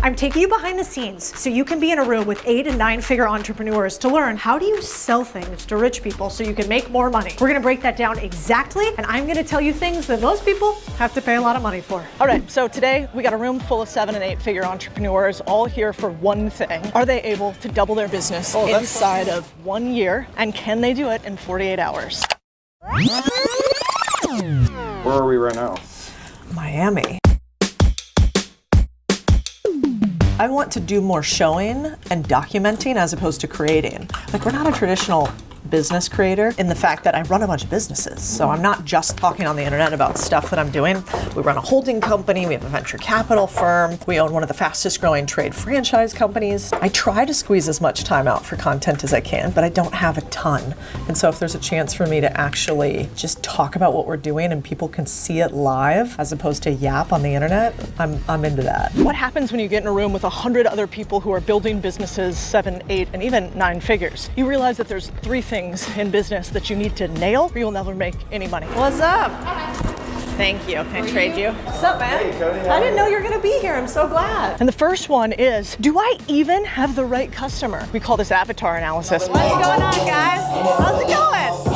I'm taking you behind the scenes so you can be in a room with 8 and 9 figure entrepreneurs to learn how do you sell things to rich people so you can make more money. We're gonna break that down exactly, and I'm gonna tell you things that most people have to pay a lot of money for. All right, so today we got a room full of 7 and 8 figure entrepreneurs all here for one thing. Are they able to double their business inside of 1 year? And can they do it in 48 hours? Where are we right now? Miami. I want to do more showing and documenting as opposed to creating. Like, we're not a traditional business creator in the fact that I run a bunch of businesses. So I'm not just talking on the internet about stuff that I'm doing. We run a holding company, we have a venture capital firm, we own one of the fastest growing trade franchise companies. I try to squeeze as much time out for content as I can, but I don't have a ton. And so if there's a chance for me to actually just talk about what we're doing and people can see it live as opposed to yap on the internet, I'm into that. What happens when you get in a room with 100 other people who are building businesses 7, 8, and even 9 figures? You realize that there's 3 things in business that you need to nail or you'll never make any money. What's up? Thank you. Can I trade you? What's up, man? Hey, Cody. I didn't know you were gonna be here. I'm so glad. And the first one is, do I even have the right customer? We call this avatar analysis. What's going on, guys? How's it going?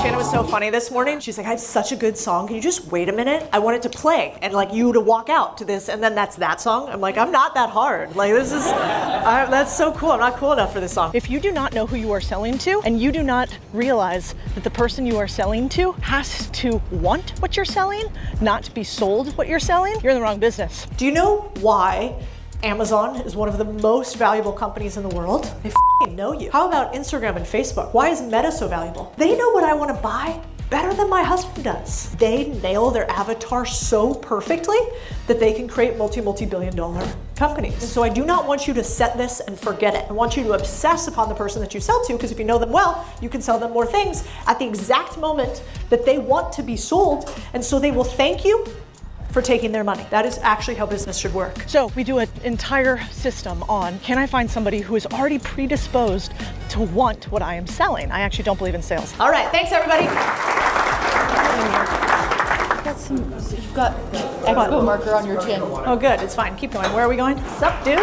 Shannon was so funny this morning. She's like, I have such a good song. Can you just wait a minute? I want it to play and like you to walk out to this, and then that's that song. I'm like, I'm not that hard. Like, this is, that's so cool. I'm not cool enough for this song. If you do not know who you are selling to, and you do not realize that the person you are selling to has to want what you're selling, not be sold what you're selling, you're in the wrong business. Do you know why Amazon is one of the most valuable companies in the world? They f***ing know you. How about Instagram and Facebook? Why is Meta so valuable? They know what I want to buy better than my husband does. They nail their avatar so perfectly that they can create multi-billion dollar companies. And so I do not want you to set this and forget it. I want you to obsess upon the person that you sell to, because if you know them well, you can sell them more things at the exact moment that they want to be sold. And so they will thank you for taking their money. That is actually how business should work. So we do an entire system on, can I find somebody who is already predisposed to want what I am selling? I actually don't believe in sales. All right, thanks everybody. You've got expo marker on your chin. Oh good, it's fine, keep going. Where are we going? What's up, dude?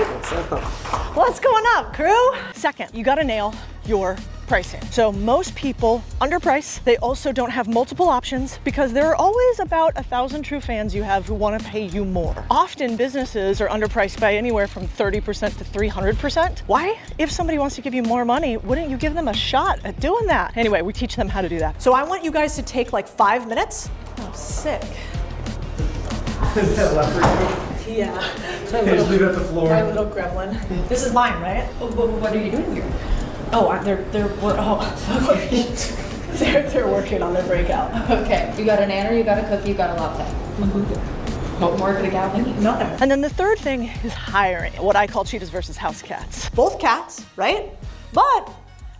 What's going up, crew? Second, you gotta nail your pricing. So most people underprice. They also don't have multiple options because there are always about 1,000 true fans you have who want to pay you more. Often businesses are underpriced by anywhere from 30% to 300%. Why? If somebody wants to give you more money, wouldn't you give them a shot at doing that? Anyway, we teach them how to do that. So I want you guys to take like 5 minutes. Oh, sick. Is that left for you? Yeah. Just leave it at the floor. My little gremlin. This is mine, right? Oh, what are you doing here? Oh, they're working on their breakout. Okay, you got an nanner, you got a cookie, you got a latte. What more could a gal need? No. And then the third thing is hiring. What I call cheetahs versus house cats. Both cats, right? But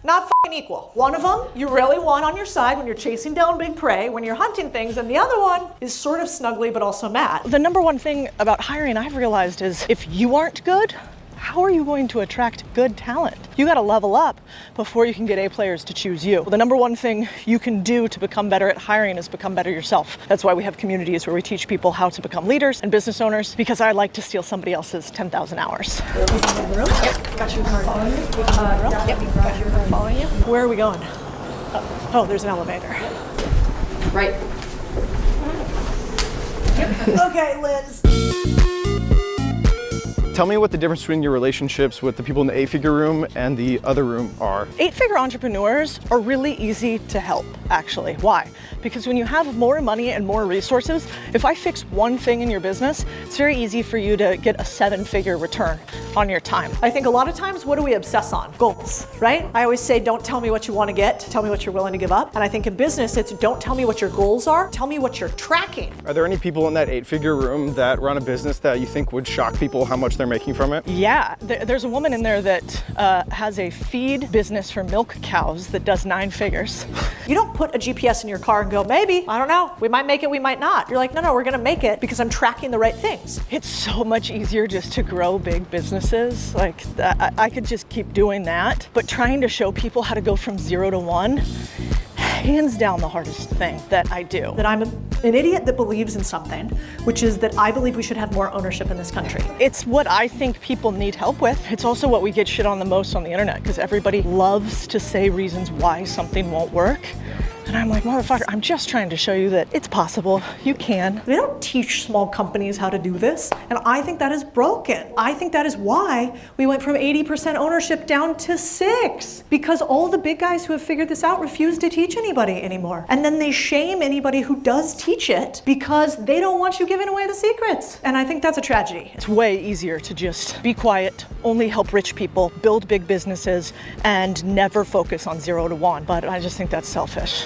not f***ing equal. One of them you really want on your side when you're chasing down big prey, when you're hunting things, and the other one is sort of snuggly but also mad. The number one thing about hiring I've realized is if you aren't good, how are you going to attract good talent? You gotta level up before you can get A players to choose you. The number one thing you can do to become better at hiring is become better yourself. That's why we have communities where we teach people how to become leaders and business owners, because I like to steal somebody else's 10,000 hours. Yep, got you. Following you? Yep, got you. Following you? Where are we going? Oh, there's an elevator. Right. Okay, Liz. Tell me what the difference between your relationships with the people in the 8-figure room and the other room are. 8-figure entrepreneurs are really easy to help, actually. Why? Because when you have more money and more resources, if I fix one thing in your business, it's very easy for you to get a 7-figure return on your time. I think a lot of times, what do we obsess on? Goals, right? I always say, don't tell me what you want to get, tell me what you're willing to give up. And I think in business, it's don't tell me what your goals are, tell me what you're tracking. Are there any people in that 8-figure room that run a business that you think would shock people how much they're making from it? Yeah, there's a woman in there that has a feed business for milk cows that does 9 figures. You don't put a GPS in your car and go, maybe, I don't know, we might make it, we might not. You're like, no, we're gonna make it because I'm tracking the right things. It's so much easier just to grow big businesses. Like, I could just keep doing that, but trying to show people how to go from 0 to 1, hands down the hardest thing that I do. That I'm An idiot that believes in something, which is that I believe we should have more ownership in this country. It's what I think people need help with. It's also what we get shit on the most on the internet, because everybody loves to say reasons why something won't work. And I'm like, motherfucker, I'm just trying to show you that it's possible. You can. They don't teach small companies how to do this, and I think that is broken. I think that is why we went from 80% ownership down to 6%, because all the big guys who have figured this out refuse to teach anybody anymore. And then they shame anybody who does teach it because they don't want you giving away the secrets. And I think that's a tragedy. It's way easier to just be quiet, only help rich people, build big businesses, and never focus on 0 to 1. But I just think that's selfish.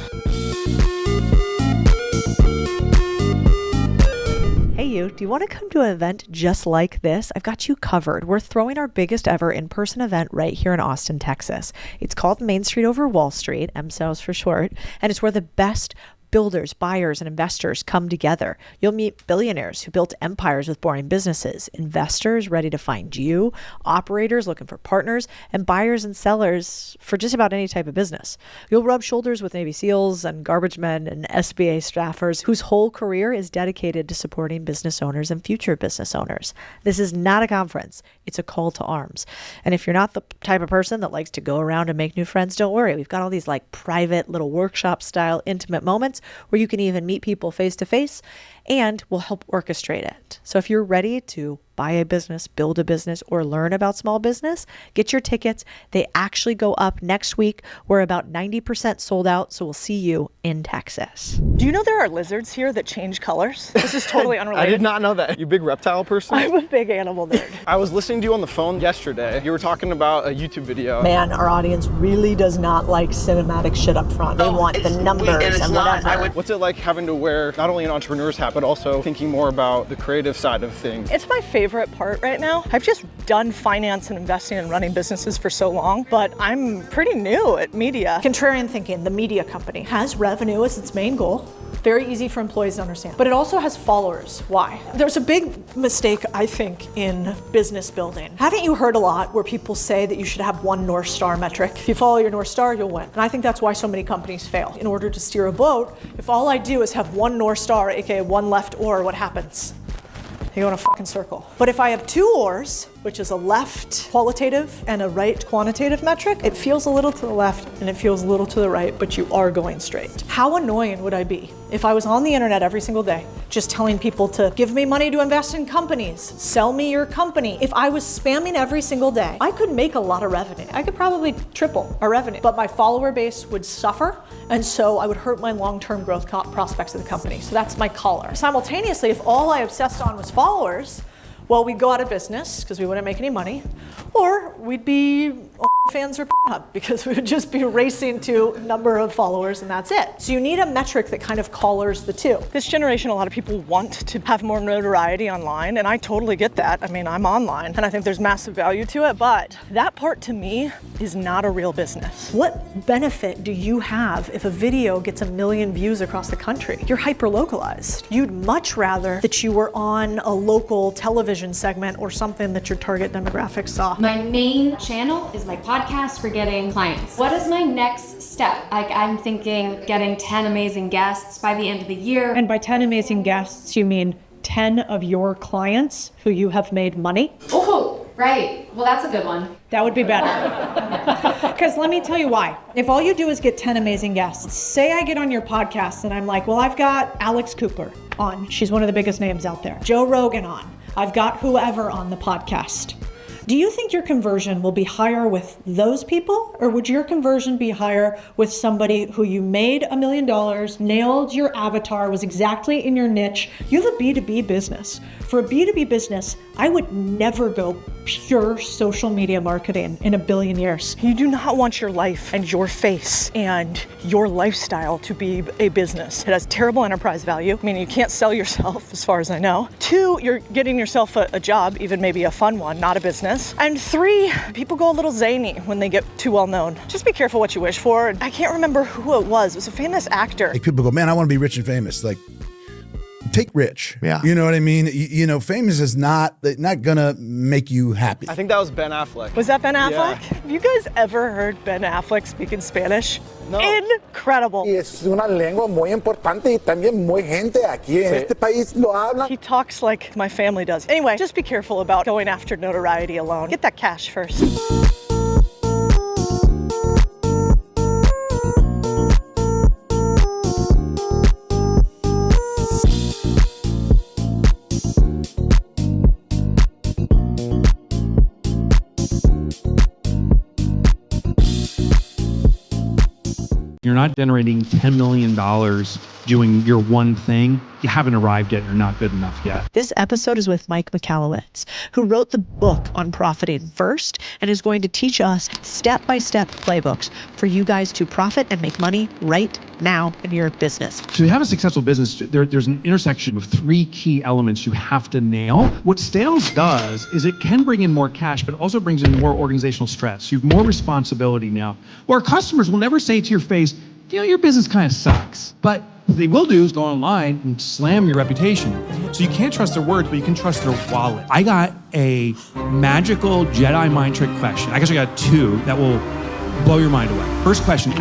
Hey you, do you want to come to an event just like this? I've got you covered. We're throwing our biggest ever in-person event right here in Austin, Texas. It's called Main Street Over Wall Street, MSOWS for short, and it's where the best builders, buyers, and investors come together. You'll meet billionaires who built empires with boring businesses, investors ready to find you, operators looking for partners, and buyers and sellers for just about any type of business. You'll rub shoulders with Navy SEALs and garbage men and SBA staffers whose whole career is dedicated to supporting business owners and future business owners. This is not a conference. It's a call to arms. And if you're not the type of person that likes to go around and make new friends, don't worry. We've got all these like private little workshop style intimate moments where you can even meet people face to face, and we'll help orchestrate it. So if you're ready to buy a business, build a business, or learn about small business, get your tickets. They actually go up next week. We're about 90% sold out, so we'll see you in Texas. Do you know there are lizards here that change colors? This is totally unrelated. I did not know that. You big reptile person? I'm a big animal nerd. I was listening to you on the phone yesterday. You were talking about a YouTube video. Man, our audience really does not like cinematic shit up front. They want the numbers and whatever. What's it like having to wear not only an entrepreneur's hat, but also thinking more about the creative side of things? It's my favorite part right now. I've just done finance and investing and running businesses for so long, but I'm pretty new at media. Contrarian Thinking, the media company, has revenue as its main goal. Very easy for employees to understand. But it also has followers. Why? There's a big mistake, I think, in business building. Haven't you heard a lot where people say that you should have one North Star metric? If you follow your North Star, you'll win. And I think that's why so many companies fail. In order to steer a boat, if all I do is have one North Star, aka one left oar, what happens? You go in a fucking circle. But if I have 2 oars, which is a left qualitative and a right quantitative metric, it feels a little to the left and it feels a little to the right, but you are going straight. How annoying would I be if I was on the internet every single day, just telling people to give me money to invest in companies, sell me your company? If I was spamming every single day, I could make a lot of revenue. I could probably triple our revenue, but my follower base would suffer, and so I would hurt my long-term growth prospects of the company. So that's my collar. Simultaneously, if all I obsessed on was followers, well, we'd go out of business because we wouldn't make any money, or we'd be fans or Pornhub because we would just be racing to number of followers and that's it. So you need a metric that kind of collars the two. This generation, a lot of people want to have more notoriety online, and I totally get that. I mean, I'm online and I think there's massive value to it, but that part to me is not a real business. What benefit do you have if a video gets 1 million views across the country? You're hyper-localized. You'd much rather that you were on a local television segment or something that your target demographic saw. My main channel is my podcast for getting clients. What is my next step? Like, I'm thinking getting 10 amazing guests by the end of the year. And by 10 amazing guests, you mean 10 of your clients who you have made money? Oh, right. Well, that's a good one. That would be better. Because let me tell you why. If all you do is get 10 amazing guests, say I get on your podcast and I'm like, well, I've got Alex Cooper on. She's one of the biggest names out there. Joe Rogan on. I've got whoever on the podcast. Do you think your conversion will be higher with those people, or would your conversion be higher with somebody who you made $1 million, nailed your avatar, was exactly in your niche? You have a B2B business. For a B2B business, I would never go pure social media marketing in 1 billion years. You do not want your life and your face and your lifestyle to be a business. It has terrible enterprise value. I mean, you can't sell yourself as far as I know. 2, you're getting yourself a job, even maybe a fun one, not a business. And 3, people go a little zany when they get too well known. Just be careful what you wish for. I can't remember who it was. It was a famous actor. Like people go, man, I want to be rich and famous. Like, take rich. Yeah. You know what I mean? You know, famous is not gonna make you happy. I think that was Ben Affleck. Was that Ben Affleck? Yeah. Have you guys ever heard Ben Affleck speak in Spanish? No. Incredible. Y es una lengua muy importante y también muy gente aquí en este país lo habla. He talks like my family does. Anyway, just be careful about going after notoriety alone. Get that cash first. You're not generating $10 million doing your one thing. You haven't arrived yet. You're not good enough yet. This episode is with Mike Michalowicz, who wrote the book on profiting first and is going to teach us step-by-step playbooks for you guys to profit and make money right now in your business. To have a successful business, there's an intersection of 3 key elements you have to nail. What sales does is it can bring in more cash, but also brings in more organizational stress. You have more responsibility now. Where customers will never say to your face, you know, your business kind of sucks. But what they will do is go online and slam your reputation. So you can't trust their words, but you can trust their wallet. I got a magical Jedi mind trick question. I actually got 2 that will blow your mind away. First question.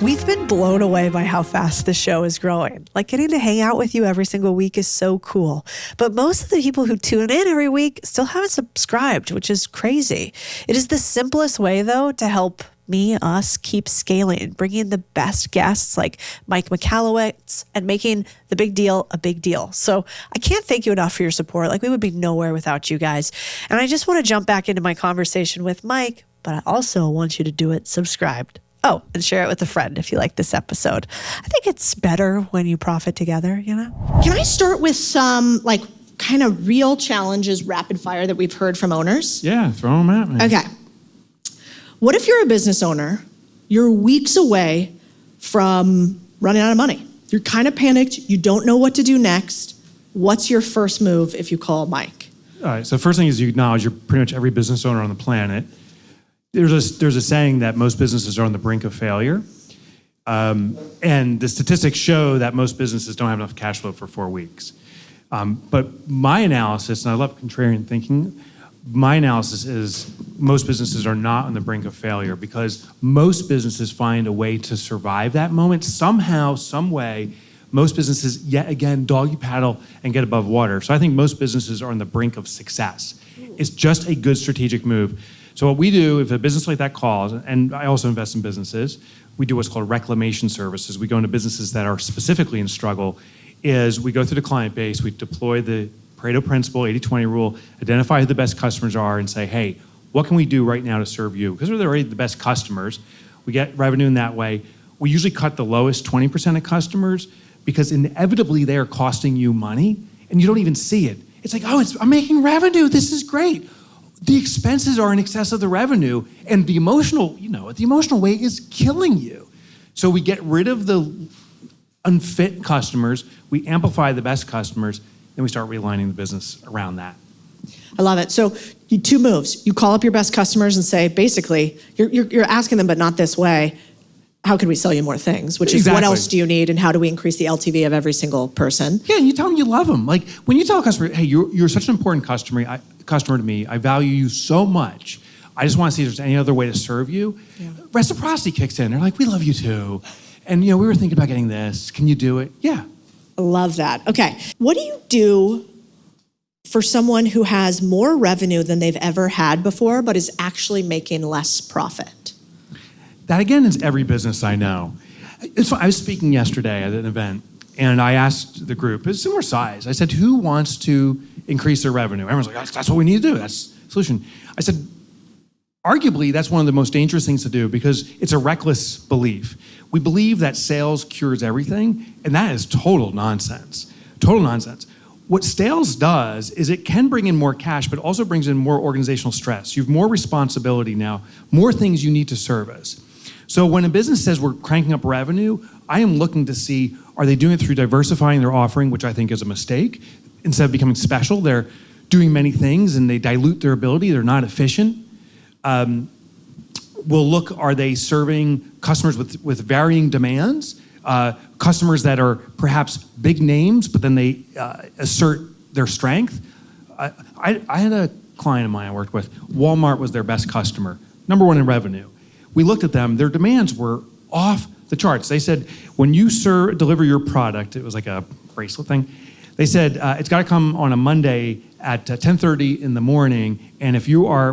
We've been blown away by how fast the show is growing. Like, getting to hang out with you every single week is so cool. But most of the people who tune in every week still haven't subscribed, which is crazy. It is the simplest way, though, to help us keep scaling, bringing the best guests like Mike Michalowicz and making the big deal a big deal. So I can't thank you enough for your support. Like, we would be nowhere without you guys. And I just want to jump back into my conversation with Mike, but I also want you to do it subscribed. Oh, and share it with a friend if you like this episode. I think it's better when you profit together, you know? Can I start with some kind of real challenges, rapid fire, that we've heard from owners? Yeah, throw them at me. Okay. What if you're a business owner, you're weeks away from running out of money? You're kind of panicked, you don't know what to do next. What's your first move if you call Mike? All right, so first thing is you acknowledge you're pretty much every business owner on the planet. There's a saying that most businesses are on the brink of failure. And the statistics show that most businesses don't have enough cash flow for 4 weeks. But my analysis, and I love contrarian thinking, my analysis is most businesses are not on the brink of failure because most businesses find a way to survive that moment. Somehow, some way, most businesses, yet again, doggy paddle and get above water. So I think most businesses are on the brink of success. It's just a good strategic move. So what we do, if a business like that calls, and I also invest in businesses, we do what's called reclamation services. We go into businesses that are specifically in struggle, is we go through the client base, we deploy the Pareto principle, 80-20 rule, identify who the best customers are and say, hey, what can we do right now to serve you? Because they're already the best customers. We get revenue in that way. We usually cut the lowest 20% of customers because inevitably they are costing you money and you don't even see it. It's like, oh, I'm making revenue, this is great. The expenses are in excess of the revenue and the emotional weight is killing you. So we get rid of the unfit customers, we amplify the best customers, then we start realigning the business around that. I love it. So 2 moves. You call up your best customers and say, basically, you're asking them, but not this way. How can we sell you more things? Which is Exactly. What else do you need and how do we increase the LTV of every single person? Yeah, and you tell them you love them. Like when you tell a customer, hey, you're such an important customer to me. I value you so much. I just want to see if there's any other way to serve you. Yeah. Reciprocity kicks in. They're like, we love you too. And we were thinking about getting this. Can you do it? Yeah. I love that. Okay. What do you do for someone who has more revenue than they've ever had before, but is actually making less profit? That again is every business I know. I was speaking yesterday at an event and I asked the group, it's similar size. I said, who wants to increase their revenue? Everyone's like, that's what we need to do. That's the solution. I said, arguably, that's one of the most dangerous things to do because it's a reckless belief. We believe that sales cures everything, and that is total nonsense. Total nonsense. What sales does is it can bring in more cash, but also brings in more organizational stress. You have more responsibility now, more things you need to service. So when a business says we're cranking up revenue, I am looking to see, are they doing it through diversifying their offering, which I think is a mistake. Instead of becoming special, they're doing many things and they dilute their ability, they're not efficient. We'll look, are they serving customers with varying demands? customers that are perhaps big names, but then they assert their strength. I had a client of mine I worked with. Walmart was their best customer, number one in revenue. We looked at them. Their demands were off the charts. They said, when you deliver your product, it was like a bracelet thing. They said, it's got to come on a Monday at 10:30 in the morning, and if you're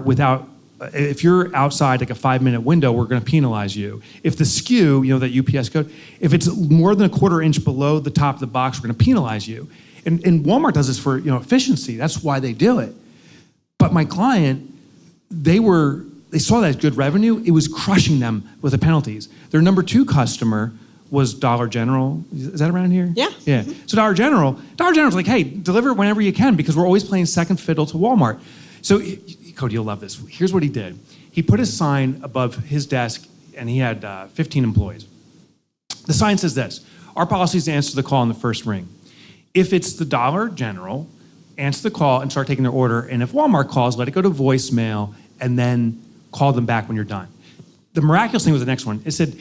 outside like a 5-minute window, we're going to penalize you. If the SKU, that UPS code, if it's more than a 1/4 inch below the top of the box, we're going to penalize you. And Walmart does this for efficiency. That's why they do it. But my client, they saw that as good revenue. It was crushing them with the penalties. Their number 2 customer was Dollar General. Is that around here? Yeah. Yeah. So Dollar's like, hey, deliver it whenever you can because we're always playing second fiddle to Walmart. So, Cody, you'll love this. Here's what he did. He put a sign above his desk, and he had 15 employees. The sign says this: our policy is to answer the call in the first ring. If it's the Dollar General, answer the call and start taking their order. And if Walmart calls, let it go to voicemail and then call them back when you're done. The miraculous thing was the next one. It said,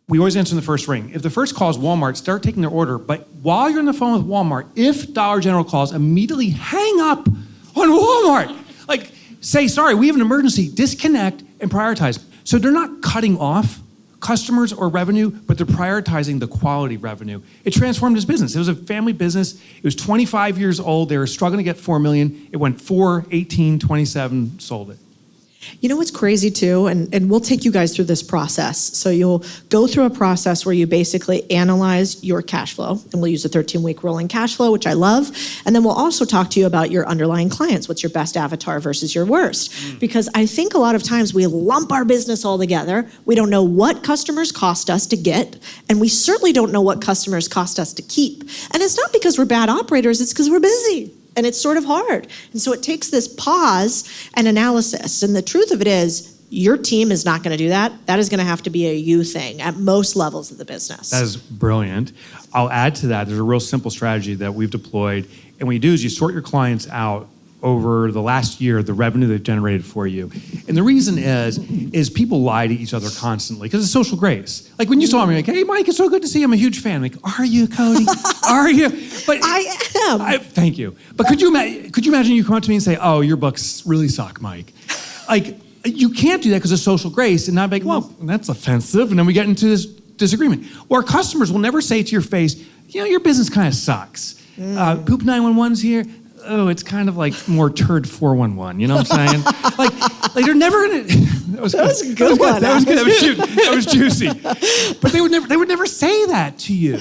we always answer in the first ring. If the first call is Walmart, start taking their order. But while you're on the phone with Walmart, if Dollar General calls, immediately hang up on Walmart. Like, say, sorry, we have an emergency. Disconnect and prioritize. So they're not cutting off customers or revenue, but they're prioritizing the quality revenue. It transformed his business. It was a family business. It was 25 years old. They were struggling to get 4 million. It went 4, 18, 27, sold it. You know what's crazy too, and we'll take you guys through this process. So you'll go through a process where you basically analyze your cash flow, and we'll use a 13-week rolling cash flow, which I love. And then we'll also talk to you about your underlying clients. What's your best avatar versus your worst? Because I think a lot of times we lump our business all together. We don't know what customers cost us to get, and we certainly don't know what customers cost us to keep. And it's not because we're bad operators, it's because we're busy. And it's sort of hard. And so it takes this pause and analysis. And the truth of it is, your team is not going to do that. That is going to have to be a you thing at most levels of the business. That is brilliant. I'll add to that, there's a real simple strategy that we've deployed. And what you do is you sort your clients out over the last year, the revenue they've generated for you. And the reason is people lie to each other constantly because it's social grace. Like when you saw me, like, hey, Mike, it's so good to see you. I'm a huge fan. I'm like, are you, Cody? Are you? But I am. Thank you. But could you imagine you come up to me and say, oh, your books really suck, Mike? Like, you can't do that because of social grace and not be like, well, that's offensive. And then we get into this disagreement. Or our customers will never say to your face, your business kind of sucks. Poop 911's here. Oh, it's kind of like more turd 411. You know what I'm saying? like they're never gonna. That was a good one. That was good. That was juicy. But they would never say that to you.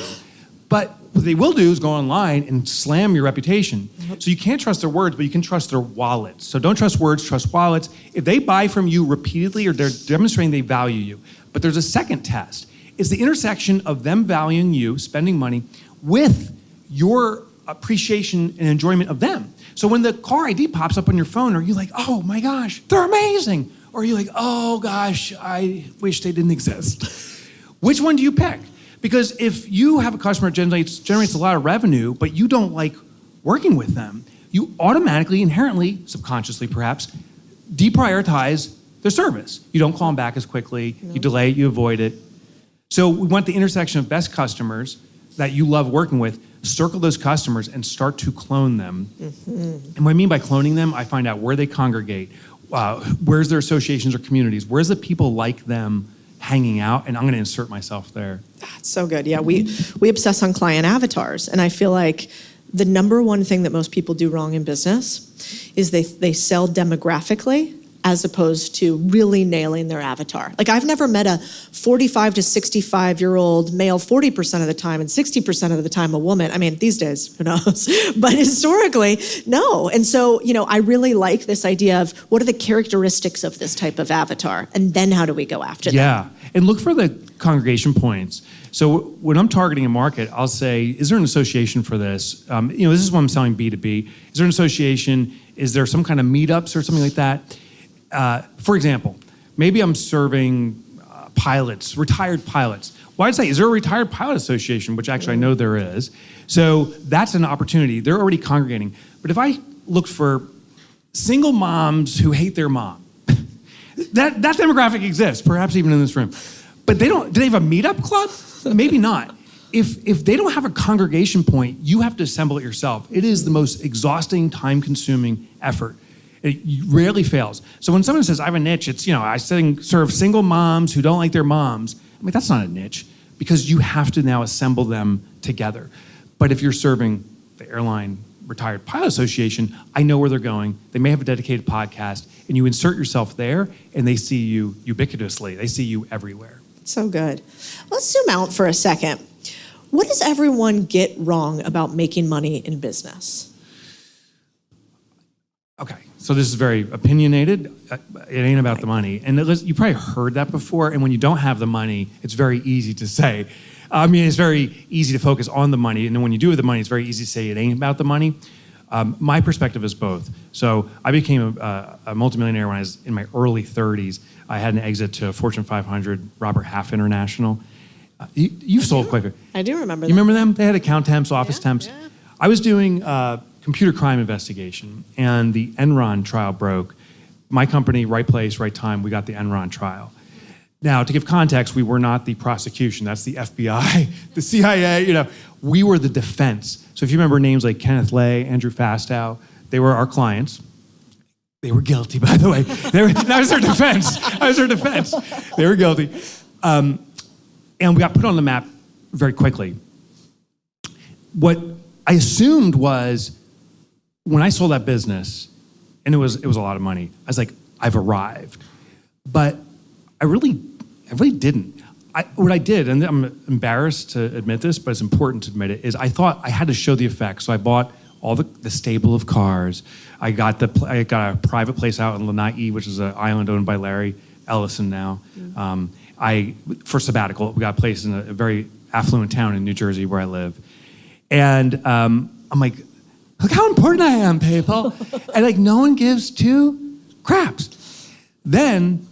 But what they will do is go online and slam your reputation. So you can't trust their words, but you can trust their wallets. So don't trust words, trust wallets. If they buy from you repeatedly or they're demonstrating they value you. But there's a second test. It's the intersection of them valuing you, spending money, with your appreciation and enjoyment of them. So when the car ID pops up on your phone, are you like, oh my gosh, they're amazing? Or are you like, oh gosh, I wish they didn't exist? Which one do you pick? Because if you have a customer that generates a lot of revenue, but you don't like working with them, you automatically, inherently, subconsciously perhaps, deprioritize their service. You don't call them back as quickly, you delay it, you avoid it. So we want the intersection of best customers that you love working with, circle those customers and start to clone them. And what I mean by cloning them, I find out where they congregate, where's their associations or communities, where's the people like them hanging out, and I'm going to insert myself there. That's so good. Yeah, we obsess on client avatars, and I feel like the number one thing that most people do wrong in business is they sell demographically as opposed to really nailing their avatar. Like I've never met a 45 to 65-year-old male 40% of the time and 60% of the time a woman. I mean, these days, who knows? But historically, no. And so, I really like this idea of what are the characteristics of this type of avatar? And then how do we go after them? Yeah, and look for the congregation points. So when I'm targeting a market, I'll say, is there an association for this? This is when I'm selling B2B. Is there an association? Is there some kind of meetups or something like that? For example, maybe I'm serving pilots, retired pilots. Well, I'd say, is there a retired pilot association? Which actually I know there is. So that's an opportunity. They're already congregating. But if I look for single moms who hate their mom, that demographic exists, perhaps even in this room. But do they have a meetup club? Maybe not. if they don't have a congregation point, you have to assemble it yourself. It is the most exhausting, time-consuming effort. It rarely fails. So when someone says, I have a niche, it's, I serve single moms who don't like their moms. I mean, that's not a niche, because you have to now assemble them together. But if you're serving the Airline Retired Pilot Association, I know where they're going. They may have a dedicated podcast, and you insert yourself there, and they see you ubiquitously. They see you everywhere. So good. Let's zoom out for a second. What does everyone get wrong about making money in business? Okay, so this is very opinionated. It ain't about the money. And you probably heard that before, and when you don't have the money, it's very easy to say. I mean, it's very easy to focus on the money, and then when you do have the money, it's very easy to say it ain't about the money. My perspective is both. So I became a multimillionaire when I was in my early 30s. I had an exit to Fortune 500, Robert Half International. You've sold quicker. I do remember that. You remember them? They had account temps, office temps. Yeah. I was doing computer crime investigation, and the Enron trial broke. My company, right place, right time, we got the Enron trial. Now, to give context, we were not the prosecution. That's the FBI, the CIA, we were the defense. So if you remember names like Kenneth Lay, Andrew Fastow, they were our clients. They were guilty, by the way. That was their defense. They were guilty. And we got put on the map very quickly. What I assumed was, when I sold that business, and it was a lot of money, I was like, I've arrived. But I really didn't. What I did, and I'm embarrassed to admit this, but it's important to admit it, is I thought I had to show the effects. So I bought all the stable of cars. I got a private place out in Lanai, which is an island owned by Larry Ellison now. For sabbatical, we got a place in a very affluent town in New Jersey where I live. And I'm like, look how important I am, people. And no one gives two craps. Then,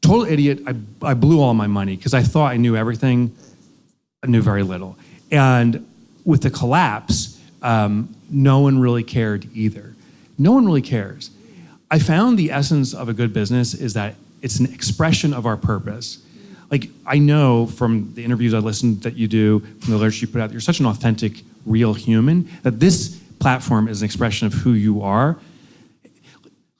total idiot, I blew all my money because I thought I knew everything. I knew very little. And with the collapse, no one really cared either. No one really cares. I found the essence of a good business is that it's an expression of our purpose. I know from the interviews I listened that you do, from the literature you put out, you're such an authentic, real human, that this platform is an expression of who you are.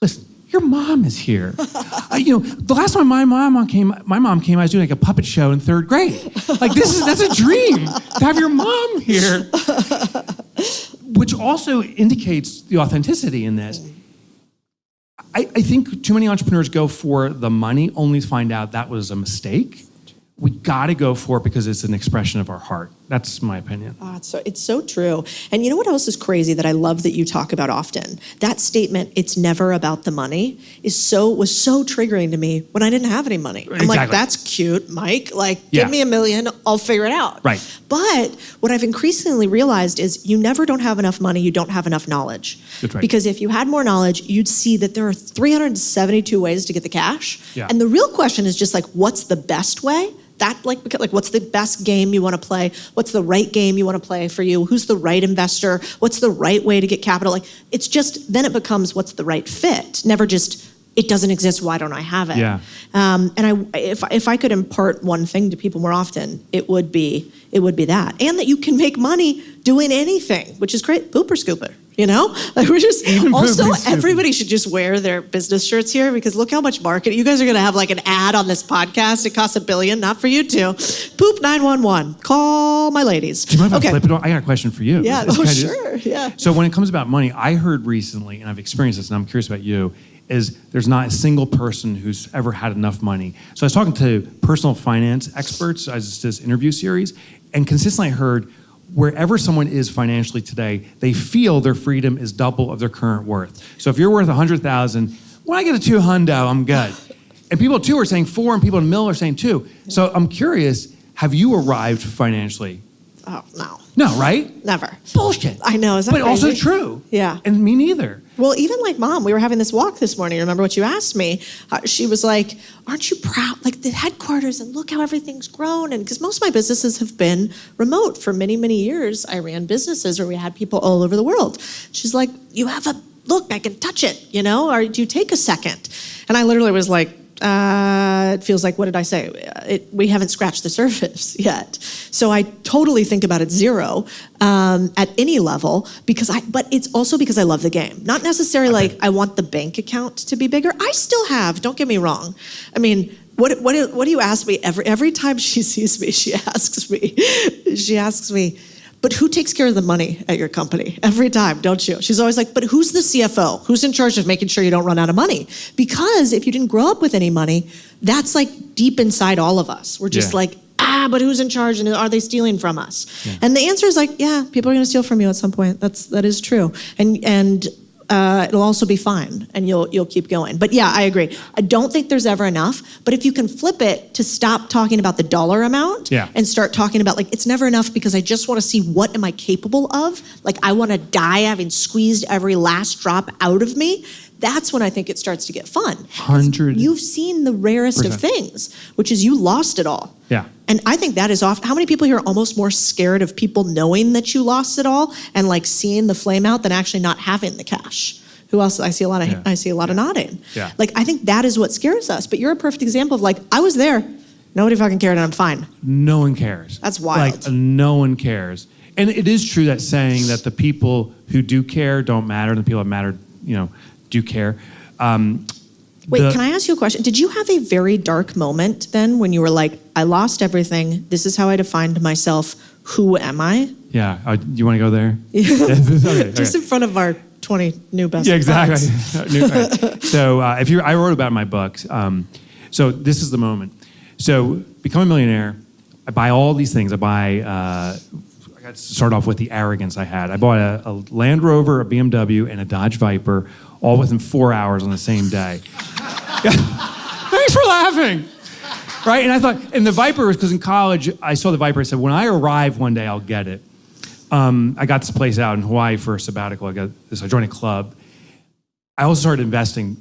Listen, your mom is here. The last time my mom came, I was doing a puppet show in 3rd grade. That's a dream to have your mom here. Which also indicates the authenticity in this. I think too many entrepreneurs go for the money only to find out that was a mistake. We got to go for it because it's an expression of our heart. That's my opinion. Oh, it's so true. And you know what else is crazy that I love that you talk about often? That statement, "It's never about the money," was so triggering to me when I didn't have any money. I'm like, that's cute, Mike. Give me $1 million, I'll figure it out. Right. But what I've increasingly realized is you never don't have enough money, you don't have enough knowledge. That's right. Because if you had more knowledge, you'd see that there are 372 ways to get the cash. Yeah. And the real question is just what's the best way? What's the best game you want to play? What's the right game you want to play for you? Who's the right investor? What's the right way to get capital? It's just, then it becomes what's the right fit, never just, it doesn't exist, why don't I have it? Yeah. If I could impart one thing to people more often, it would be that. And that you can make money doing anything, which is great. Pooper scooper. We're just, also everybody should just wear their business shirts here, because look how much marketing. You guys are going to have an ad on this podcast. It costs $1 billion, not for you two. Poop 911. Call my ladies. Do you mind if I flip it on? I got a question for you. Yeah, sure. Yeah. So when it comes about money, I heard recently, and I've experienced this, and I'm curious about you, is there's not a single person who's ever had enough money. So I was talking to personal finance experts as this interview series, and consistently I heard, wherever someone is financially today, they feel their freedom is double of their current worth. So if you're worth $100,000, when I get a $200,000, I'm good. And people too are saying 4, and people in the middle are saying 2. So I'm curious, have you arrived financially? Oh, no. No, right? Never. Bullshit. I know, is that But crazy? also true. Yeah. And me neither. Well, even Mom, we were having this walk this morning. Remember what you asked me? She was like, aren't you proud? The headquarters, and look how everything's grown. And because most of my businesses have been remote for many, many years. I ran businesses where we had people all over the world. She's like, you have look, I can touch it, or do you take a second? And I literally was like, it feels like, what did I say? We haven't scratched the surface yet. So I totally think about it zero at any level but it's also because I love the game. Not necessarily like I want the bank account to be bigger. I still have, don't get me wrong. I mean, what do you ask me every time she sees me? She asks me, but who takes care of the money at your company? Every time, don't you? She's always like, but who's the CFO? Who's in charge of making sure you don't run out of money? Because if you didn't grow up with any money, that's like deep inside all of us. We're just like, but who's in charge and are they stealing from us? Yeah. And the answer is like, yeah, people are going to steal from you at some point. That is true. And it'll also be fine and you'll keep going. But yeah, I agree. I don't think there's ever enough, but if you can flip it to stop talking about the dollar amount and start talking about like, it's never enough because I just want to see what am I capable of? Like I want to die having squeezed every last drop out of me. That's when I think it starts to get fun. 100%. You've seen the rarest of things, which is you lost it all. Yeah. And I think that is often, how many people here are almost more scared of people knowing that you lost it all and like seeing the flame out than actually not having the cash? Who else? I see a lot of nodding. Yeah. Like, I think that is what scares us. But you're a perfect example of like, I was there. Nobody fucking cared and I'm fine. No one cares. That's wild. Like, no one cares. And it is true that saying that the people who do care don't matter and the people that matter, do care. Wait, can I ask you a question? Did you have a very dark moment then when you were like, I lost everything. This is how I defined myself. Who am I? Yeah. You want to go there? Okay. Just in front of our 20 new best friends. Yeah, exactly. So I wrote about it in my books. So this is the moment. So become a millionaire. I buy all these things. I got to start off with the arrogance I had. I bought a Land Rover, a BMW, and a Dodge Viper, all within 4 hours on the same day. Thanks for laughing. Right? And I thought, and the Viper was because in college, I saw the Viper. I said, when I arrive one day, I'll get it. I got this place out in Hawaii for a sabbatical. I joined a club. I also started investing.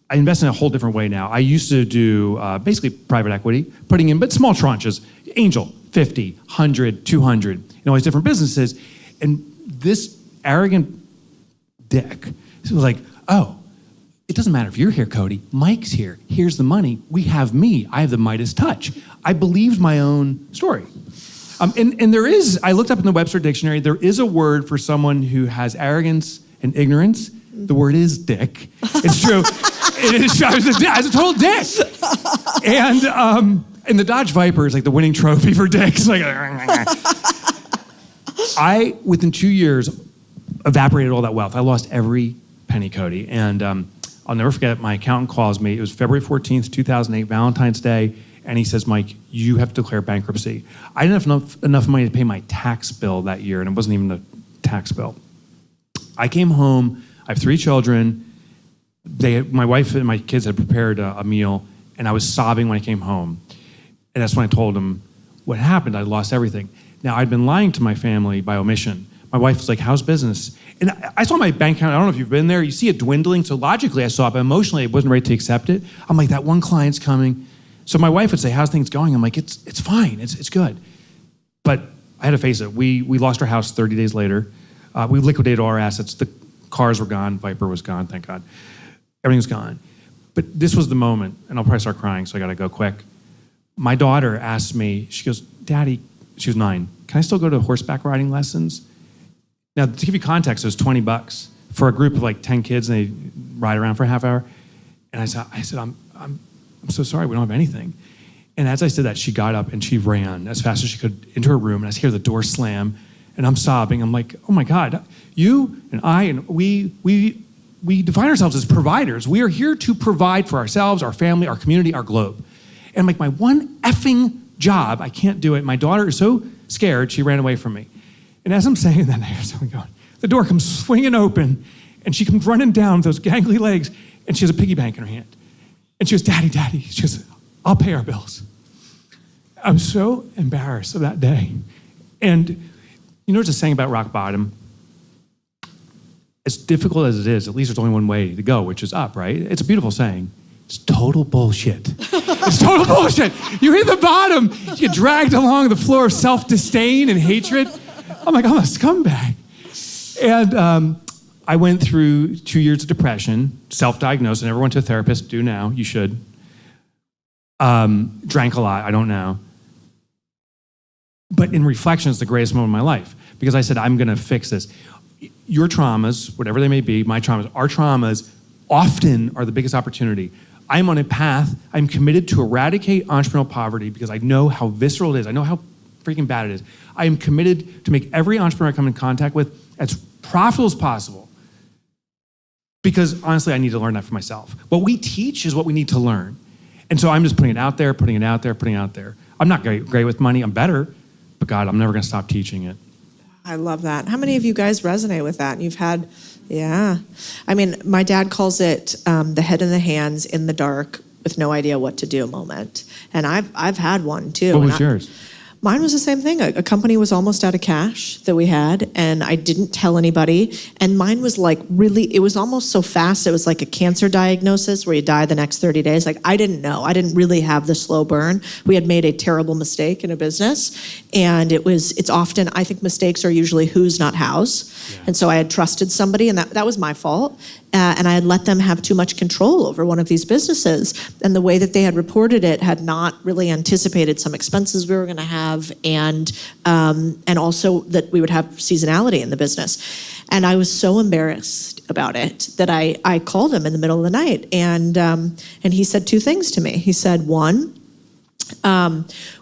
I invest in a whole different way now. I used to do basically private equity, putting in, but small tranches, angel, 50, 100, 200, all these different businesses. And this arrogant dick was like, oh, it doesn't matter if you're here, Cody. Mike's here. Here's the money. We have me. I have the Midas touch. I believed my own story. And there is, I looked up in the Webster Dictionary, there is a word for someone who has arrogance and ignorance. The word is dick. It's true. It is true. I was a total dick. And the Dodge Viper is like the winning trophy for dicks. Like, I, within 2 years, evaporated all that wealth. I lost every penny, Cody. And I'll never forget, my accountant calls me. It was February 14th, 2008, Valentine's Day. And he says, Mike, you have to declare bankruptcy. I didn't have enough money to pay my tax bill that year, and it wasn't even a tax bill. I came home. I have 3 children. My wife and my kids had prepared a meal, and I was sobbing when I came home. And that's when I told them what happened. I lost everything. Now, I'd been lying to my family by omission. My wife was like, how's business? And I saw my bank account. I don't know if you've been there. You see it dwindling. So logically, I saw it, but emotionally, I wasn't ready to accept it. I'm like, that one client's coming. So my wife would say, how's things going? I'm like, it's fine, it's good. But I had to face it. We lost our house 30 days later. We liquidated all our assets. The cars were gone, Viper was gone, thank God. Everything was gone. But this was the moment, and I'll probably start crying, so I gotta go quick. My daughter asked me, she goes, Daddy, she was 9, can I still go to horseback riding lessons? Now, to give you context, it was $20 for a group of like 10 kids, and they ride around for a half hour. And I said, I'm so sorry, we don't have anything. And as I said that, she got up and she ran as fast as she could into her room, and I hear the door slam, and I'm sobbing. I'm like, oh my God, you and I, and we define ourselves as providers. We are here to provide for ourselves, our family, our community, our globe. And like my one effing job, I can't do it. My daughter is so scared, she ran away from me. And as I'm saying that, I hear someone going, the door comes swinging open, and she comes running down with those gangly legs, and she has a piggy bank in her hand. And she goes, Daddy. She goes, I'll pay our bills. I was so embarrassed of that day. And you know what's a saying about rock bottom? As difficult as it is, at least there's only one way to go, which is up, right? It's a beautiful saying. It's total bullshit. It's total bullshit. You hit the bottom, you get dragged along the floor of self-disdain and hatred. I'm like, I'm a scumbag. And I went through 2 years of depression, self-diagnosed. I never went to a therapist. Do now. You should. Drank a lot. I don't now. But in reflection, it's the greatest moment of my life because I said, I'm going to fix this. Your traumas, whatever they may be, my traumas, our traumas often are the biggest opportunity. I'm on a path. I'm committed to eradicate entrepreneurial poverty because I know how visceral it is. I know how freaking bad it is. I am committed to make every entrepreneur I come in contact with as profitable as possible. Because honestly, I need to learn that for myself. What we teach is what we need to learn. And so I'm just putting it out there, putting it out there, putting it out there. I'm not great with money. I'm better. But God, I'm never going to stop teaching it. I love that. How many of you guys resonate with that? And you've had, yeah. I mean, my dad calls it the head in the hands in the dark with no idea what to do moment. And I've had one too. What was yours? Mine was the same thing. A company was almost out of cash that we had, and I didn't tell anybody. And mine was like really, it was almost so fast. It was like a cancer diagnosis where you die the next 30 days. Like I didn't know. I didn't really have the slow burn. We had made a terrible mistake in a business. And it's often, I think mistakes are usually who's, not how's. Yeah. And so I had trusted somebody, and that was my fault. And I had let them have too much control over one of these businesses. And the way that they had reported it had not really anticipated some expenses we were going to have, and also that we would have seasonality in the business. And I was so embarrassed about it that I called him in the middle of the night, and he said two things to me. He said, one,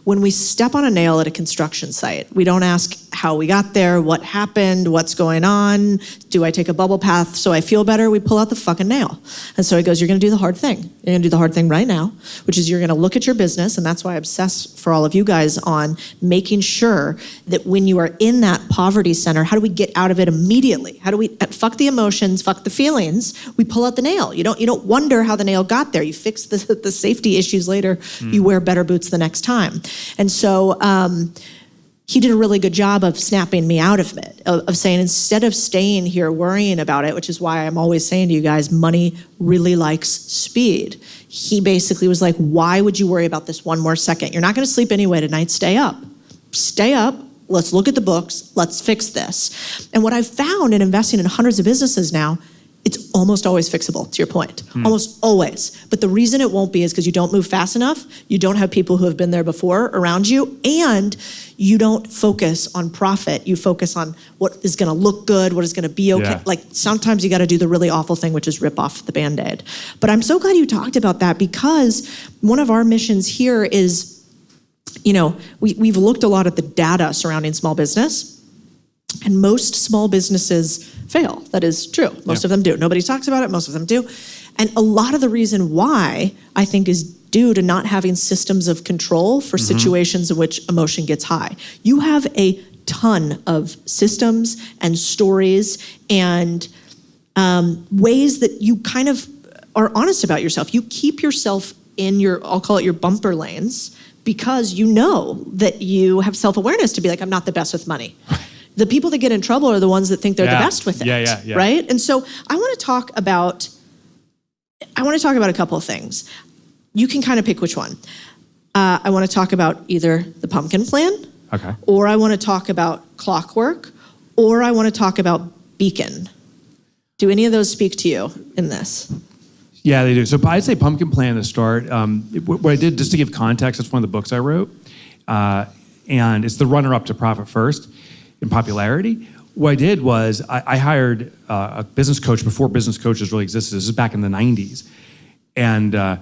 when we step on a nail at a construction site, we don't ask how we got there, what happened, what's going on, do I take a bubble bath so I feel better? We pull out the fucking nail. And so he goes, you're going to do the hard thing. You're going to do the hard thing right now, which is you're going to look at your business, and that's why I obsess for all of you guys on making sure that when you are in that poverty center, how do we get out of it immediately? How do we fuck the emotions, fuck the feelings? We pull out the nail. You don't wonder how the nail got there. You fix the safety issues later. You wear better boots the next time. And so he did a really good job of snapping me out of it, of saying, instead of staying here worrying about it, which is why I'm always saying to you guys, money really likes speed. He basically was like, why would you worry about this one more second? You're not going to sleep anyway tonight. Stay up. Stay up. Let's look at the books. Let's fix this. And what I've found in investing in hundreds of businesses now, it's almost always fixable, to your point. Almost always. But the reason it won't be is because you don't move fast enough, you don't have people who have been there before around you, and you don't focus on profit. You focus on what is going to look good, what is going to be okay. Yeah. Like sometimes you got to do the really awful thing, which is rip off the Band-Aid. But I'm so glad you talked about that, because one of our missions here is, we've looked a lot at the data surrounding small business. And most small businesses fail. That is true. Most of them do. Nobody talks about it. Most of them do. And a lot of the reason why, I think, is due to not having systems of control for situations in which emotion gets high. You have a ton of systems and stories and ways that you kind of are honest about yourself. You keep yourself in your, I'll call it your bumper lanes, because you know that you have self-awareness to be like, I'm not the best with money. The people that get in trouble are the ones that think they're the best with it, right? And so I want to talk about a couple of things. You can kind of pick which one. I want to talk about either the pumpkin plan, or I want to talk about clockwork, or I want to talk about beacon. Do any of those speak to you in this? Yeah, they do. So I'd say pumpkin plan to start. What I did, just to give context, that's one of the books I wrote. And it's the runner-up to Profit First in popularity. What I did was I hired a business coach before business coaches really existed. This is back in the 90s. And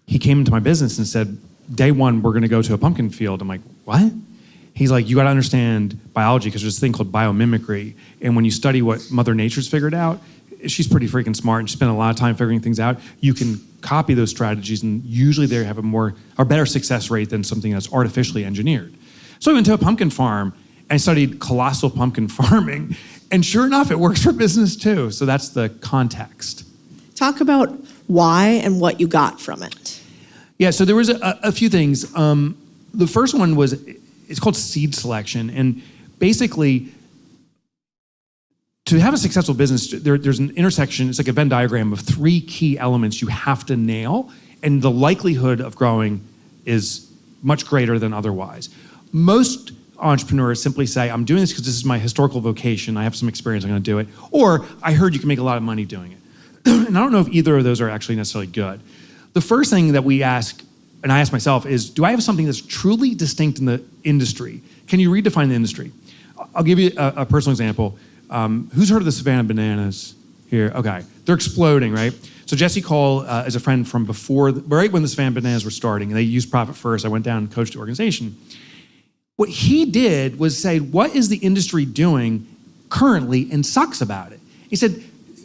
he came into my business and said, day one, we're going to go to a pumpkin field. I'm like, what? He's like, you got to understand biology, because there's this thing called biomimicry. And when you study what Mother Nature's figured out, she's pretty freaking smart and she spent a lot of time figuring things out. You can copy those strategies, and usually they have a better success rate than something that's artificially engineered. So I went to a pumpkin farm and I studied colossal pumpkin farming, and sure enough, it works for business too. So that's the context. Talk about why and what you got from it. Yeah, so there was a few things. The first one was, it's called seed selection. And basically, to have a successful business, there's an intersection, it's like a Venn diagram of three key elements you have to nail, and the likelihood of growing is much greater than otherwise. Most entrepreneurs simply say, I'm doing this because this is my historical vocation, I have some experience, I'm going to do it. Or, I heard you can make a lot of money doing it. And I don't know if either of those are actually necessarily good. The first thing that we ask, and I ask myself, is do I have something that's truly distinct in the industry? can you redefine the industry? I'll give you a personal example. Who's heard of the Savannah Bananas here? Okay, they're exploding, right? So Jesse Cole is a friend from before, right when the Savannah Bananas were starting, and they used profit first. I went down and coached the organization. What he did was say, what is the industry doing currently and sucks about it? He said,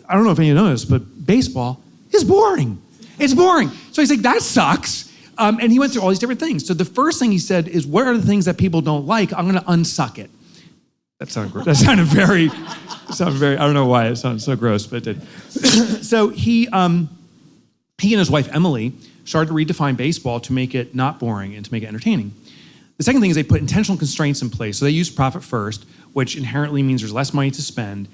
I don't know if any of you know this, but baseball is boring. It's boring. So he's like, that sucks. And he went through all these different things. So the first thing he said is, what are the things that people don't like? I'm going to unsuck it. That sounded very, I don't know why it sounded so gross, but it did. So he and his wife, Emily, started to redefine baseball to make it not boring and to make it entertaining. The second thing is they put intentional constraints in place. So they use profit first, which inherently means there's less money to spend.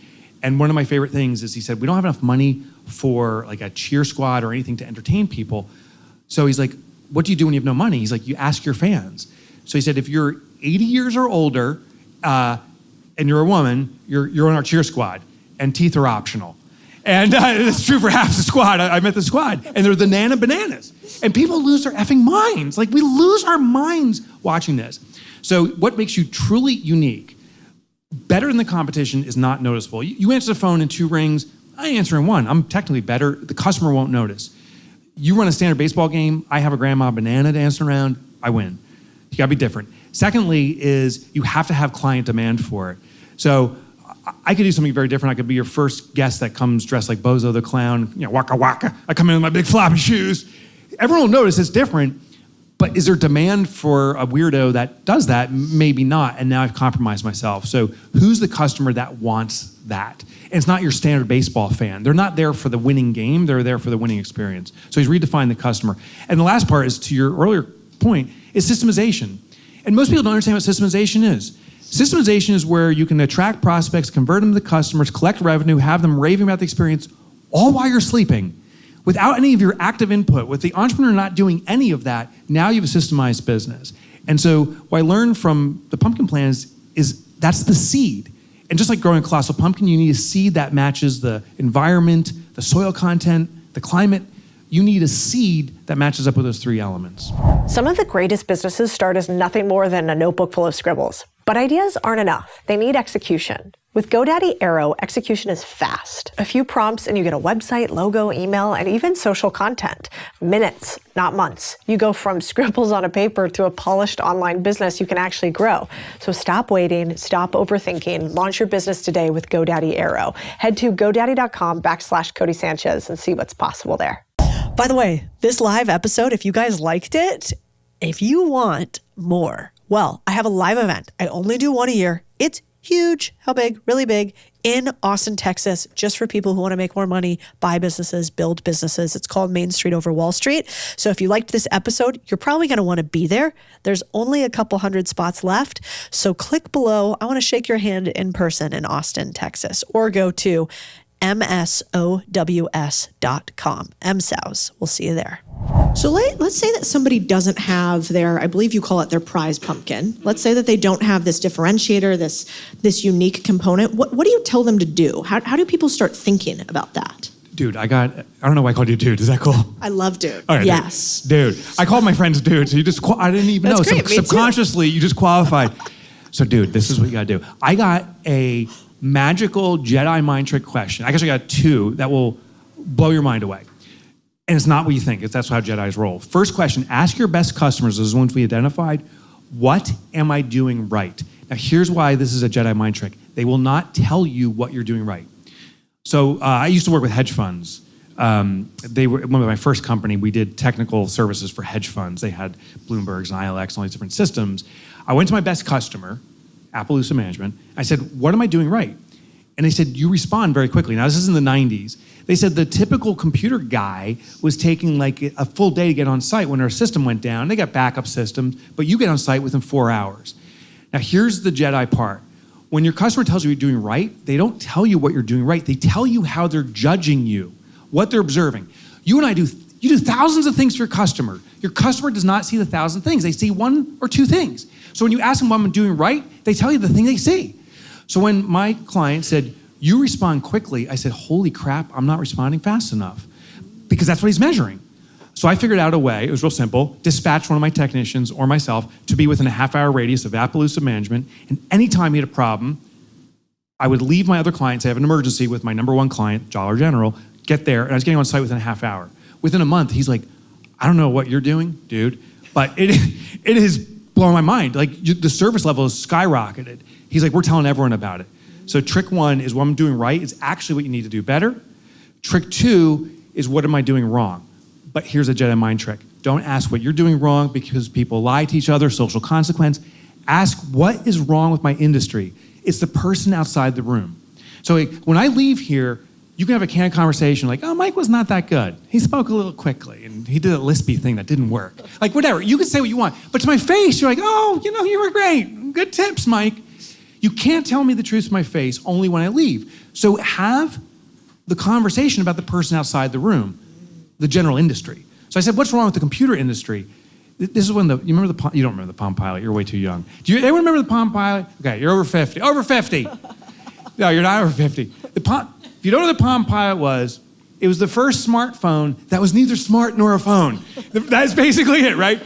And one of my favorite things is he said, we don't have enough money for like a cheer squad or anything to entertain people. So he's like, what do you do when you have no money? He's like, you ask your fans. So he said, if you're 80 years or older and you're a woman, you're on our cheer squad and teeth are optional. And it's true for half the squad. I met the squad and they're the Nana Bananas. And people lose their effing minds. Like we lose our minds watching this. So what makes you truly unique, better than the competition, is not noticeable. You answer the phone in 2 rings, I answer in 1. I'm technically better. The customer won't notice. You run a standard baseball game, I have a grandma banana dancing around, I win. You gotta be different. Secondly is you have to have client demand for it. So I could do something very different. I could be your first guest that comes dressed like Bozo the Clown, waka waka. I come in with my big floppy shoes. Everyone will notice it's different, but is there demand for a weirdo that does that? Maybe not, and now I've compromised myself. So who's the customer that wants that? And it's not your standard baseball fan. They're not there for the winning game, they're there for the winning experience. So he's redefined the customer. And the last part is, to your earlier point, is systemization. And most people don't understand what systemization is. Systemization is where you can attract prospects, convert them to customers, collect revenue, have them raving about the experience, all while you're sleeping. Without any of your active input, with the entrepreneur not doing any of that, now you have a systemized business. And so what I learned from the pumpkin plan is that's the seed. And just like growing a colossal pumpkin, you need a seed that matches the environment, the soil content, the climate. You need a seed that matches up with those 3 elements. Some of the greatest businesses start as nothing more than a notebook full of scribbles. But ideas aren't enough. They need execution. With GoDaddy Aero, execution is fast. A few prompts and you get a website, logo, email, and even social content. Minutes, not months. You go from scribbles on a paper to a polished online business you can actually grow. So stop waiting, stop overthinking, launch your business today with GoDaddy Aero. Head to godaddy.com/Codie Sanchez and see what's possible there. By the way, this live episode, if you guys liked it, if you want more, well, I have a live event. I only do one a year. It's huge. How big? Really big. In Austin, Texas, just for people who want to make more money, buy businesses, build businesses. It's called Main Street over Wall Street. So if you liked this episode, you're probably going to want to be there. There's only a couple hundred spots left. So click below. I want to shake your hand in person in Austin, Texas, or go to msows.com. MSOWS. We'll see you there. So let's say that somebody doesn't have their, I believe you call it their prize pumpkin. Let's say that they don't have this differentiator, this unique component. What do you tell them to do? How do people start thinking about that? Dude, I don't know why I called you dude. Is that cool? I love dude. Right, yes. Dude. I called my friends dude, so you just, I didn't even That's know. Great. Me too. Subconsciously, you just qualified. So dude, this is what you gotta do. I got a magical Jedi mind trick question. I guess I got 2 that will blow your mind away. And it's not what you think. That's how Jedis roll. First question, ask your best customers, those ones we identified, what am I doing right? Now here's why this is a Jedi mind trick. They will not tell you what you're doing right. So I used to work with hedge funds. They were one of my first company. We did technical services for hedge funds. They had Bloomberg's and ILX and all these different systems. I went to my best customer, Appaloosa Management. I said, what am I doing right? And they said, you respond very quickly. Now, this is in the 90s. They said the typical computer guy was taking like a full day to get on site when our system went down. They got backup systems, but you get on site within 4 hours. Now, here's the Jedi part. When your customer tells you you're doing right, they don't tell you what you're doing right. They tell you how they're judging you, what they're observing. You and I you do thousands of things for your customer. Your customer does not see the 1,000 things. They see 1 or 2 things. So when you ask them what I'm doing right, they tell you the thing they see. So when my client said, you respond quickly, I said, holy crap, I'm not responding fast enough. Because that's what he's measuring. So I figured out a way, it was real simple, dispatch one of my technicians or myself to be within a half-hour radius of Appaloosa management, and anytime he had a problem, I would leave my other clients, I have an emergency with my number one client, Dollar General, get there, and I was getting on site within a half hour. Within a month, he's like, I don't know what you're doing, dude, but it has blown my mind. Like, the service level has skyrocketed. He's like, we're telling everyone about it. So trick one is what I'm doing right is actually what you need to do better. Trick two is what am I doing wrong? But here's a Jedi mind trick. Don't ask what you're doing wrong because people lie to each other, social consequence. Ask what is wrong with my industry. It's the person outside the room. So like, when I leave here, you can have a candid conversation like, oh, Mike was not that good. He spoke a little quickly and he did a lispy thing that didn't work. Like whatever, you can say what you want. But to my face, you're like, oh, you were great. Good tips, Mike. You can't tell me the truth to my face only when I leave. So have the conversation about the person outside the room, the general industry. So I said, what's wrong with the computer industry? This is when you don't remember the Palm Pilot, you're way too young. Do anyone remember the Palm Pilot? Okay, you're over 50. Over 50. No, you're not over 50. If you don't know what the Palm Pilot was, it was the first smartphone that was neither smart nor a phone. That's basically it, right?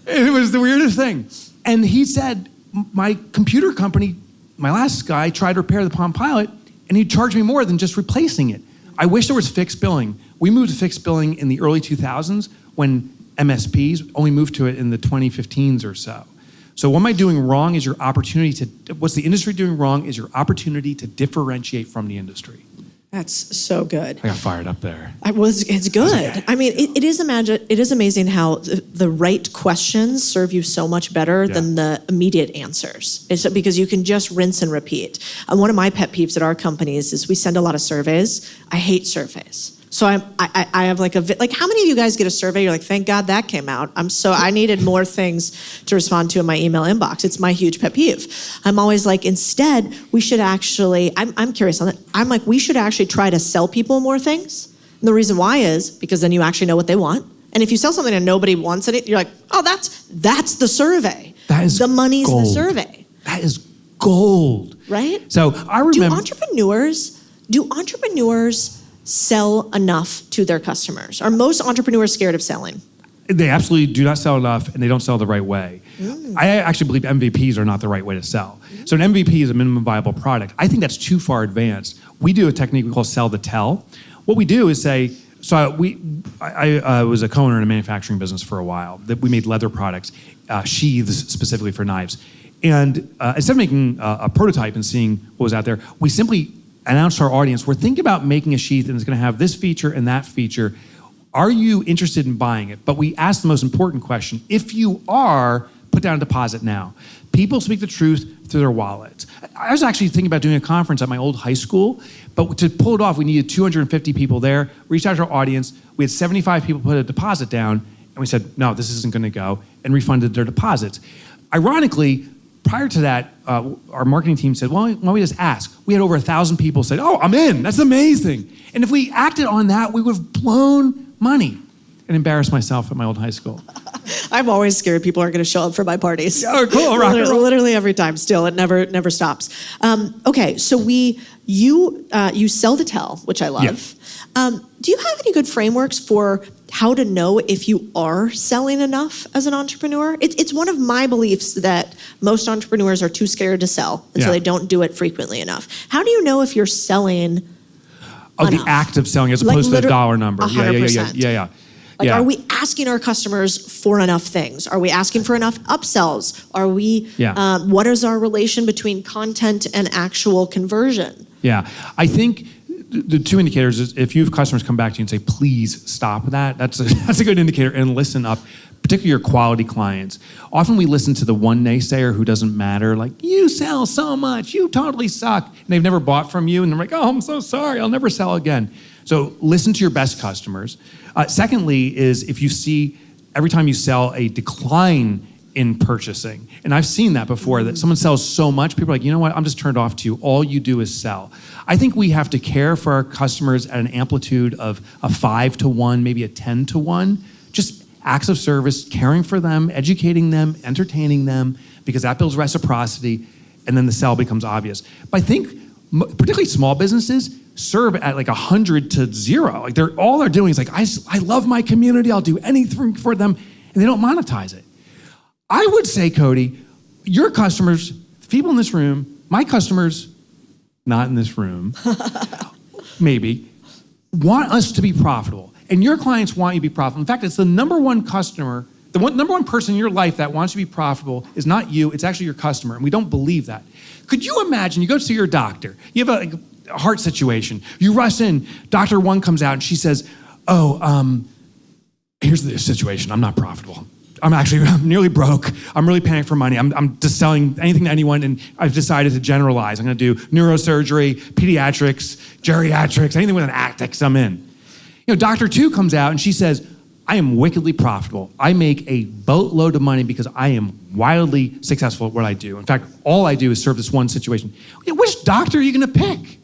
It was the weirdest thing. And he said, my computer company, my last guy, tried to repair the Palm Pilot, and he charged me more than just replacing it. I wish there was fixed billing. We moved to fixed billing in the early 2000s when MSPs only moved to it in the 2015s or so. So what am I doing wrong is your opportunity what's the industry doing wrong is your opportunity to differentiate from the industry. That's so good. I got fired up there. It's good. I mean, it is amazing how the right questions serve you so much better than the immediate answers. It's because you can just rinse and repeat. One of my pet peeves at our companies is we send a lot of surveys. I hate surveys. So I have like how many of you guys get a survey? You're like, thank God that came out. I needed more things to respond to in my email inbox. It's my huge pet peeve. I'm always like, instead, we should actually, I'm curious on it. I'm like, we should actually try to sell people more things. And the reason why is because then you actually know what they want. And if you sell something and nobody wants it, you're like, oh, that's the survey. That is the money's gold. The survey. That is gold. Right? So I remember. Do entrepreneurs sell enough to their customers? Are most entrepreneurs scared of selling? They absolutely do not sell enough, and they don't sell the right way. I actually believe MVPs are not the right way to sell. So an MVP is a minimum viable product. I think that's too far advanced. We do a technique we call sell to tell. What we do is say, I was a co-owner in a manufacturing business for a while. We made leather products, sheaths specifically for knives. And instead of making a prototype and seeing what was out there, we simply announced to our audience, we're thinking about making a sheath and it's going to have this feature and that feature. Are you interested in buying it? But we asked the most important question. If you are, put down a deposit now. People speak the truth through their wallets. I was actually thinking about doing a conference at my old high school, but to pull it off, we needed 250 people there. We reached out to our audience. We had 75 people put a deposit down, and we said, no, this isn't going to go, and refunded their deposits. Ironically, prior to that, our marketing team said, well, why don't we just ask? We had over 1,000 people say, oh, I'm in. That's amazing. And if we acted on that, we would have blown money and embarrassed myself at my old high school. I'm always scared people aren't going to show up for my parties. Oh, cool. Literally every time. Still, it never stops. Okay, so you sell to tell, which I love. Yeah. Do you have any good frameworks for how to know if you are selling enough as an entrepreneur? It's one of my beliefs that most entrepreneurs are too scared to sell, and so they don't do it frequently enough. How do you know if you're selling enough? The act of selling as opposed to the dollar number. 100%. Yeah. Are we asking our customers for enough things? Are we asking for enough upsells? Are we? What is our relation between content and actual conversion? Yeah, I think the two indicators is if you have customers come back to you and say, please stop that, that's a good indicator, and listen up, particularly your quality clients. Often we listen to the one naysayer who doesn't matter, like, you sell so much, you totally suck, and they've never bought from you, and they're like, oh, I'm so sorry, I'll never sell again. So listen to your best customers. Secondly is if you see every time you sell a decline in purchasing, and I've seen that before, that someone sells so much, people are like, you know what, I'm just turned off to you. All you do is sell. I think we have to care for our customers at an amplitude of a 5-to-1, maybe a 10-to-1. Just acts of service, caring for them, educating them, entertaining them, because that builds reciprocity, and then the sell becomes obvious. But I think, particularly small businesses, serve at like 100 to 0. Like all they're doing is like, I love my community, I'll do anything for them, and they don't monetize it. I would say, Cody, your customers, people in this room, my customers, not in this room, maybe, want us to be profitable. And your clients want you to be profitable. In fact, it's the number one customer, number one person in your life that wants you to be profitable is not you, it's actually your customer, and we don't believe that. Could you imagine, you go see your doctor, you have a heart situation, you rush in, Dr. 1 comes out and she says, here's the situation, I'm not profitable. I'm nearly broke. I'm really paying for money. I'm just selling anything to anyone, and I've decided to generalize. I'm gonna do neurosurgery, pediatrics, geriatrics, anything with an actics, I'm in. Dr. 2 comes out and she says, I am wickedly profitable. I make a boatload of money because I am wildly successful at what I do. In fact, all I do is serve this one situation. Which doctor are you gonna pick?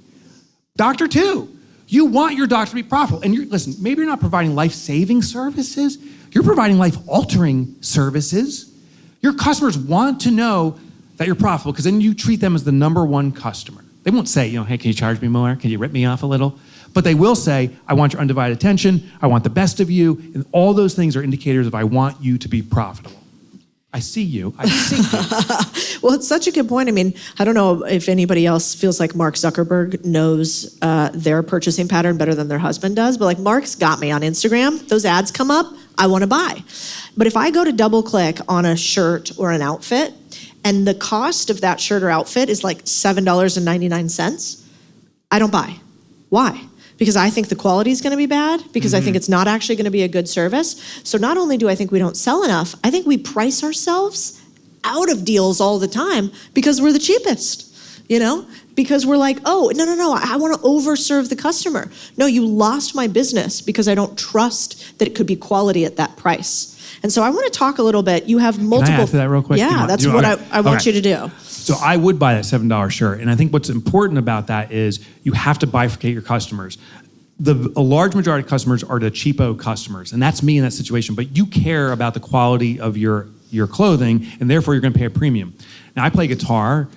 Dr. 2. You want your doctor to be profitable. And listen, maybe you're not providing life-saving services, you're providing life-altering services. Your customers want to know that you're profitable because then you treat them as the number one customer. They won't say, hey, can you charge me more? Can you rip me off a little? But they will say, I want your undivided attention, I want the best of you, and all those things are indicators of I want you to be profitable. I see you. Well, it's such a good point. I mean, I don't know if anybody else feels like Mark Zuckerberg knows their purchasing pattern better than their husband does, but like Mark's got me on Instagram. Those ads come up, I want to buy. But if I go to double click on a shirt or an outfit, and the cost of that shirt or outfit is like $7.99, I don't buy. Why? Because I think the quality is going to be bad, because I think it's not actually going to be a good service. So not only do I think we don't sell enough, I think we price ourselves out of deals all the time because we're the cheapest, because we're like, no, I want to overserve the customer. No, you lost my business because I don't trust that it could be quality at that price. And so I want to talk a little bit. You have multiple. Can I add to that real quick? Yeah, that's what I want you to do. So I would buy that $7 shirt. And I think what's important about that is you have to bifurcate your customers. A large majority of customers are the cheapo customers. And that's me in that situation. But you care about the quality of your clothing, and therefore you're going to pay a premium. Now, I play guitar.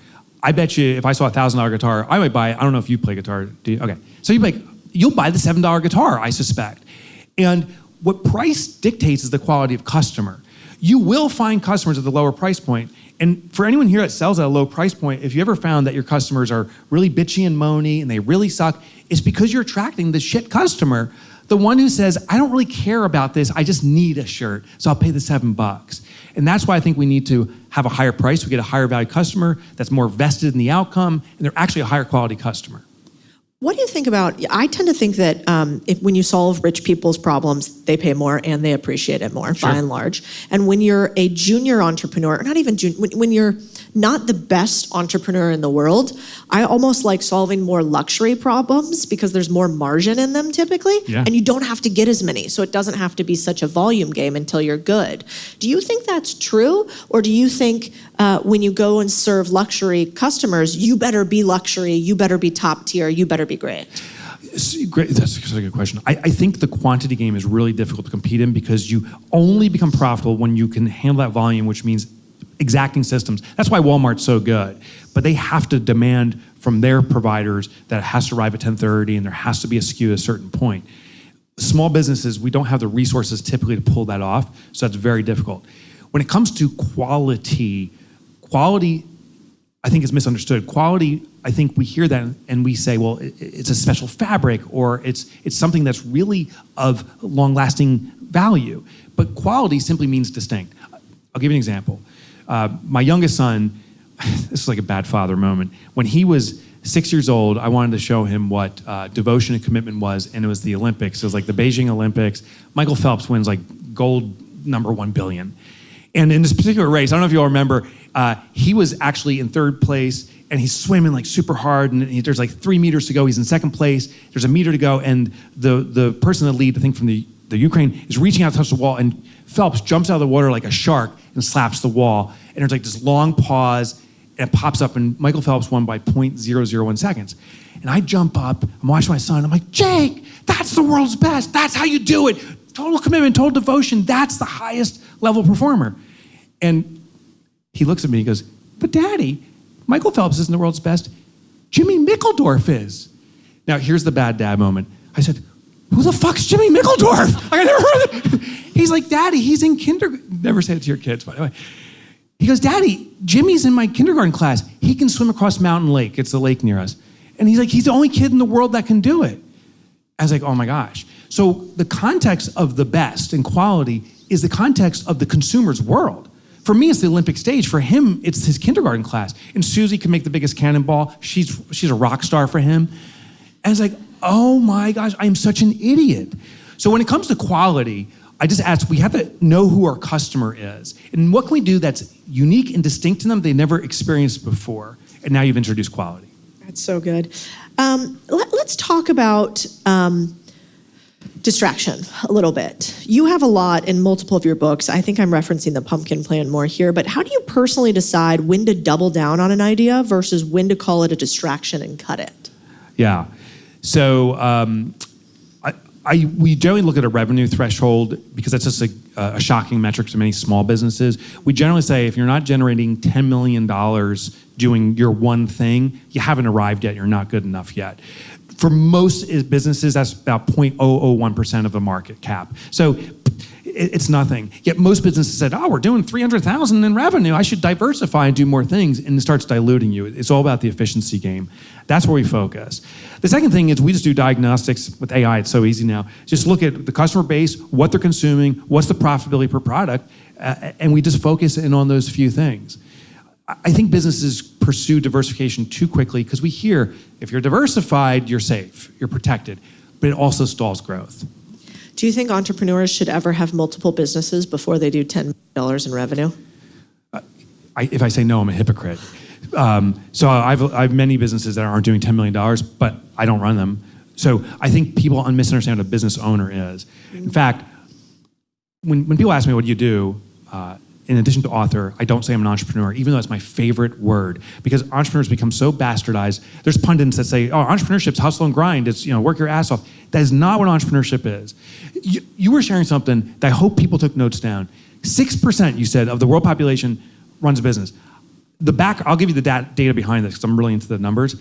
I bet you if I saw a $1,000 guitar, I might buy it. I don't know if you play guitar. Do you? Okay. So you'll buy the $7 guitar, I suspect. And what price dictates is the quality of customer. You will find customers at the lower price point. And for anyone here that sells at a low price point, if you ever found that your customers are really bitchy and moany and they really suck, it's because you're attracting the shit customer, the one who says, I don't really care about this, I just need a shirt, so I'll pay the $7. And that's why I think we need to have a higher price. We get a higher value customer that's more vested in the outcome, and they're actually a higher quality customer. What do you think about, I tend to think that when you solve rich people's problems, they pay more and they appreciate it more, by and large. And when you're a junior entrepreneur, or not even junior, when you're not the best entrepreneur in the world, I almost like solving more luxury problems because there's more margin in them typically, and you don't have to get as many. So it doesn't have to be such a volume game until you're good. Do you think that's true? Or do you think when you go and serve luxury customers, you better be luxury, you better be top tier, you better be great? Great. That's a good question. I think the quantity game is really difficult to compete in because you only become profitable when you can handle that volume, which means exacting systems. That's why Walmart's so good. But they have to demand from their providers that it has to arrive at 10:30 and there has to be a SKU at a certain point. Small businesses, we don't have the resources typically to pull that off, so that's very difficult. When it comes to quality, I think is misunderstood. Quality, I think we hear that and we say, well, it's a special fabric or it's something that's really of long-lasting value. But quality simply means distinct. I'll give you an example. My youngest son, this is like a bad father moment. When he was 6 years old, I wanted to show him what devotion and commitment was, and it was the Olympics. It was like the Beijing Olympics. Michael Phelps wins like gold number 1 billion. And in this particular race, I don't know if you all remember, he was actually in 3rd place, and he's swimming like super hard, and there's like 3 meters to go. He's in 2nd place. There's a meter to go, and the person in the lead, I think from the Ukraine, is reaching out to touch the wall, and Phelps jumps out of the water like a shark and slaps the wall. And there's like this long pause, and it pops up, and Michael Phelps won by 0.001 seconds. And I jump up, I'm watching my son, I'm like, Jake, that's the world's best. That's how you do it. Total commitment, total devotion. That's the highest level performer. And he looks at me, he goes, but Daddy, Michael Phelps isn't the world's best. Jimmy Mickeldorf is. Now, here's the bad dad moment. I said, who the fuck's Jimmy Mickeldorf? Like, I never heard of it. He's like, Daddy, he's in kindergarten. Never say it to your kids, by the way. He goes, Daddy, Jimmy's in my kindergarten class. He can swim across Mountain Lake. It's a lake near us. And he's like, he's the only kid in the world that can do it. I was like, oh my gosh. So the context of the best and quality is the context of the consumer's world. For me, it's the Olympic stage. For him, it's his kindergarten class. And Susie can make the biggest cannonball. She's a rock star for him. And it's like, oh my gosh, I'm such an idiot. So when it comes to quality, I just ask, we have to know who our customer is. And what can we do that's unique and distinct to them they never experienced before? And now you've introduced quality. That's so good. Let's talk about distraction a little bit. You have a lot in multiple of your books. I think I'm referencing the pumpkin plan more here, but how do you personally decide when to double down on an idea versus when to call it a distraction and cut it? Yeah. So we generally look at a revenue threshold because that's just a shocking metric to many small businesses. We generally say if you're not generating $10 million doing your one thing, you haven't arrived yet, you're not good enough yet. For most businesses, that's about 0.001% of the market cap. So it's nothing. Yet most businesses said, oh, we're doing $300,000 in revenue. I should diversify and do more things. And it starts diluting you. It's all about the efficiency game. That's where we focus. The second thing is we just do diagnostics with AI. It's so easy now. Just look at the customer base, what they're consuming, what's the profitability per product, and we just focus in on those few things. I think businesses pursue diversification too quickly because we hear if you're diversified, you're safe, you're protected, but it also stalls growth. Do you think entrepreneurs should ever have multiple businesses before they do $10 million in revenue? If I say no, I'm a hypocrite. So I have many businesses that aren't doing $10 million, but I don't run them. So I think people misunderstand what a business owner is. In fact, when people ask me, what do you do? In addition to author, I don't say I'm an entrepreneur, even though it's my favorite word, because entrepreneurs become so bastardized. There's pundits that say, oh, entrepreneurship's hustle and grind. It's, work your ass off. That is not what entrepreneurship is. You were sharing something that I hope people took notes down. 6%, you said, of the world population runs a business. I'll give you the data behind this because I'm really into the numbers.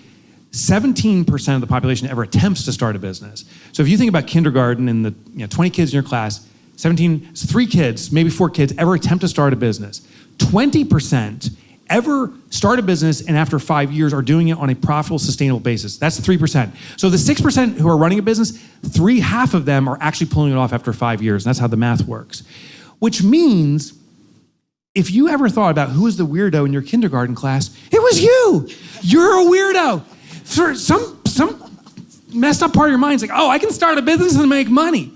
17% of the population ever attempts to start a business. So if you think about kindergarten and the 20 kids in your class, 3 kids, maybe 4 kids ever attempt to start a business. 20% ever start a business and after 5 years are doing it on a profitable, sustainable basis. That's 3%. So the 6% who are running a business, half of them are actually pulling it off after 5 years. And that's how the math works. Which means if you ever thought about who was the weirdo in your kindergarten class, it was you. You're a weirdo. For some messed up part of your mind is like, oh, I can start a business and make money.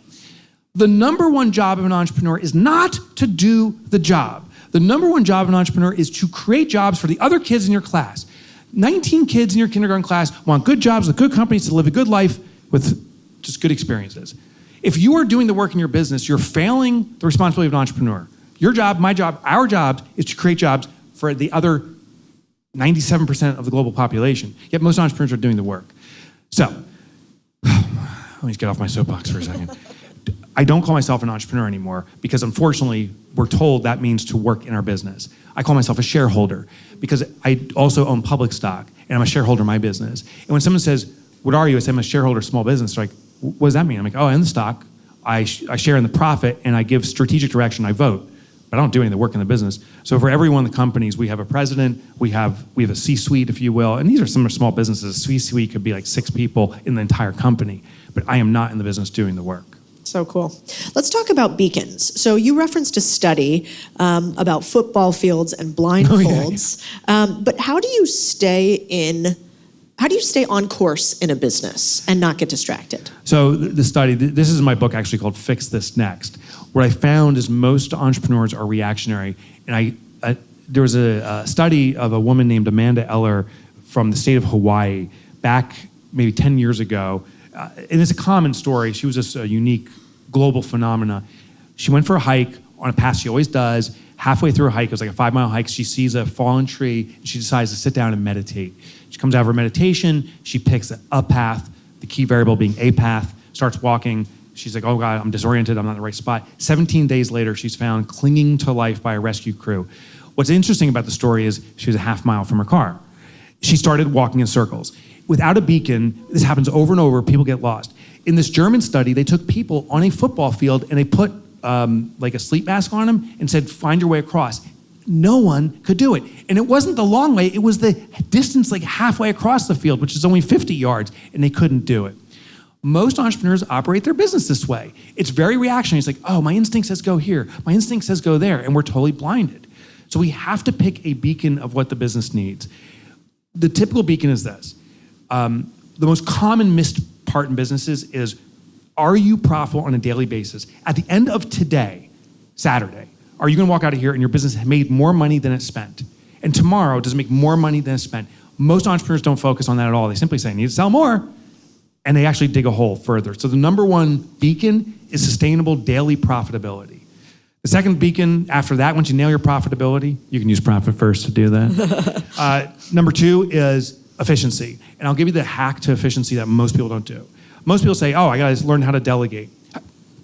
The number one job of an entrepreneur is not to do the job. The number one job of an entrepreneur is to create jobs for the other kids in your class. 19 kids in your kindergarten class want good jobs with good companies to live a good life with just good experiences. If you are doing the work in your business, you're failing the responsibility of an entrepreneur. Your job, my job, our job is to create jobs for the other 97% of the global population. Yet most entrepreneurs are doing the work. So, let me get off my soapbox for a second. I don't call myself an entrepreneur anymore because unfortunately we're told that means to work in our business. I call myself a shareholder because I also own public stock and I'm a shareholder in my business. And when someone says, what are you? I say I'm a shareholder of small business. They're like, what does that mean? I'm like, oh, I own the stock. I share in the profit and I give strategic direction. I vote, but I don't do any of the work in the business. So for every one of the companies, we have a president, we have a C-suite, if you will. And these are some small businesses. A C-suite could be like 6 people in the entire company, but I am not in the business doing the work. So cool. Let's talk about beacons. So you referenced a study about football fields and blindfolds. But how do you stay on course in a business and not get distracted? So the study, this is in my book actually called Fix This Next. What I found is most entrepreneurs are reactionary. And there was a study of a woman named Amanda Eller from the state of Hawaii back maybe 10 years ago. And it's a common story. She was just a unique global phenomena. She went for a hike on a path she always does. Halfway through a hike, it was like a 5-mile hike, she sees a fallen tree and she decides to sit down and meditate. She comes out of her meditation, she picks a path, the key variable being a path, starts walking. She's like, oh God, I'm disoriented, I'm not in the right spot. 17 days later, she's found clinging to life by a rescue crew. What's interesting about the story is she was a half mile from her car. she started walking in circles. Without a beacon, this happens over and over, people get lost. In this German study, they took people on a football field and they put like a sleep mask on them and said, find your way across. No one could do it. And it wasn't the long way, it was the distance like halfway across the field, which is only 50 yards, and they couldn't do it. Most entrepreneurs operate their business this way. It's very reactionary. It's like, oh, my instinct says go here, my instinct says go there, and we're totally blinded. So we have to pick a beacon of what the business needs. The typical beacon is this. The most common missed part in businesses is, are you profitable on a daily basis? At the end of today, Saturday, are you gonna walk out of here and your business has made more money than it spent? And tomorrow, does it make more money than it spent? Most entrepreneurs don't focus on that at all. They simply say, I need to sell more. And they actually dig a hole further. So the number one beacon is sustainable daily profitability. The second beacon after that, once you nail your profitability, you can use Profit First to do that. Number two is efficiency. And I'll give you the hack to efficiency that most people don't do. Most people say, oh, I gotta learn how to delegate.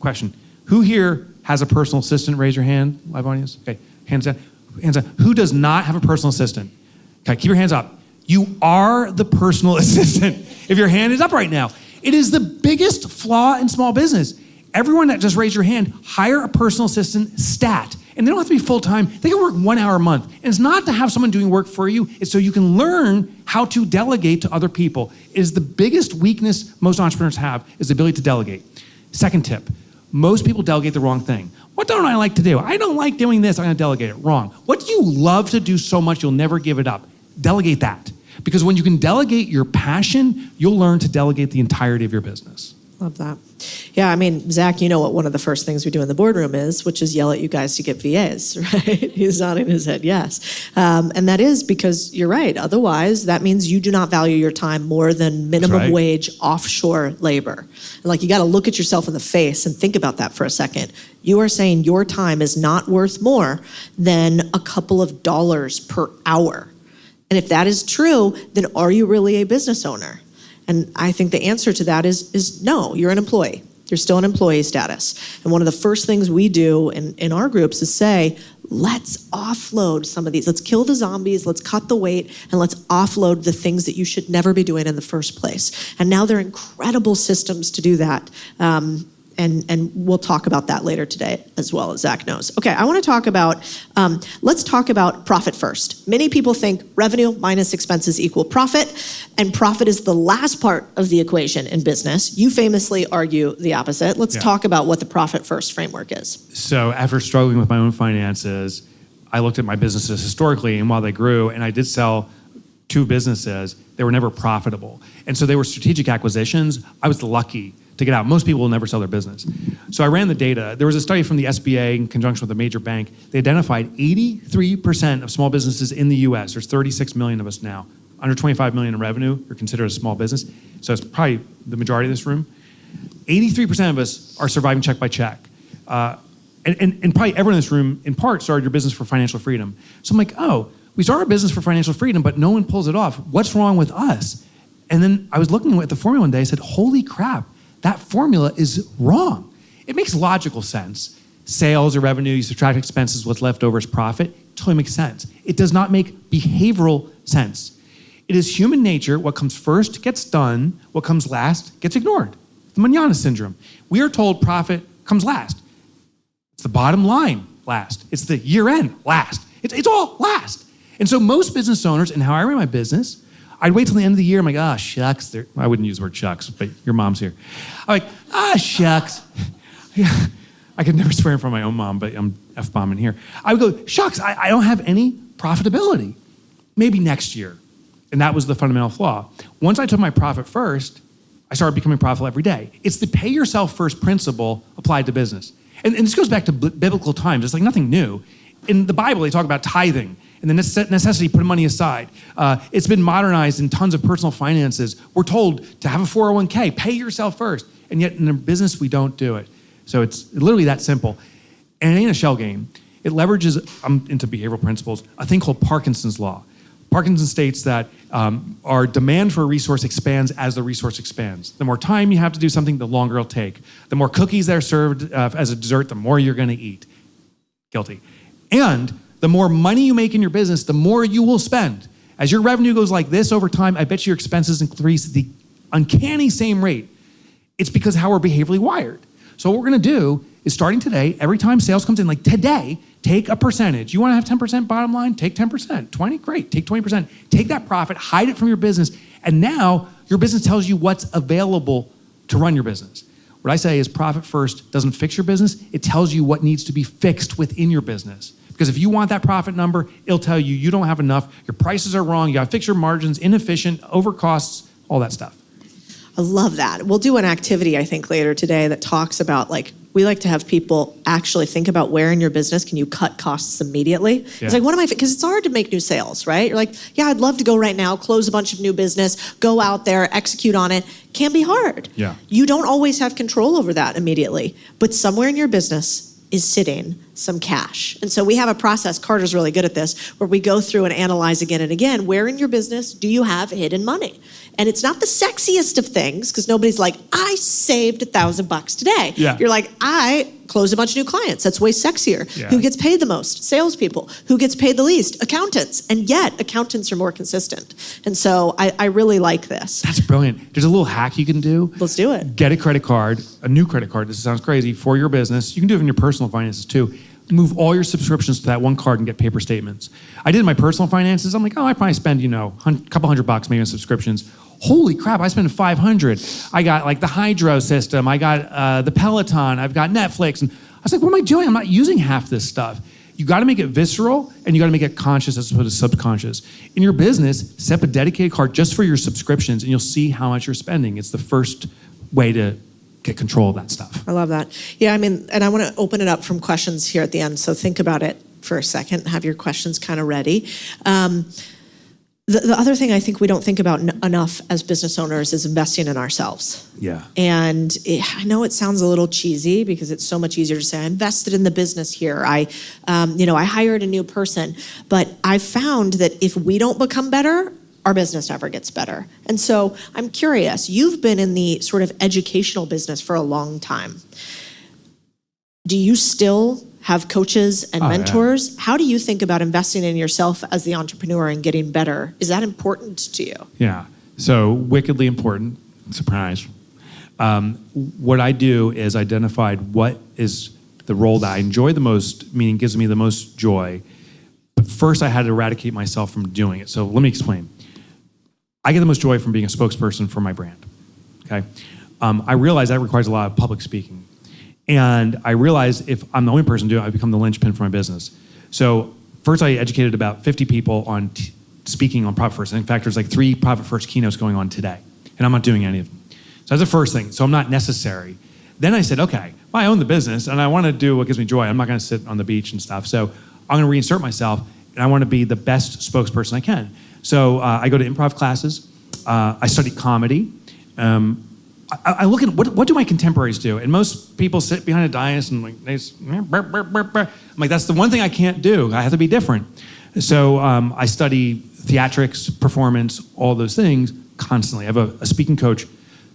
Question, who here has a personal assistant? Raise your hand, live audience. Okay, hands down. Hands down. Who does not have a personal assistant? Okay, keep your hands up. You are the personal assistant. If your hand is up right now. It is the biggest flaw in small business. Everyone that just raised your hand, hire a personal assistant stat. And they don't have to be full-time. They can work 1 hour a month. And it's not to have someone doing work for you. It's so you can learn how to delegate to other people. It is the biggest weakness most entrepreneurs have, is the ability to delegate. Second tip, most people delegate the wrong thing. What don't I like to do? I don't like doing this, I'm gonna delegate it. Wrong. What do you love to do so much you'll never give it up? Delegate that. Because when you can delegate your passion, you'll learn to delegate the entirety of your business. Love that. Yeah, I mean, Zach, you know what one of the first things we do in the boardroom is, which is yell at you guys to get VAs, right? He's nodding his head, yes. And that is because you're right. Otherwise, that means you do not value your time more than minimum wage offshore labor. And like, you got to look at yourself in the face and think about that for a second. You are saying your time is not worth more than a couple of dollars per hour. And if that is true, then are you really a business owner? And I think the answer to that is no, you're an employee. You're still an employee status. And one of the first things we do in our groups is say, let's offload some of these. Let's kill the zombies, let's cut the weight, and let's offload the things that you should never be doing in the first place. And now there are incredible systems to do that. And we'll talk about that later today as well, as Zach knows. Okay, I want to talk about, let's talk about profit first. Many people think revenue minus expenses equal profit, and profit is the last part of the equation in business. You famously argue the opposite. Let's talk about what the profit first framework is. So after struggling with my own finances, I looked at my businesses historically, and while they grew, and I did sell 2 businesses, they were never profitable. And so they were strategic acquisitions. I was lucky to get out. Most people will never sell their business. So I ran the data. There was a study from the SBA in conjunction with a major bank. They identified 83% of small businesses in the US, there's 36 million of us now, under 25 million in revenue, are considered a small business. So it's probably the majority of this room. 83% of us are surviving check by check. And probably everyone in this room, in part, started your business for financial freedom. So I'm like, oh, we started our business for financial freedom, but no one pulls it off. What's wrong with us? And then I was looking at the formula one day, I said, holy crap, that formula is wrong. It makes logical sense. Sales or revenue, you subtract expenses, what's left over is profit. It totally makes sense. It does not make behavioral sense. It is human nature. What comes first gets done. What comes last gets ignored. The manana syndrome. We are told profit comes last. It's the bottom line last. It's the year end last. It's all last. And so most business owners, and how I ran my business, I'd wait till the end of the year. I'm like, ah, shucks. I wouldn't use the word shucks, but your mom's here. I'm like, ah, shucks. I could never swear in front of my own mom, but I'm F-bombing here. I would go, shucks, I don't have any profitability. Maybe next year. And that was the fundamental flaw. Once I took my profit first, I started becoming profitable every day. It's the pay yourself first principle applied to business. And this goes back to biblical times. It's like nothing new. In the Bible, they talk about tithing and the necessity of putting money aside. It's been modernized in tons of personal finances. We're told to have a 401k, pay yourself first. And yet in a business, we don't do it. So it's literally that simple. And it ain't a shell game. It leverages, into behavioral principles, a thing called Parkinson's law. Parkinson states that our demand for a resource expands as the resource expands. The more time you have to do something, the longer it'll take. The more cookies that are served as a dessert, the more you're gonna eat. Guilty. And the more money you make in your business, the more you will spend. As your revenue goes like this over time, I bet your expenses increase at the uncanny same rate. It's because how we're behaviorally wired. So what we're gonna do is starting today, every time sales comes in, like today, take a percentage. You wanna have 10% bottom line? Take 10%. 20? Great, take 20%. Take that profit, hide it from your business, and now your business tells you what's available to run your business. What I say is profit first doesn't fix your business, it tells you what needs to be fixed within your business. Because if you want that profit number, it'll tell you you don't have enough, your prices are wrong, you gotta fix your margins, inefficient, over costs, all that stuff. I love that. We'll do an activity, I think, later today that talks about, like, we like to have people actually think about where in your business can you cut costs immediately. Yeah. It's like, because it's hard to make new sales, right? You're like, yeah, I'd love to go right now, close a bunch of new business, go out there, execute on it. Can be hard. Yeah. You don't always have control over that immediately, but somewhere in your business is sitting some cash. And so we have a process, Carter's really good at this, where we go through and analyze again and again, where in your business do you have hidden money? And it's not the sexiest of things, because nobody's like, I saved $1,000 today. Yeah. You're like, I closed a bunch of new clients. That's way sexier. Yeah. Who gets paid the most? Salespeople. Who gets paid the least? Accountants. And yet, accountants are more consistent. And so I really like this. That's brilliant. There's a little hack you can do. Let's do it. Get a credit card, a new credit card, this sounds crazy, for your business. You can do it in your personal finances too. Move all your subscriptions to that one card and get paper statements. I did my personal finances. I'm like, oh, I probably spend, a couple $100 maybe on subscriptions. Holy crap, I spent $500. I got like the Hydro system. I got the Peloton. I've got Netflix. And I was like, what am I doing? I'm not using half this stuff. You got to make it visceral and you got to make it conscious as opposed to subconscious. In your business, set up a dedicated card just for your subscriptions and you'll see how much you're spending. It's the first way to get control of that stuff. I love that. Yeah, and I want to open it up from questions here at the end. So think about it for a second. Have your questions kind of ready. The other thing I think we don't think about enough as business owners is investing in ourselves. Yeah. And I know it sounds a little cheesy because it's so much easier to say, I invested in the business here. I hired a new person. But I found that if we don't become better, our business never gets better. And so I'm curious, you've been in the sort of educational business for a long time. Do you still have coaches and mentors? Yeah. How do you think about investing in yourself as the entrepreneur and getting better? Is that important to you? Yeah, so wickedly important, surprise. What I do is identified what is the role that I enjoy the most, meaning gives me the most joy. But first I had to eradicate myself from doing it. So let me explain. I get the most joy from being a spokesperson for my brand, okay? I realize that requires a lot of public speaking. And I realized if I'm the only person doing it, I become the linchpin for my business. So first I educated about 50 people on speaking on Profit First. In fact, there's like 3 Profit First keynotes going on today. And I'm not doing any of them. So that's the first thing. So I'm not necessary. Then I said, okay, well, I own the business and I want to do what gives me joy. I'm not going to sit on the beach and stuff. So I'm going to reinsert myself and I want to be the best spokesperson I can. So I go to improv classes. I study comedy. I look at what do my contemporaries do, and most people sit behind a dais and like I'm like, that's the one thing I can't do. I have to be different. So I study theatrics, performance, all those things constantly. I have a speaking coach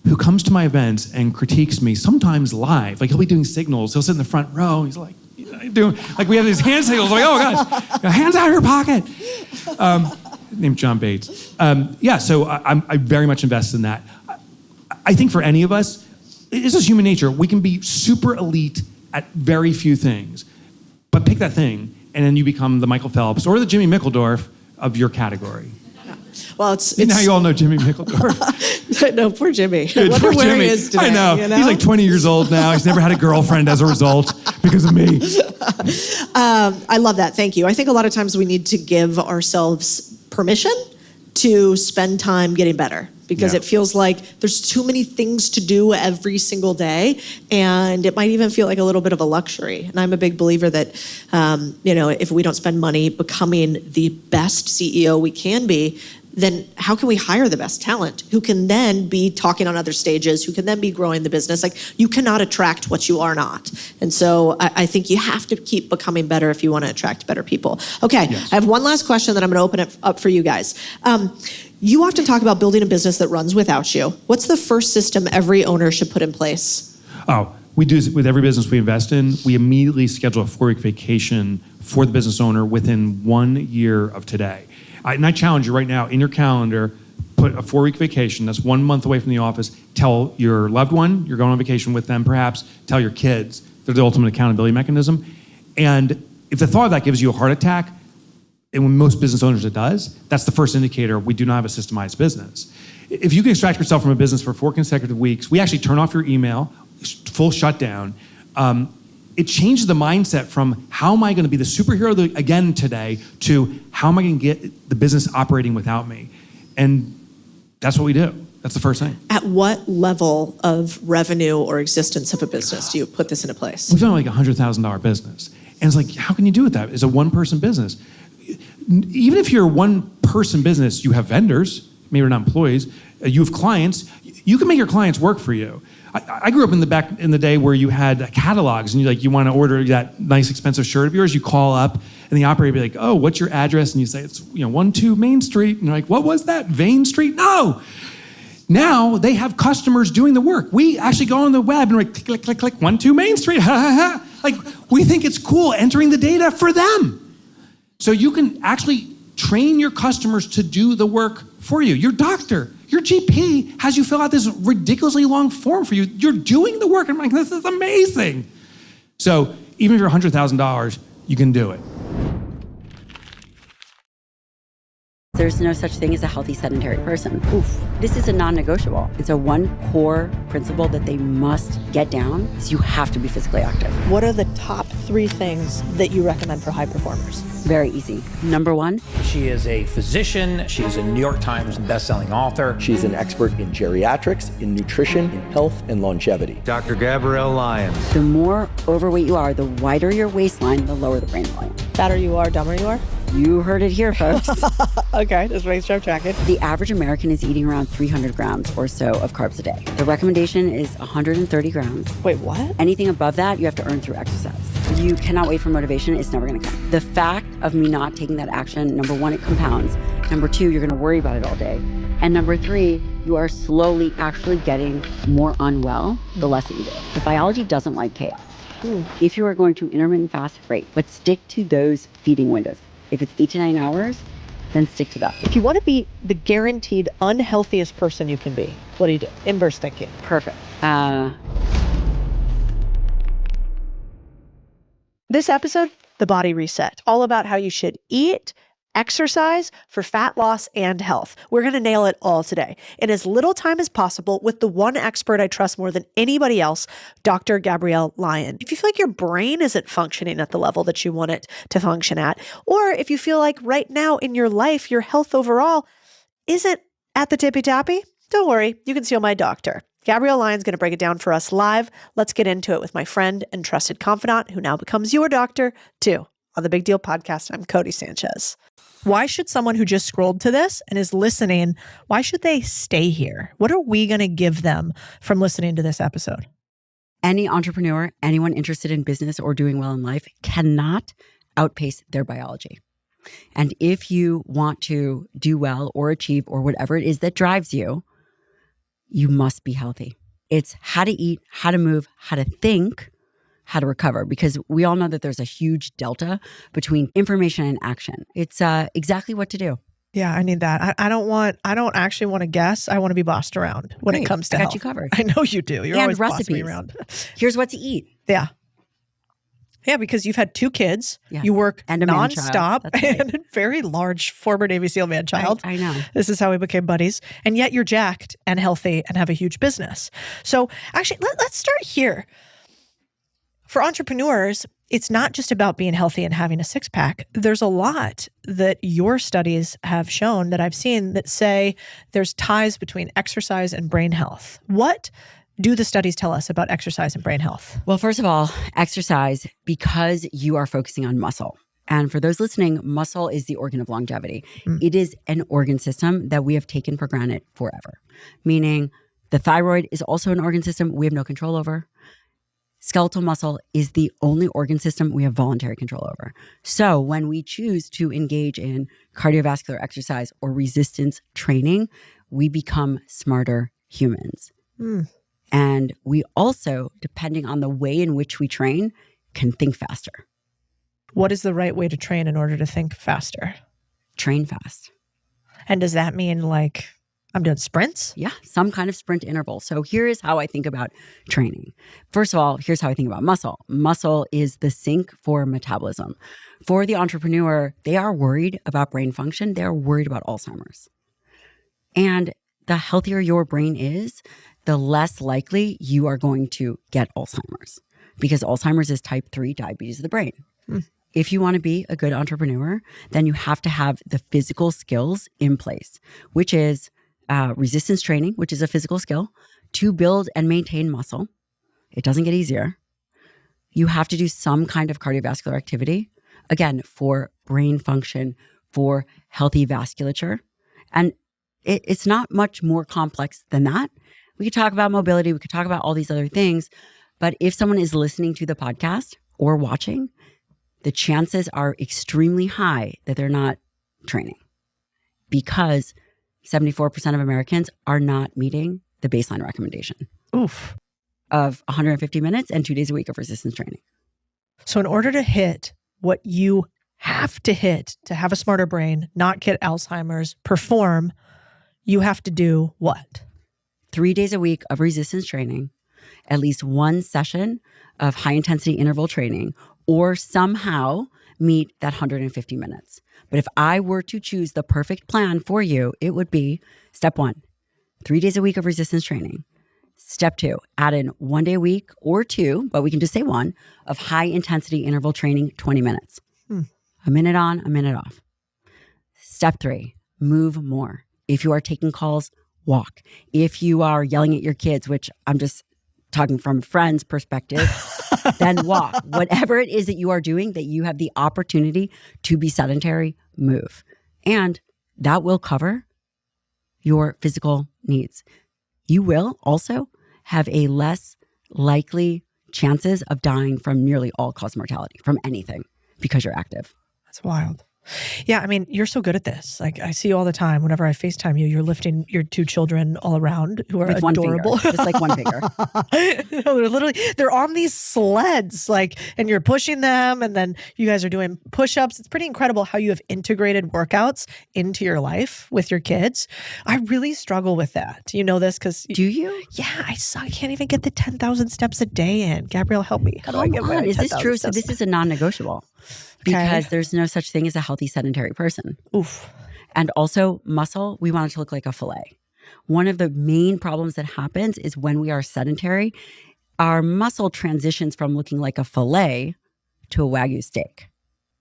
who comes to my events and critiques me sometimes live. Like he'll be doing signals. He'll sit in the front row. He's like, doing like we have these hand signals. Like, oh gosh, hands out of your pocket. Named John Bates. So I very much invest in that. I think for any of us, it's just human nature. We can be super elite at very few things, but pick that thing, and then you become the Michael Phelps or the Jimmy Mickeldorf of your category. Well, it's now you all know Jimmy Mickeldorf. No, poor Jimmy. Yeah, I wonder poor where Jimmy. he is today. I know. You know. He's like 20 years old now. He's never had a girlfriend as a result because of me. I love that. Thank you. I think a lot of times we need to give ourselves permission to spend time getting better because it feels like there's too many things to do every single day, and it might even feel like a little bit of a luxury. And I'm a big believer that, if we don't spend money becoming the best CEO we can be, then how can we hire the best talent who can then be talking on other stages, who can then be growing the business? Like, you cannot attract what you are not. And so I think you have to keep becoming better if you want to attract better people. Okay, yes. I have one last question that I'm going to open it up for you guys. You often talk about building a business that runs without you. What's the first system every owner should put in place? Oh, we do with every business we invest in. We immediately schedule a 4-week vacation for the business owner within 1 year of today. And I challenge you right now, in your calendar, put a 4-week vacation. That's 1 month away from the office. Tell your loved one you're going on vacation with them, perhaps. Tell your kids. They're the ultimate accountability mechanism. And if the thought of that gives you a heart attack, and when most business owners it does, that's the first indicator we do not have a systemized business. If you can extract yourself from a business for 4 consecutive weeks, we actually turn off your email, full shutdown. It changes the mindset from how am I going to be the superhero again today to how am I going to get the business operating without me? And that's what we do. That's the first thing. At what level of revenue or existence of a business do you put this into place? We've done like a $100,000 business. And it's like, how can you do with that? It's a one-person business. Even if you're a one-person business, you have vendors, maybe not employees, you have clients, you can make your clients work for you. I grew up back in the day where you had catalogs and you want to order that nice expensive shirt of yours, you call up and the operator would be like, oh, what's your address? And you say, it's 12 Main Street. And you're like, what was that? Vane Street? No. Now they have customers doing the work. We actually go on the web and we're like, click, click, click, 12 Main Street, ha, ha, ha. Like, we think it's cool entering the data for them. So you can actually train your customers to do the work for you. Your doctor, your GP has you fill out this ridiculously long form for you. You're doing the work. I'm like, this is amazing. So even if you're $100,000, you can do it. There's no such thing as a healthy sedentary person. Oof. This is a non-negotiable. It's a one core principle that they must get down, is you have to be physically active. What are the top 3 things that you recommend for high performers? Very easy. Number 1. She is a physician. She's a New York Times best-selling author. She's an expert in geriatrics, in nutrition, in health, and longevity. Dr. Gabrielle Lyons. The more overweight you are, the wider your waistline, the lower the brain volume. Fatter you are, dumber you are? You heard it here, folks. Okay, just make sure I'm tracking. The average American is eating around 300 grams or so of carbs a day. The recommendation is 130 grams. Wait, what? Anything above that, you have to earn through exercise. You cannot wait for motivation. It's never going to come. The fact of me not taking that action, number 1, it compounds. Number 2, you're going to worry about it all day. And number 3, you are slowly actually getting more unwell the less that you do. The biology doesn't like chaos. If you are going to intermittent fast, great, but stick to those feeding windows. If it's 8 to 9 hours, then stick to that. If you want to be the guaranteed unhealthiest person you can be, what do you do? Inverse thinking. Perfect. This episode, The Body Reset, all about how you should eat, exercise for fat loss and health. We're going to nail it all today in as little time as possible with the one expert I trust more than anybody else, Dr. Gabrielle Lyons. If you feel like your brain isn't functioning at the level that you want it to function at, or if you feel like right now in your life, your health overall isn't at the tippy-tappy, don't worry, you can see my doctor. Gabrielle Lyons is going to break it down for us live. Let's get into it with my friend and trusted confidant who now becomes your doctor too. On the Big Deal podcast, I'm Codie Sanchez. Why should someone who just scrolled to this and is listening, why should they stay here? What are we going to give them from listening to this episode? Any entrepreneur, anyone interested in business or doing well in life cannot outpace their biology. And if you want to do well or achieve or whatever it is that drives you, you must be healthy. It's how to eat, how to move, how to think, how to recover, because we all know that there's a huge delta between information and action. It's exactly what to do. Yeah, I need that. I don't actually want to guess. I want to be bossed around when it comes to health. I got you covered. I know you do. You're always bossing me around. Here's what to eat. Yeah. Yeah, because you've had 2 kids, yes. You work and a nonstop, right. and a very large former Navy SEAL man-child. I know. This is how we became buddies. And yet you're jacked and healthy and have a huge business. So actually, let's start here. For entrepreneurs, it's not just about being healthy and having a 6-pack. There's a lot that your studies have shown that I've seen that say there's ties between exercise and brain health. What do the studies tell us about exercise and brain health? Well, first of all, exercise, because you are focusing on muscle. And for those listening, muscle is the organ of longevity. It is an organ system that we have taken for granted forever, meaning the thyroid is also an organ system we have no control over. Skeletal muscle is the only organ system we have voluntary control over. So when we choose to engage in cardiovascular exercise or resistance training, we become smarter humans. And we also, depending on the way in which we train, can think faster. What is the right way to train in order to think faster? train fast. And does that mean like I'm doing sprints? Yeah, some kind of sprint interval. So here is how I think about training. First of all, here's how I think about muscle. Muscle is the sink for metabolism. For the entrepreneur, they are worried about brain function. They're worried about Alzheimer's. And the healthier your brain is, the less likely you are going to get Alzheimer's, because Alzheimer's is type 3 diabetes of the brain. If you want to be a good entrepreneur, then you have to have the physical skills in place, which is resistance training, which is a physical skill, to build and maintain muscle. It doesn't get easier. You have to do some kind of cardiovascular activity, again, for brain function, for healthy vasculature. And it's not much more complex than that. We could talk about mobility. We could talk about all these other things. But if someone is listening to the podcast or watching, the chances are extremely high that they're not training, because 74% of Americans are not meeting the baseline recommendation Oof. of 150 minutes and 2 days a week of resistance training. So in order to hit what you have to hit to have a smarter brain, not get Alzheimer's, perform, you have to do what? 3 days a week of resistance training, at least one session of high intensity interval training, or somehow meet that 150 minutes. But if I were to choose the perfect plan for you, it would be step 1, 3 days a week of resistance training. Step 2, add in 1 day a week or 2, but we can just say 1, of high intensity interval training, 20 minutes. A minute on, a minute off. Step 3, move more. If you are taking calls, walk. If you are yelling at your kids, which I'm just talking from a friend's perspective, then walk. Whatever it is that you are doing, that you have the opportunity to be sedentary, move. And that will cover your physical needs. You will also have a less likely chances of dying from nearly all-cause mortality, from anything, because you're active. That's wild. Yeah, I mean, you're so good at this. Like, I see you all the time. Whenever I FaceTime you, you're lifting your 2 children all around who are with adorable. 1 finger, just like 1 finger. No, they're on these sleds, like, and you're pushing them, and then you guys are doing push-ups. It's pretty incredible how you have integrated workouts into your life with your kids. I really struggle with that. You know this because do you? Yeah, I suck. I can't even get the 10,000 steps a day in. Gabrielle, help me. How do I get my Is this 10,000 true? steps? So this is a non-negotiable. Because there's no such thing as a healthy sedentary person. Oof. And also muscle, we want it to look like a fillet. One of the main problems that happens is when we are sedentary, our muscle transitions from looking like a fillet to a Wagyu steak.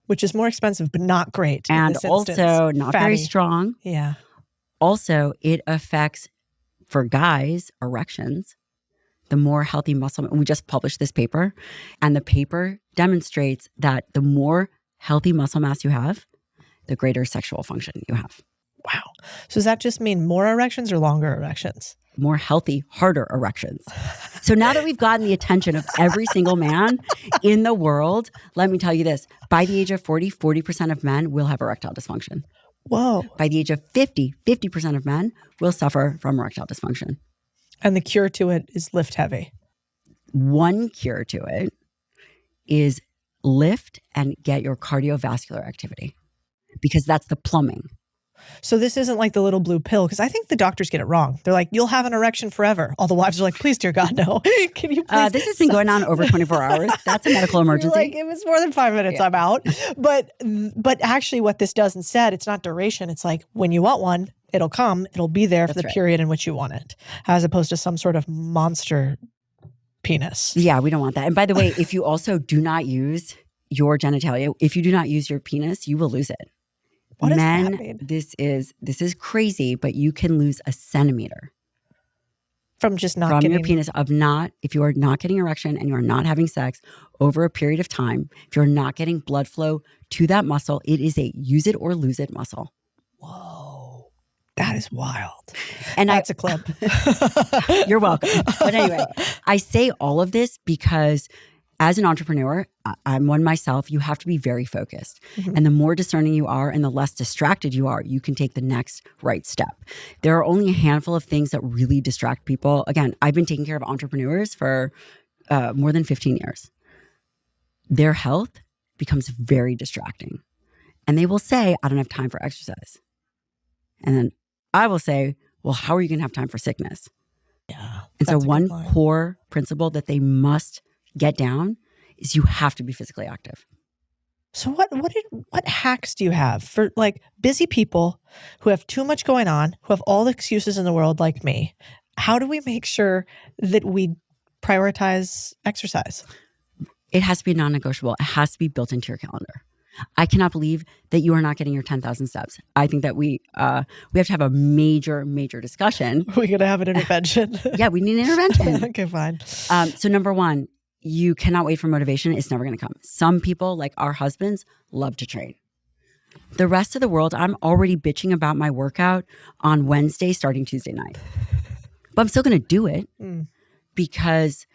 Which is more expensive, but not great. And also not very strong. Yeah. Also, it affects, for guys, erections. The more healthy muscle, and we just published this paper, and the paper demonstrates that the more healthy muscle mass you have, the greater sexual function you have. Wow. So does that just mean more erections or longer erections? More healthy, harder erections. So now that we've gotten the attention of every single man in the world, let me tell you this. By the age of 40% of men will have erectile dysfunction. Whoa. By the age of 50% of men will suffer from erectile dysfunction. And the cure to it is lift heavy. One cure to it is lift and get your cardiovascular activity, because that's the plumbing. So this isn't like the little blue pill, because I think the doctors get it wrong. They're like, you'll have an erection forever. All the wives are like, please, dear God, no. Can you please? This has been going on over 24 hours. That's a medical emergency. Like, if it's more than 5 minutes, I'm out. But actually what this does instead, it's not duration. It's like when you want one, it'll come, it'll be there for the period in which you want it, as opposed to some sort of monster penis. Yeah, we don't want that. And by the way, if you also do not use your genitalia, if you do not use your penis, you will lose it. What does Men, that mean? this is crazy, but you can lose a centimeter from just not from getting your penis if you are not getting erection and you are not having sex over a period of time. If you're not getting blood flow to that muscle, it is a use it or lose it muscle. Whoa, that is wild. And that's a clip. You're welcome. But anyway, I say all of this because as an entrepreneur, I'm one myself, you have to be very focused. Mm-hmm. And the more discerning you are and the less distracted you are, you can take the next right step. There are only a handful of things that really distract people. Again, I've been taking care of entrepreneurs for more than 15 years. Their health becomes very distracting. And they will say, I don't have time for exercise. And then I will say, well, how are you going to have time for sickness? Yeah. And so one core principle that they must get down is you have to be physically active. So what hacks do you have for like busy people who have too much going on, who have all the excuses in the world like me? How do we make sure that we prioritize exercise? It has to be non-negotiable. It has to be built into your calendar. I cannot believe that you are not getting your 10,000 steps. I think that we have to have a major discussion. We're going to have an intervention. Yeah, we need an intervention. Okay, fine. So number one, you cannot wait for motivation. It's never going to come. Some people, like our husbands, love to train. The rest of the world, I'm already bitching about my workout on Wednesday starting Tuesday night. But I'm still going to do it because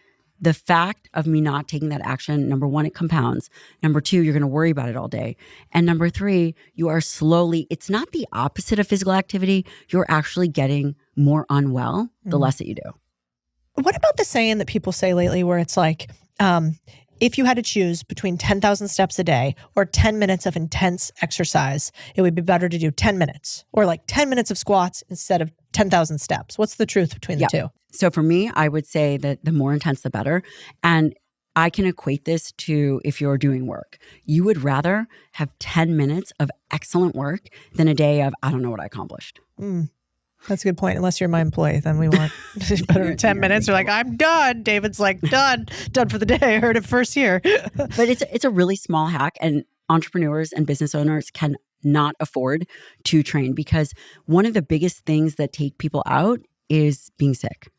the fact of me not taking that action, number one, it compounds. Number two, you're going to worry about it all day. And number three, you are slowly, it's not the opposite of physical activity. You're actually getting more unwell the less that you do. What about the saying that people say lately where it's like, if you had to choose between 10,000 steps a day or 10 minutes of intense exercise, it would be better to do 10 minutes or like 10 minutes of squats instead of 10,000 steps. What's the truth between the two? So for me, I would say that the more intense, the better. And I can equate this to if you're doing work. You would rather have 10 minutes of excellent work than a day of, I don't know what I accomplished. That's a good point. Unless you're my employee, then we want better than 10 minutes. You're like, I'm done. David's like, done for the day. I heard it first here. But it's a really small hack, and entrepreneurs and business owners can not afford to train because one of the biggest things that take people out is being sick.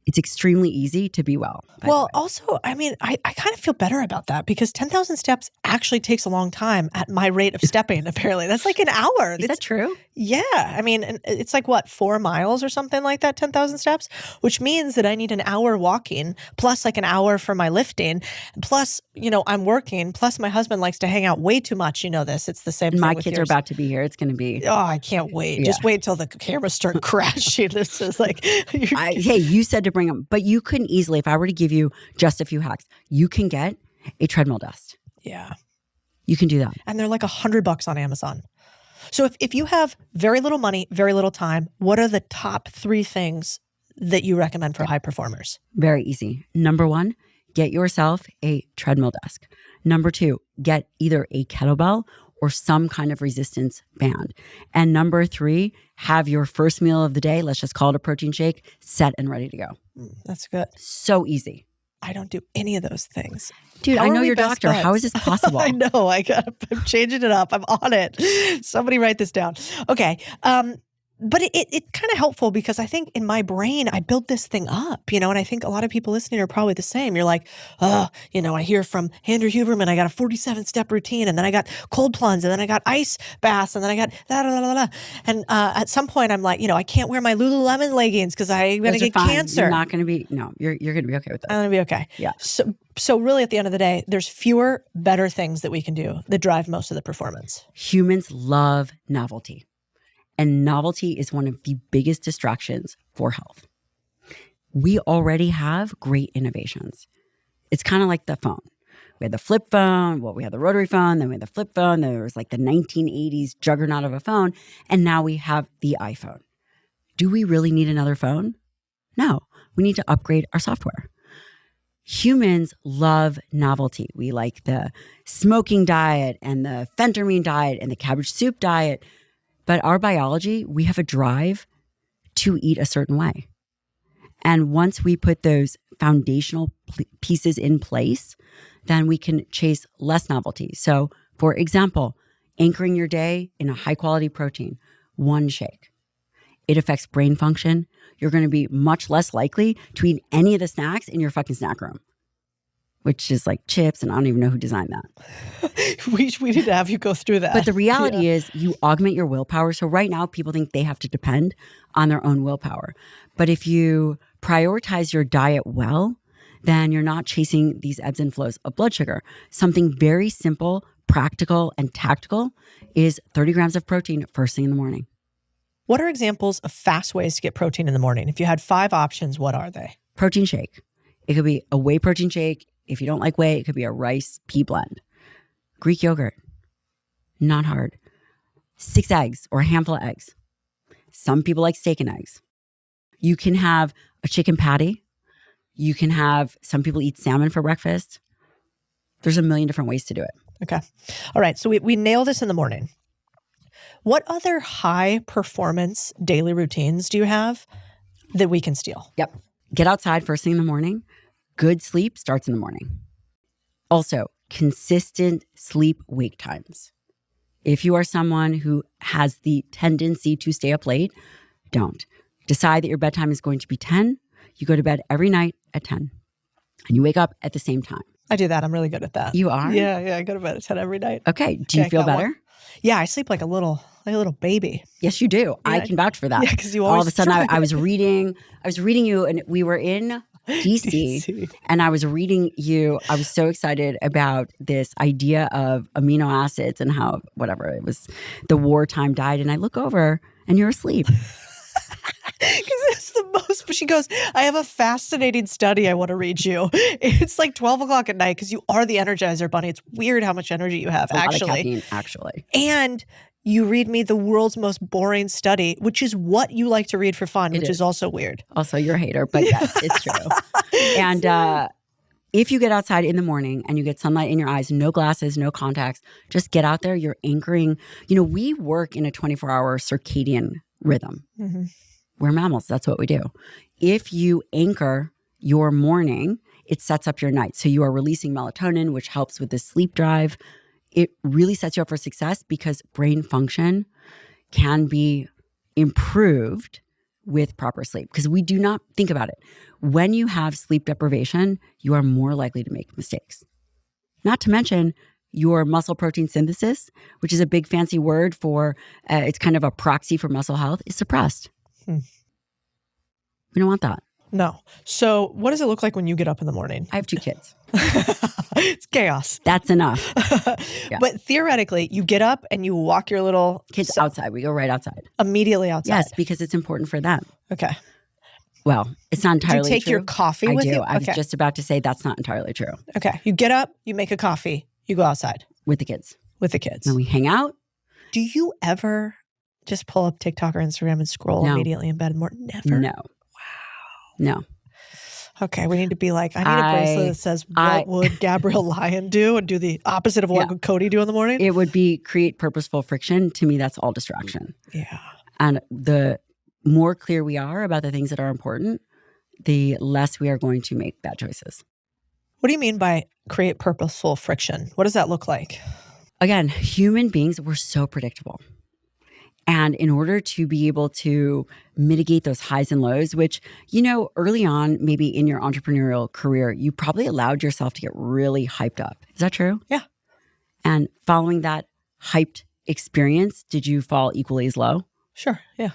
It's extremely easy to be well. Well, also, I mean, I kind of feel better about that because 10,000 steps actually takes a long time at my rate of stepping, apparently. That's like an hour. Is that true? Yeah. I mean, it's like what, 4 miles or something like that, 10,000 steps, which means that I need an hour walking plus like an hour for my lifting. Plus, I'm working. Plus my husband likes to hang out way too much. You know this. It's the same thing My with kids yours. are about to be here. It's going to be. Oh, I can't wait. Yeah. Just wait till the cameras start crashing. This is like. Hey, you said to bring them, but you couldn't easily, if I were to give you just a few hacks, you can get a treadmill dust. Yeah. You can do that. And they're like $100 on Amazon. So if you have very little money, very little time, what are the top 3 things that you recommend for high performers? Very easy. Number 1, get yourself a treadmill desk. Number 2, get either a kettlebell or some kind of resistance band. And number 3, have your first meal of the day, let's just call it a protein shake, set and ready to go. That's good. So easy. I don't do any of those things. Dude, I know you're a doctor. How is this possible? I know. I'm changing it up. I'm on it. Somebody write this down. Okay. But it's kind of helpful because I think in my brain, I built this thing up, and I think a lot of people listening are probably the same. You're like, I hear from Andrew Huberman, I got a 47-step routine, and then I got cold plunge, and then I got ice baths, and then I got da. And at some point, I'm like, I can't wear my Lululemon leggings because I'm going to get cancer. You're not going to be, no, you're going to be okay with this. I'm going to be okay. Yeah. So really at the end of the day, there's fewer, better things that we can do that drive most of the performance. Humans love novelty. And novelty is one of the biggest distractions for health. We already have great innovations. It's kind of like the phone. We had the flip phone, we had the rotary phone, then we had the flip phone, then there was like the 1980s juggernaut of a phone, and now we have the iPhone. Do we really need another phone? No, we need to upgrade our software. Humans love novelty. We like the smoking diet and the phentermine diet and the cabbage soup diet. But our biology, we have a drive to eat a certain way. And once we put those foundational pieces in place, then we can chase less novelty. So, for example, anchoring your day in a high quality protein, 1 shake. It affects brain function. You're going to be much less likely to eat any of the snacks in your fucking snack room, which is like chips, and I don't even know who designed that. We need to have you go through that. But the reality is you augment your willpower. So right now, people think they have to depend on their own willpower. But if you prioritize your diet well, then you're not chasing these ebbs and flows of blood sugar. Something very simple, practical, and tactical is 30 grams of protein first thing in the morning. What are examples of fast ways to get protein in the morning? If you had 5 options, what are they? Protein shake. It could be a whey protein shake. If you don't like whey, it could be a rice pea blend. Greek yogurt. Not hard. 6 eggs or a handful of eggs. Some people like steak and eggs. You can have a chicken patty. You can have, some people eat salmon for breakfast. There's a million different ways to do it. Okay. All right. So we nail this in the morning. What other high performance daily routines do you have that we can steal? Yep. Get outside first thing in the morning. Good sleep starts in the morning. Also, consistent sleep-wake times. If you are someone who has the tendency to stay up late, don't. Decide that your bedtime is going to be 10. You go to bed every night at 10. And you wake up at the same time. I do that. I'm really good at that. You are? Yeah. I go to bed at 10 every night. Okay. Do you feel better? Yeah, I sleep like a little baby. Yes, you do. Yeah. I can vouch for that. Yeah, because you always all of a sudden I was reading you, and we were in DC, and I was reading you. I was so excited about this idea of amino acids and how, whatever, it was the wartime diet. And I look over and you're asleep. Because it's the most, but she goes, I have a fascinating study I want to read you. It's like 12 o'clock at night because you are the Energizer Bunny. It's weird how much energy you have, A lot of actually. caffeine, actually. And you read me the world's most boring study, which is what you like to read for fun, which is also weird. Also, you're a hater, but yes, it's true. And if you get outside in the morning and you get sunlight in your eyes, no glasses, no contacts, just get out there. You're anchoring. We work in a 24-hour circadian rhythm. Mm-hmm. We're mammals. That's what we do. If you anchor your morning, it sets up your night. So you are releasing melatonin, which helps with the sleep drive. It really sets you up for success because brain function can be improved with proper sleep. Because we do not think about it. When you have sleep deprivation, you are more likely to make mistakes. Not to mention your muscle protein synthesis, which is a big fancy word for, it's kind of a proxy for muscle health, is suppressed. We don't want that. No. So what does it look like when you get up in the morning? I have 2 kids. It's chaos. That's enough. Yeah. But theoretically, you get up and you walk your little kids outside. We go right outside. Immediately outside. Yes, because it's important for them. Okay. Well, it's not entirely true. Do you take your coffee with you? I was just about to say that's not entirely true. Okay. You get up, you make a coffee, you go outside. With the kids. With the kids. And we hang out. Do you ever just pull up TikTok or Instagram and scroll immediately in bed more? Never. No. Wow. No. Okay, we need to be like, I need a bracelet that says, what would Gabrielle Lyon do? And do the opposite of what would Cody do in the morning? It would be create purposeful friction. To me, that's all distraction. Yeah. And the more clear we are about the things that are important, the less we are going to make bad choices. What do you mean by create purposeful friction? What does that look like? Again, human beings, we're so predictable. And in order to be able to mitigate those highs and lows, which, early on, maybe in your entrepreneurial career, you probably allowed yourself to get really hyped up. Is that true? Yeah. And following that hyped experience, did you fall equally as low? Sure. Yeah.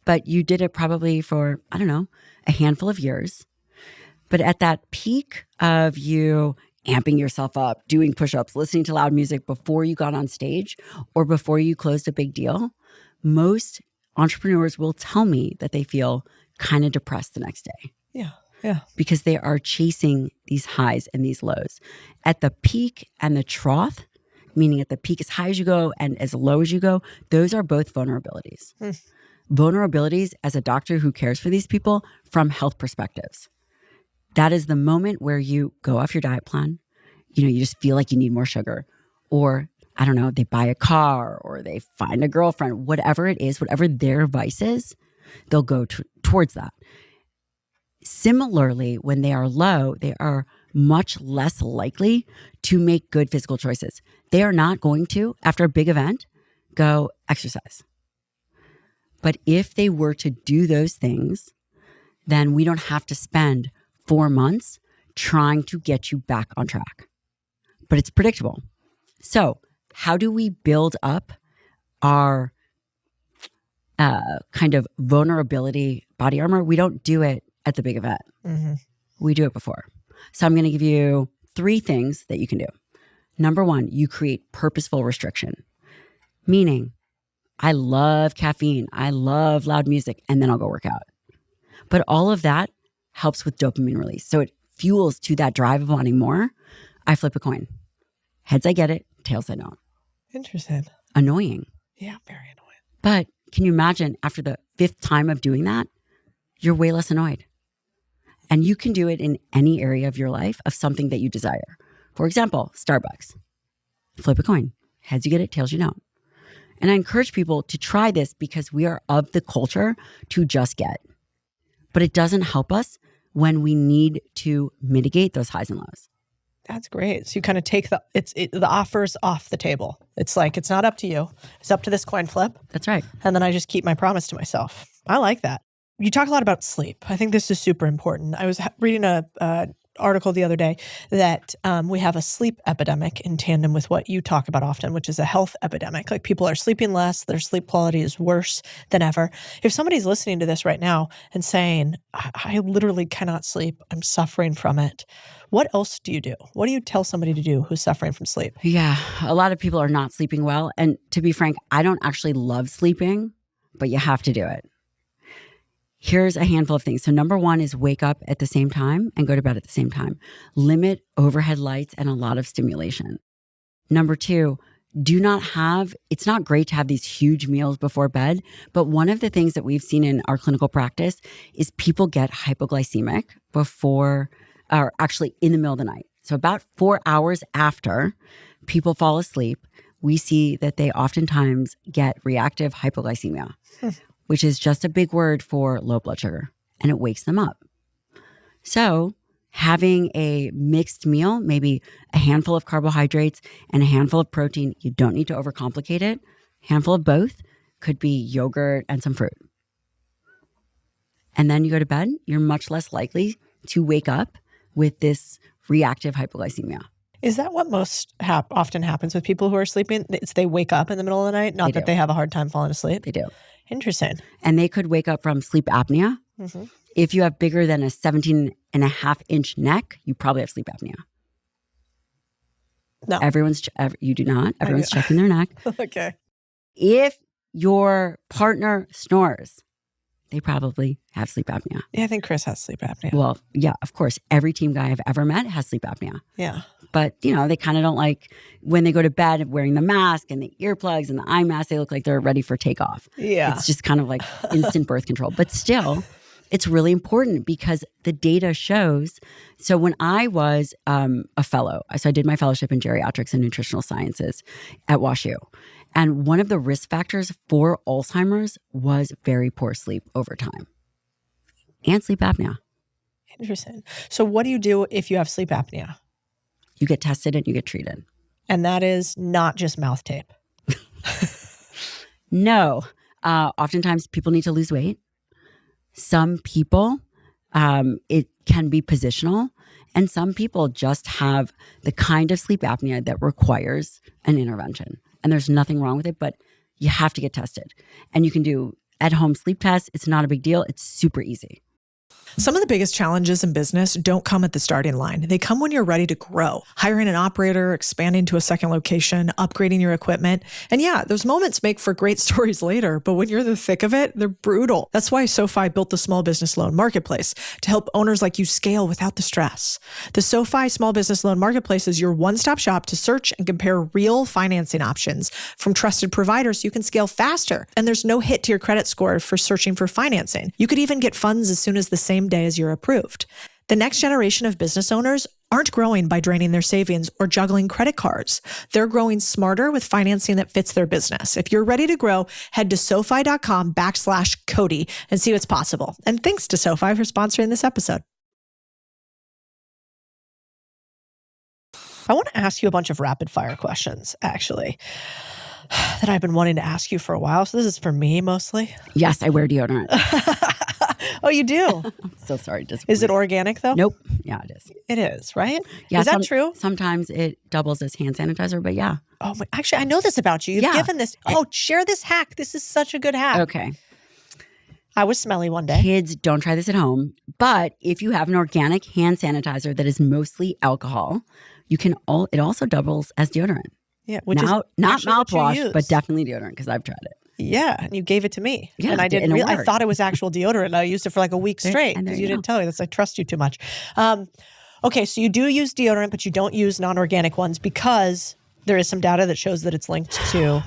But you did it probably for, a handful of years. But at that peak of you amping yourself up, doing push-ups, listening to loud music before you got on stage or before you closed a big deal, most entrepreneurs will tell me that they feel kind of depressed the next day. Yeah. Yeah. Because they are chasing these highs and these lows. At the peak and the trough, meaning at the peak as high as you go and as low as you go, those are both vulnerabilities. Vulnerabilities as a doctor who cares for these people from health perspectives. That is the moment where you go off your diet plan. You just feel like you need more sugar, or they buy a car or they find a girlfriend, whatever it is, whatever their vice is, they'll go towards that. Similarly, when they are low, they are much less likely to make good physical choices. They are not going to, after a big event, go exercise. But if they were to do those things, then we don't have to spend 4 months trying to get you back on track. But it's predictable. So, how do we build up our kind of vulnerability body armor? We don't do it at the big event. Mm-hmm. We do it before. So I'm going to give you 3 things that you can do. Number 1, you create purposeful restriction. Meaning, I love caffeine. I love loud music. And then I'll go work out. But all of that helps with dopamine release. So it fuels to that drive of wanting more. I flip a coin. Heads, I get it. Tails, I don't. Interesting. Annoying. Yeah, very annoying. But can you imagine after the 5th time of doing that, you're way less annoyed. And you can do it in any area of your life of something that you desire. For example, Starbucks. Flip a coin. Heads you get it, tails you don't. And I encourage people to try this because we are of the culture to just get. But it doesn't help us when we need to mitigate those highs and lows. That's great. So you kind of take the offers off the table. It's like, it's not up to you. It's up to this coin flip. That's right. And then I just keep my promise to myself. I like that. You talk a lot about sleep. I think this is super important. I was reading a article the other day that we have a sleep epidemic in tandem with what you talk about often, which is a health epidemic. Like people are sleeping less, their sleep quality is worse than ever. If somebody's listening to this right now and saying, I literally cannot sleep, I'm suffering from it, what else do you do? What do you tell somebody to do who's suffering from sleep? Yeah, a lot of people are not sleeping well. And to be frank, I don't actually love sleeping, but you have to do it. Here's a handful of things. So number 1 is wake up at the same time and go to bed at the same time. Limit overhead lights and a lot of stimulation. Number 2, it's not great to have these huge meals before bed, but one of the things that we've seen in our clinical practice is people get hypoglycemic before, or actually in the middle of the night. So about 4 hours after people fall asleep, we see that they oftentimes get reactive hypoglycemia. Which is just a big word for low blood sugar, and it wakes them up. So having a mixed meal, maybe a handful of carbohydrates and a handful of protein, you don't need to overcomplicate it. A handful of both could be yogurt and some fruit. And then you go to bed, you're much less likely to wake up with this reactive hypoglycemia. Is that what most often happens with people who are sleeping? It's they wake up in the middle of the night, not that they have a hard time falling asleep? They do. Interesting. And they could wake up from sleep apnea. Mm-hmm. If you have bigger than a 17.5-inch neck, you probably have sleep apnea. No. You do not. Everyone's checking their neck. Okay. If your partner snores, they probably have sleep apnea. Yeah, I think Chris has sleep apnea. Well, yeah, of course. Every team guy I've ever met has sleep apnea. Yeah. But, they kind of don't like when they go to bed wearing the mask and the earplugs and the eye mask, they look like they're ready for takeoff. Yeah. It's just kind of like instant birth control. But still, it's really important because the data shows. So when I was a fellow, so I did my fellowship in geriatrics and nutritional sciences at WashU. And one of the risk factors for Alzheimer's was very poor sleep over time and sleep apnea. Interesting. So what do you do if you have sleep apnea? You get tested and you get treated. And that is not just mouth tape. No. Oftentimes people need to lose weight. Some people, it can be positional. And some people just have the kind of sleep apnea that requires an intervention. And there's nothing wrong with it, but you have to get tested. And you can do at-home sleep tests. It's not a big deal. It's super easy. Some of the biggest challenges in business don't come at the starting line. They come when you're ready to grow. Hiring an operator, expanding to a second location, upgrading your equipment. And yeah, those moments make for great stories later, but when you're in the thick of it, they're brutal. That's why SoFi built the Small Business Loan Marketplace to help owners like you scale without the stress. The SoFi Small Business Loan Marketplace is your one-stop shop to search and compare real financing options from trusted providers so you can scale faster. And there's no hit to your credit score for searching for financing. You could even get funds as soon as the same day as you're approved. The next generation of business owners aren't growing by draining their savings or juggling credit cards. They're growing smarter with financing that fits their business. If you're ready to grow, head to SoFi.com/Codie and see what's possible. And thanks to SoFi for sponsoring this episode. I want to ask you a bunch of rapid fire questions, actually, that I've been wanting to ask you for a while. So this is for me mostly. Yes, I wear deodorant. Oh, you do? I'm so sorry. Is it organic though? Nope. Yeah, it is. It is, right? Yeah, is that true? Sometimes it doubles as hand sanitizer, but yeah. Oh, actually, I know this about you. You've given this. Oh, share this hack. This is such a good hack. Okay. I was smelly one day. Kids, don't try this at home. But if you have an organic hand sanitizer that is mostly alcohol, it also doubles as deodorant. Yeah, which now, is not mouthwash, but definitely deodorant because I've tried it. Yeah, and you gave it to me. Yeah, and I didn't. I thought it was actual deodorant. I used it for like a week straight because you didn't tell me. That's I trust you too much. Okay, so you do use deodorant, but you don't use non-organic ones because There is some data that shows that it's linked to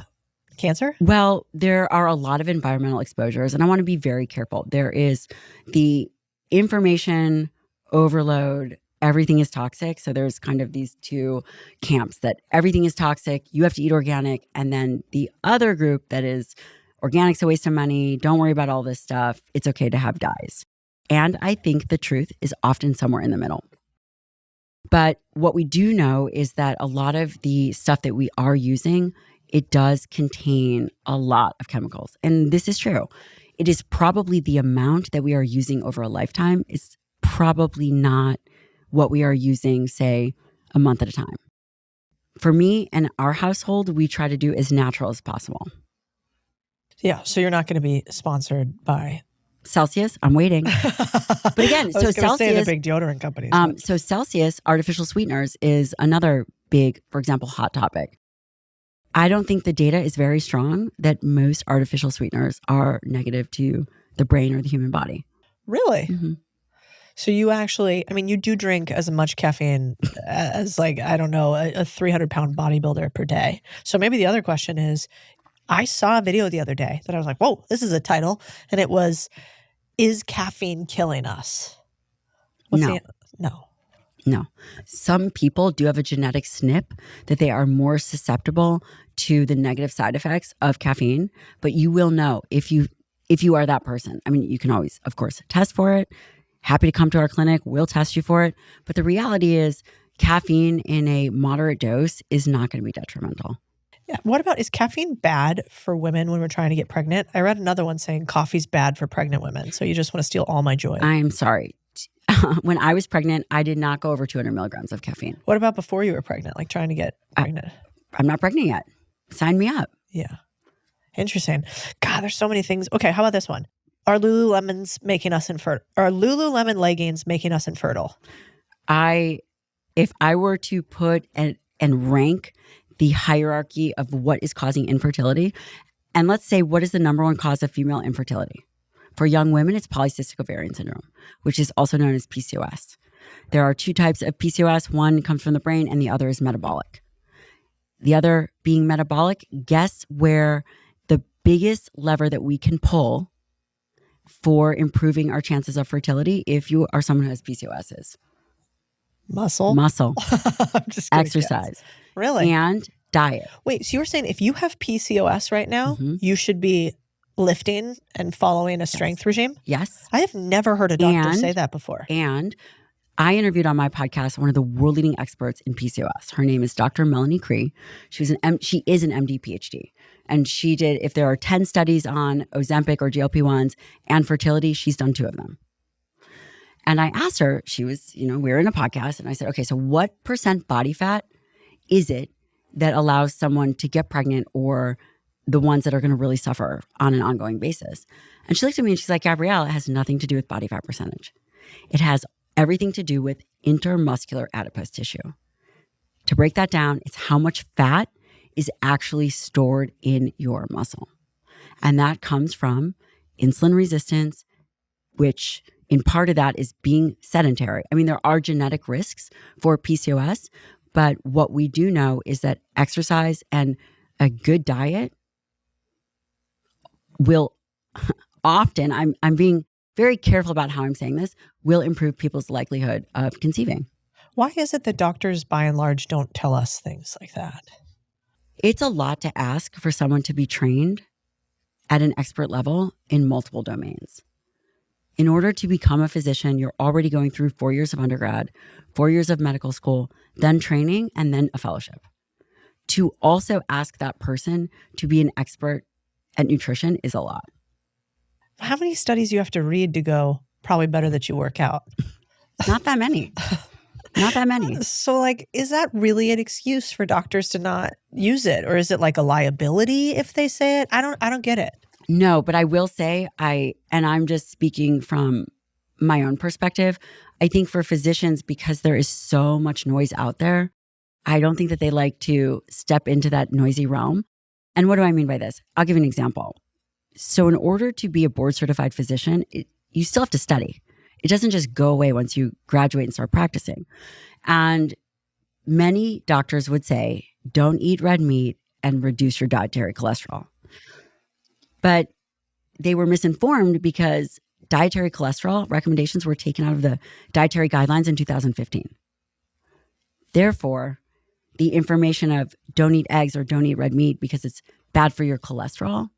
cancer? Well, there are a lot of environmental exposures, and I want to be very careful. There is the information overload. Everything is toxic. So there's kind of these two camps that everything is toxic. You have to eat organic. And then the other group that is organic's a waste of money. Don't worry about all this stuff. It's okay to have dyes. And I think the truth is often somewhere in the middle. But what we do know is that a lot of the stuff that we are using, it does contain a lot of chemicals. And this is true. It is probably the amount that we are using over a lifetime is probably not what we are using, say, a month at a time. For me and our household, we try to do as natural as possible. Yeah, so you're not going to be sponsored by Celsius. I'm waiting. But again, I was so Celsius, say the big deodorant companies. So Celsius artificial sweeteners is another big, for example, hot topic. I don't think the data is very strong that most artificial sweeteners are negative to the brain or the human body. Really? Mm-hmm. So you actually, I mean, you do drink as much caffeine as like, I don't know, a 300-pound bodybuilder per day. So maybe the other question is, I saw a video the other day that I was like, whoa, this is a title. And it was, is caffeine killing us? No. Some people do have a genetic SNP that they are more susceptible to the negative side effects of caffeine, but you will know if you are that person. I mean, you can always, of course, test for it. Happy to come to our clinic. We'll test you for it. But the reality is caffeine in a moderate dose is not going to be detrimental. Yeah. What about, is caffeine bad for women when we're trying to get pregnant? I read another one saying coffee's bad for pregnant women. So you just want to steal all my joy. I'm sorry. When I was pregnant, I did not go over 200 milligrams of caffeine. What about before you were pregnant, like trying to get pregnant? I'm not pregnant yet. Sign me up. Yeah. Interesting. God, there's so many things. Okay, how about this one? Are Lululemon's making us infertile? Are Lululemon leggings making us infertile? If I were to put and rank the hierarchy of what is causing infertility, and let's say what is the number one cause of female infertility? For young women, it's polycystic ovarian syndrome, which is also known as PCOS. There are two types of PCOS. One comes from the brain and the other is metabolic. The other being metabolic, guess where the biggest lever that we can pull for improving our chances of fertility if you are someone who has PCOS is? Muscle. I'm just kidding. Exercise. Yes. Really? And diet. Wait, so you were saying if you have PCOS right now, you should be lifting and following a strength regime? Yes. I have never heard a doctor say that before. And I interviewed on my podcast one of the world leading experts in PCOS. Her name is Dr. Melanie Cree. She is an MD PhD. And she did, if there are 10 studies on Ozempic or GLP-1s and fertility, she's done 2 of them. And I asked her, she was, we were in a podcast, and I said, okay, so what % body fat is it that allows someone to get pregnant, or the ones that are going to really suffer on an ongoing basis? And she looked at me and she's like, Gabrielle, it has nothing to do with body fat percentage. It has everything to do with intermuscular adipose tissue. To break that down, it's how much fat is actually stored in your muscle. And that comes from insulin resistance, which in part of that is being sedentary. I mean, there are genetic risks for PCOS, but what we do know is that exercise and a good diet will often, I'm being very careful about how I'm saying this, will improve people's likelihood of conceiving. Why is it that doctors by and large don't tell us things like that? It's a lot to ask for someone to be trained at an expert level in multiple domains. In order to become a physician, you're already going through 4 years of undergrad, 4 years of medical school, then training, and then a fellowship. To also ask that person to be an expert at nutrition is a lot. How many studies do you have to read to go, probably better that you work out? Not that many. Not that many. So is that really an excuse for doctors to not use it? Or is it like a liability if they say it? I don't get it. No, but I will say and I'm just speaking from my own perspective, I think for physicians, because there is so much noise out there, I don't think that they like to step into that noisy realm. And what do I mean by this? I'll give you an example. So in order to be a board certified physician, you still have to study. It doesn't just go away once you graduate and start practicing. And many doctors would say, don't eat red meat and reduce your dietary cholesterol. But they were misinformed because dietary cholesterol recommendations were taken out of the dietary guidelines in 2015. Therefore, the information of don't eat eggs or don't eat red meat because it's bad for your cholesterol,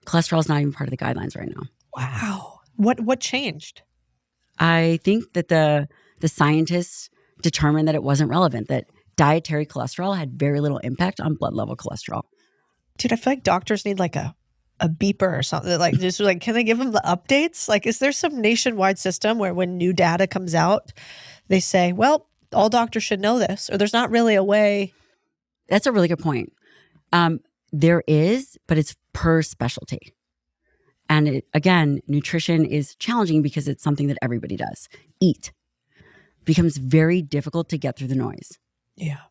cholesterol is not even part of the guidelines right now. Wow. What changed? I think that the scientists determined that it wasn't relevant, that dietary cholesterol had very little impact on blood level cholesterol. Dude, I feel like doctors need like a beeper or something. Like, just like, can they give them the updates? Like, is there some nationwide system where when new data comes out, they say, well, all doctors should know this, or there's not really a way? That's a really good point. There is, but it's per specialty. And again, nutrition is challenging because it's something that everybody does. Eat. Becomes very difficult to get through the noise. Yeah.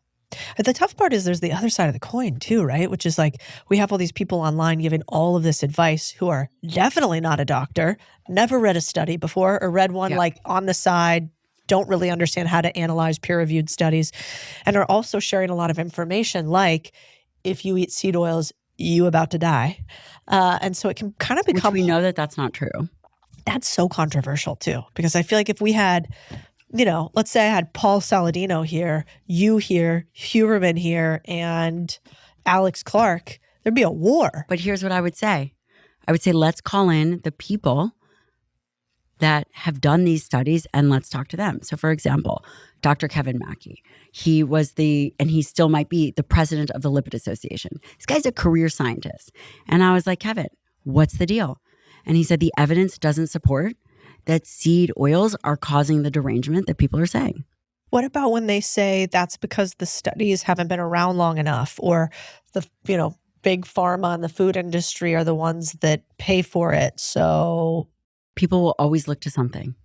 The tough part is there's the other side of the coin too, right? Which is like, we have all these people online giving all of this advice who are definitely not a doctor, never read a study before, or read one like on the side, don't really understand how to analyze peer-reviewed studies, and are also sharing a lot of information like, if you eat seed oils, you about to die. And so it can kind of become— Which we know that that's not true. That's so controversial too, because I feel like if we had, you know, let's say I had Paul Saladino here, you here, Huberman here, and Alex Clark, there'd be a war. But here's what I would say. I would say, let's call in the people that have done these studies and let's talk to them. So for example, Dr. Kevin Mackey, he was and he still might be the president of the Lipid Association. This guy's a career scientist. And I was like, Kevin, what's the deal? And he said, the evidence doesn't support that seed oils are causing the derangement that people are saying. What about when they say that's because the studies haven't been around long enough, or the, you know, big pharma and the food industry are the ones that pay for it, so people will always look to something.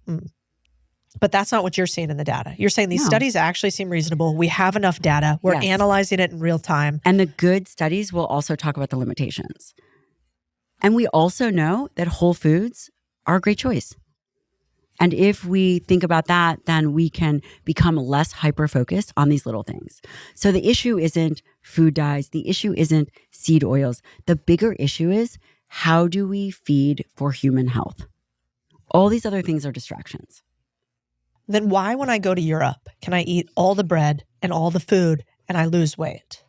But that's not what you're seeing in the data. You're saying these studies actually seem reasonable. We have enough data. We're analyzing it in real time. And the good studies will also talk about the limitations. And we also know that whole foods are a great choice. And if we think about that, then we can become less hyper-focused on these little things. So the issue isn't food dyes. The issue isn't seed oils. The bigger issue is, how do we feed for human health? All these other things are distractions. Then why, when I go to Europe, can I eat all the bread and all the food and I lose weight?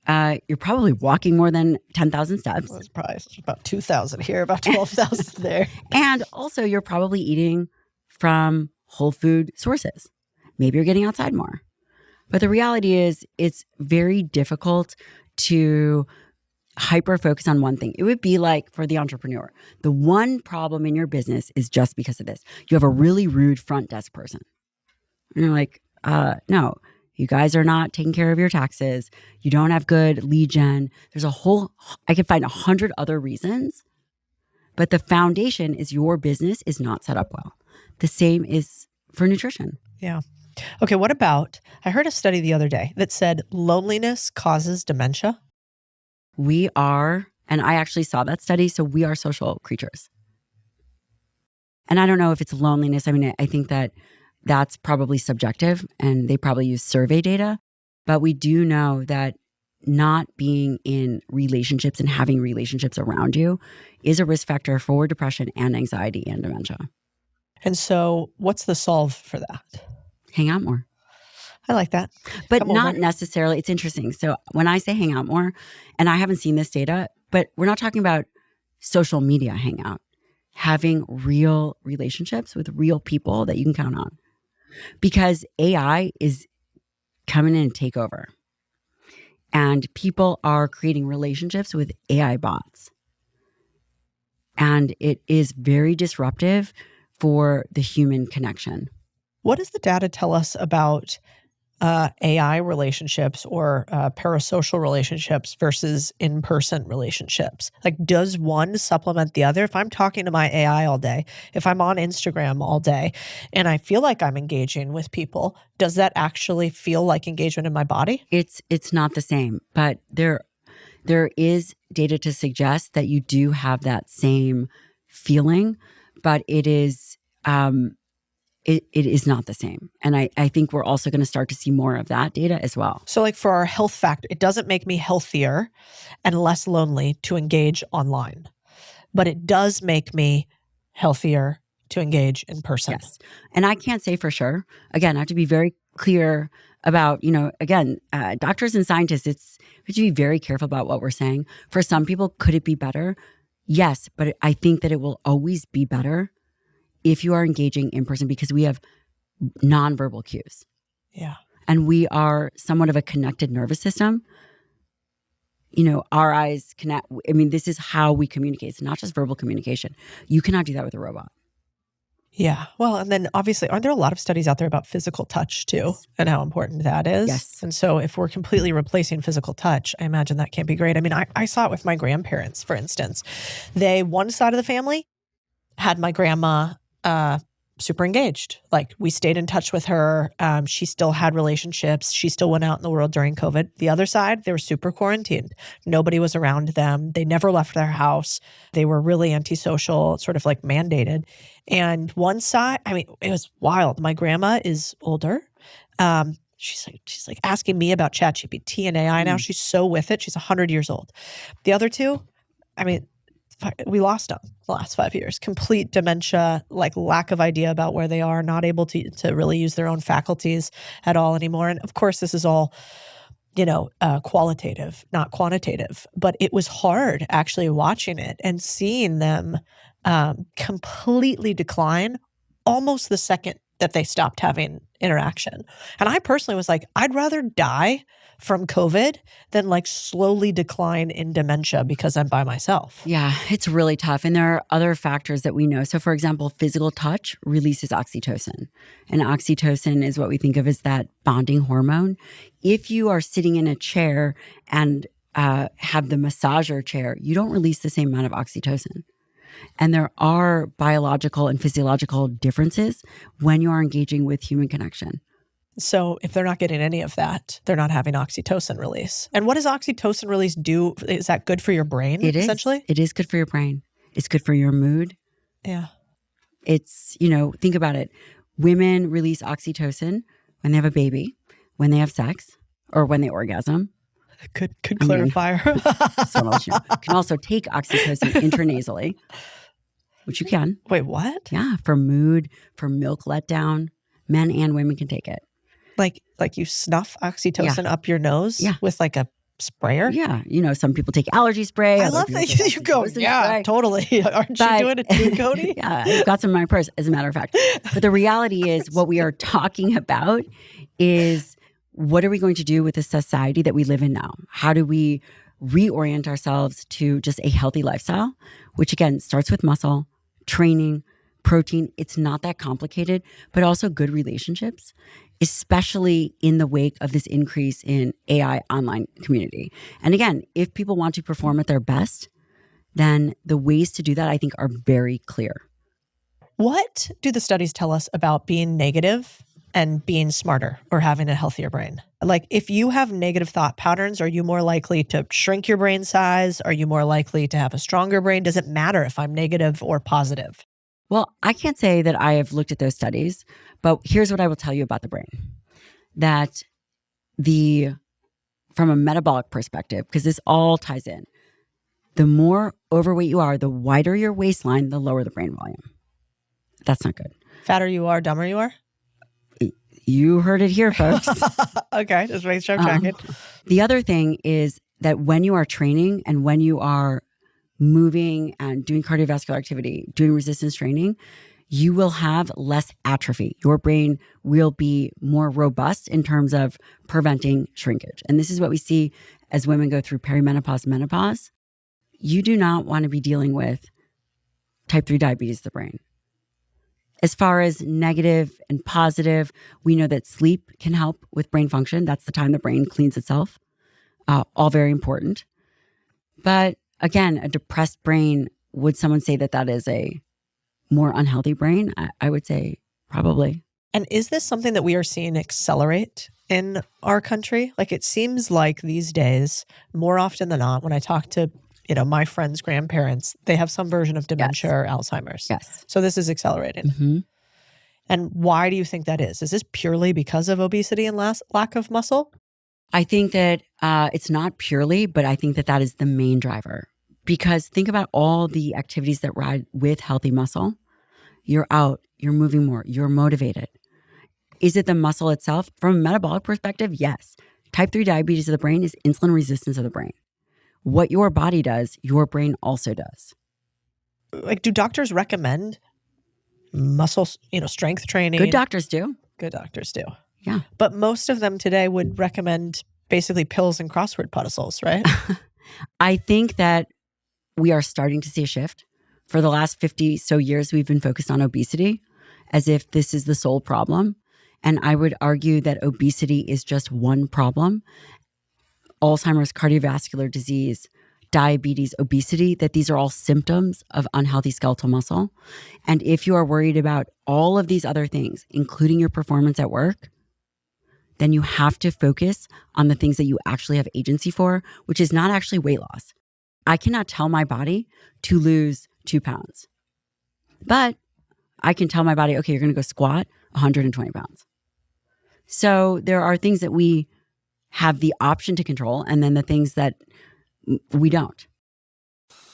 You're probably walking more than 10,000 steps. Well, it's probably about 2,000 here, about 12,000 there. And also you're probably eating from whole food sources. Maybe you're getting outside more. But the reality is, it's very difficult to hyper-focus on one thing. It would be like for the entrepreneur, the one problem in your business is just because of this. You have a really rude front desk person. And you're like, no. You guys are not taking care of your taxes. You don't have good lead gen. There's I could find 100 other reasons, but the foundation is your business is not set up well. The same is for nutrition. Yeah. Okay, what about, I heard a study the other day that said loneliness causes dementia. We are, and I actually saw that study, so we are social creatures. And I don't know if it's loneliness. I mean, I think that's probably subjective, and they probably use survey data. But we do know that not being in relationships and having relationships around you is a risk factor for depression and anxiety and dementia. And so what's the solve for that? Hang out more. I like that. But not necessarily. It's interesting. So when I say hang out more, and I haven't seen this data, but we're not talking about social media hangout. Having real relationships with real people that you can count on. Because AI is coming in to take over. And people are creating relationships with AI bots. And it is very disruptive for the human connection. What does the data tell us about AI relationships or parasocial relationships versus in-person relationships? Like, does one supplement the other? If I'm talking to my AI all day, if I'm on Instagram all day, and I feel like I'm engaging with people, does that actually feel like engagement in my body? It's not the same, but there is data to suggest that you do have that same feeling, but it is it is not the same. And I think we're also going to start to see more of that data as well. So like for our health factor, it doesn't make me healthier and less lonely to engage online, but it does make me healthier to engage in person. Yes. And I can't say for sure. Again, I have to be very clear about, doctors and scientists, we have to be very careful about what we're saying. For some people, could it be better? Yes, but I think that it will always be better if you are engaging in person because we have nonverbal cues. Yeah. And we are somewhat of a connected nervous system. Our eyes connect. This is how we communicate. It's not just verbal communication. You cannot do that with a robot. Yeah. Well, and then obviously, aren't there a lot of studies out there about physical touch too and how important that is? Yes. And so if we're completely replacing physical touch, I imagine that can't be great. I saw it with my grandparents, for instance. One side of the family had my grandma super engaged. Like we stayed in touch with her. She still had relationships. She still went out in the world during COVID. The other side, they were super quarantined. Nobody was around them. They never left their house. They were really antisocial, sort of like mandated. And one side, it was wild. My grandma is older. She's like asking me about ChatGPT and AI now. She's so with it. She's 100 years old. The other two, we lost them the last 5 years. Complete dementia, like lack of idea about where they are, not able to really use their own faculties at all anymore. And of course, this is all, qualitative, not quantitative. But it was hard actually watching it and seeing them completely decline almost the second that they stopped having interaction. And I personally was like, I'd rather die from COVID than like slowly decline in dementia because I'm by myself. Yeah, it's really tough. And there are other factors that we know. So for example, physical touch releases oxytocin. And oxytocin is what we think of as that bonding hormone. If you are sitting in a chair and have the massager chair, you don't release the same amount of oxytocin. And there are biological and physiological differences when you are engaging with human connection. So if they're not getting any of that, they're not having oxytocin release. And what does oxytocin release do? Is that good for your brain, essentially? It is good for your brain. It's good for your mood. Yeah. It's, think about it. Women release oxytocin when they have a baby, when they have sex, or when they orgasm. Good clarifier. You can also take oxytocin intranasally, which you can. Wait, what? Yeah, for mood, for milk letdown. Men and women can take it. Like you snuff oxytocin up your nose with like a sprayer? Yeah. Some people take allergy spray. I love that you go, yeah, totally. Aren't you doing it too, Cody? Yeah, I've got some in my purse, as a matter of fact. But the reality is what we are talking about is what are we going to do with the society that we live in now? How do we reorient ourselves to just a healthy lifestyle, which again starts with muscle, training, protein. It's not that complicated, but also good relationships, especially in the wake of this increase in AI online community. And again, if people want to perform at their best, then the ways to do that, I think, are very clear. What do the studies tell us about being negative and being smarter or having a healthier brain? Like if you have negative thought patterns, are you more likely to shrink your brain size? Are you more likely to have a stronger brain? Does it matter if I'm negative or positive? Well, I can't say that I have looked at those studies, but here's what I will tell you about the brain. That from a metabolic perspective, because this all ties in, the more overweight you are, the wider your waistline, the lower the brain volume. That's not good. Fatter you are, dumber you are? You heard it here, folks. Okay, just make sure I'm tracking. The other thing is that when you are training and when you are moving and doing cardiovascular activity, doing resistance training, you will have less atrophy. Your brain will be more robust in terms of preventing shrinkage. And this is what we see as women go through perimenopause, menopause. You do not want to be dealing with type 3 diabetes of the brain. As far as negative and positive, we know that sleep can help with brain function. That's the time the brain cleans itself. All very important. But again, a depressed brain, would someone say that that is a more unhealthy brain? I would say probably. And is this something that we are seeing accelerate in our country? Like it seems like these days, more often than not, when I talk to my friends' grandparents, they have some version of dementia or Alzheimer's. Yes. So this is accelerating. Mm-hmm. And why do you think that is? Is this purely because of obesity and lack of muscle? I think that it's not purely, but I think that that is the main driver. Because think about all the activities that ride with healthy muscle. You're out, you're moving more, you're motivated. Is it the muscle itself? From a metabolic perspective, yes. Type 3 diabetes of the brain is insulin resistance of the brain. What your body does, your brain also does. Like, do doctors recommend muscle, strength training? Good doctors do. Good doctors do. Yeah. But most of them today would recommend basically pills and crossword puzzles, right? I think that we are starting to see a shift. For the last 50 so years, we've been focused on obesity as if this is the sole problem. And I would argue that obesity is just one problem. Alzheimer's, cardiovascular disease, diabetes, obesity, that these are all symptoms of unhealthy skeletal muscle. And if you are worried about all of these other things, including your performance at work, then you have to focus on the things that you actually have agency for, which is not actually weight loss. I cannot tell my body to lose 2 pounds, but I can tell my body, okay, you're going to go squat 120 pounds. So there are things that we have the option to control, and then the things that we don't.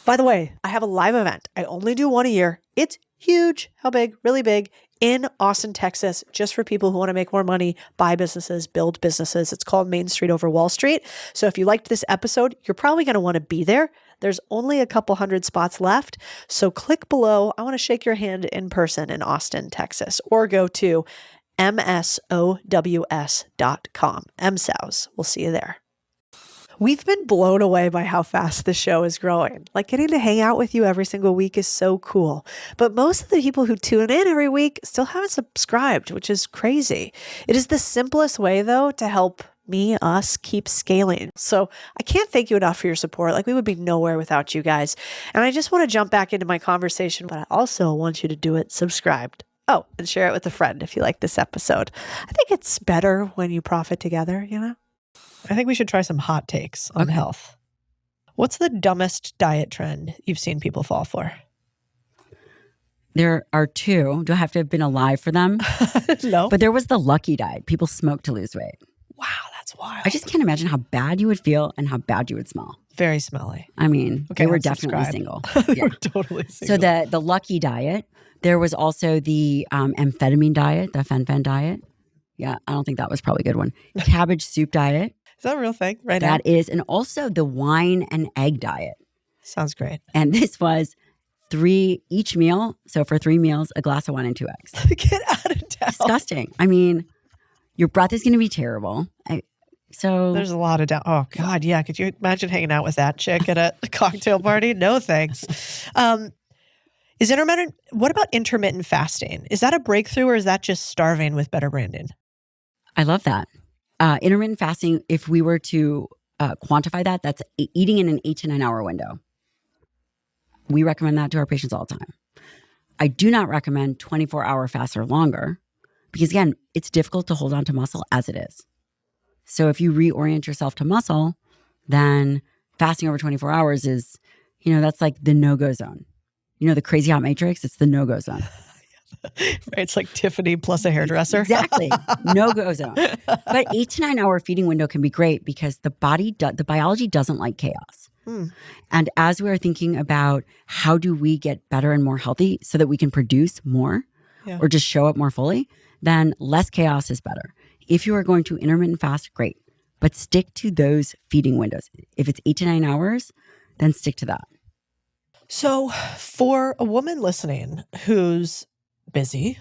By the way, I have a live event. I only do one a year. It's huge. How big? Really big. In Austin, Texas, just for people who want to make more money, buy businesses, build businesses. It's called Main Street Over Wall Street. So if you liked this episode, you're probably going to want to be there. There's only a couple hundred spots left. So click below. I want to shake your hand in person in Austin, Texas, or go to msows.com. MSOWS. We'll see you there. We've been blown away by how fast the show is growing. Like, getting to hang out with you every single week is so cool. But most of the people who tune in every week still haven't subscribed, which is crazy. It is the simplest way, though, to help us keep scaling. So I can't thank you enough for your support. Like, we would be nowhere without you guys. And I just want to jump back into my conversation, but I also want you to do it subscribed. Oh, and share it with a friend if you like this episode. I think it's better when you profit together, I think we should try some hot takes on health. What's the dumbest diet trend you've seen people fall for? There are two. Do I have to have been alive for them? No. But there was the lucky diet. People smoke to lose weight. Wow, that's wild. I just can't imagine how bad you would feel and how bad you would smell. Very smelly. I mean, Okay, they were I'll definitely subscribe. single. They were totally single. So the lucky diet. There was also the amphetamine diet, the fen diet. Yeah, I don't think that was probably a good one. Cabbage soup diet. Is that a real thing right now? That is. And also the wine and egg diet. Sounds great. And this was 3 each meal. So for 3 meals, a glass of wine and 2 eggs. Get out of town. Disgusting. I mean, your breath is going to be terrible. There's a lot of doubt. Oh, God, yeah. Could you imagine hanging out with that chick at a cocktail party? No, thanks. What about intermittent fasting? Is that a breakthrough, or is that just starving with better branding? I love that. Intermittent fasting, if we were to quantify that, that's eating in an 8 to 9 hour window. We recommend that to our patients all the time. I do not recommend 24-hour fasts or longer because, again, it's difficult to hold on to muscle as it is. So if you reorient yourself to muscle, then fasting over 24 hours is, that's like the no-go zone. The Crazy Hot Matrix, it's the no-go zone. Right, it's like Tiffany plus a hairdresser. Exactly. No-go zone. But 8 to 9 hour feeding window can be great because the biology doesn't like chaos. And as we are thinking about how do we get better and more healthy so that we can produce more or just show up more fully, then less chaos is better. If you are going to intermittent fast, great. But stick to those feeding windows. If it's 8 to 9 hours, then stick to that. So for a woman listening who's busy,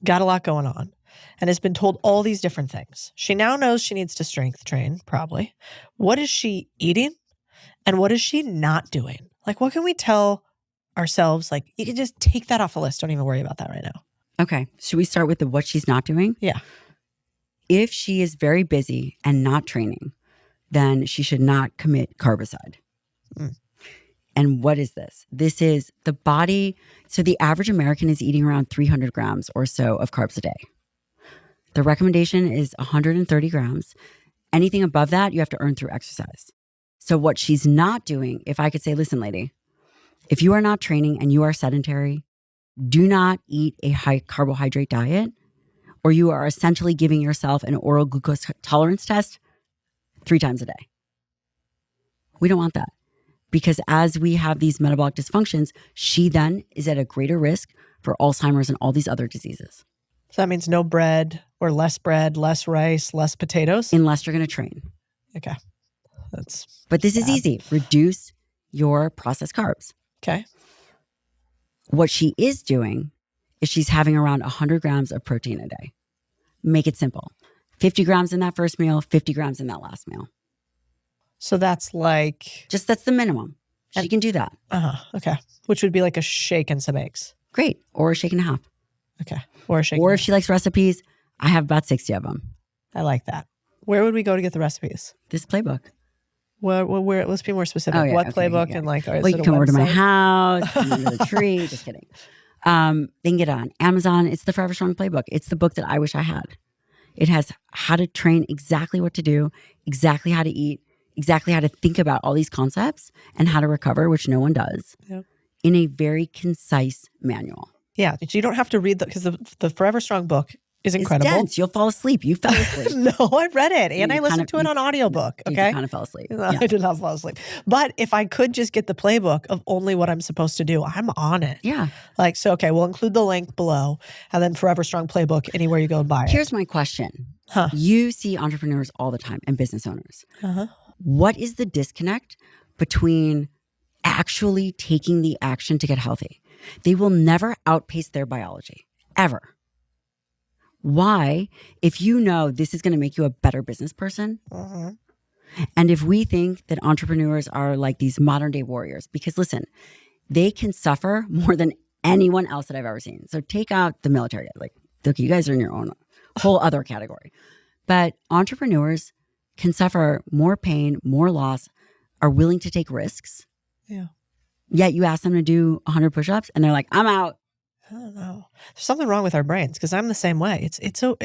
got a lot going on, and has been told all these different things, she now knows she needs to strength train, probably. What is she eating? And what is she not doing? Like, what can we tell ourselves? Like, you can just take that off the list. Don't even worry about that right now. Okay. Should we start with what she's not doing? Yeah. If she is very busy and not training, then she should not commit carbicide. And what is this? This is the body. So the average American is eating around 300 grams or so of carbs a day. The recommendation is 130 grams. Anything above that, you have to earn through exercise. So what she's not doing, if I could say, listen, lady, if you are not training and you are sedentary, do not eat a high carbohydrate diet, or you are essentially giving yourself an oral glucose tolerance test 3 times a day. We don't want that, because as we have these metabolic dysfunctions, she then is at a greater risk for Alzheimer's and all these other diseases. So that means no bread or less rice, less potatoes? Unless you're going to train. Okay. But this is easy. Reduce your processed carbs. Okay. What she is doing is she's having around 100 grams of protein a day. Make it simple. 50 grams in that first meal, 50 grams in that last meal. So that's like... that's the minimum. She can do that. Okay. Which would be like a shake and some eggs. Great. Or a shake and a half. Okay. Or a shake. Or if she likes recipes, I have about 60 of them. I like that. Where would we go to get the recipes? This playbook. Where let's be more specific. Oh, yeah, what okay, playbook yeah. and like... Well, you can come over to my house, come under the tree. Just kidding. They can get it on Amazon. It's the Forever Strong Playbook. It's the book that I wish I had. It has how to train, exactly what to do, exactly how to eat, exactly how to think about all these concepts and how to recover, which no one does, in a very concise manual. Yeah, so you don't have to read because the Forever Strong book is incredible. It's dense. You'll fall asleep. You fell asleep. No, I read it and I listened to it on audiobook. Okay, you kind of fell asleep. No, I did not fall asleep. But if I could just get the playbook of only what I'm supposed to do, I'm on it. Yeah. Like, so, okay, we'll include the link below and then Forever Strong Playbook anywhere you go and buy it. Here's my question. You see entrepreneurs all the time and business owners. What is the disconnect between actually taking the action to get healthy? They will never outpace their biology, ever. Why, if you know this is going to make you a better business person, and if we think that entrepreneurs are like these modern day warriors, because listen, they can suffer more than anyone else that I've ever seen. So take out the military. Like, look, you guys are in your own whole other category. But entrepreneurs can suffer more pain, more loss, are willing to take risks. Yeah. Yet you ask them to do 100 push-ups and they're like, I'm out. I don't know. There's something wrong with our brains because I'm the same way. It's so.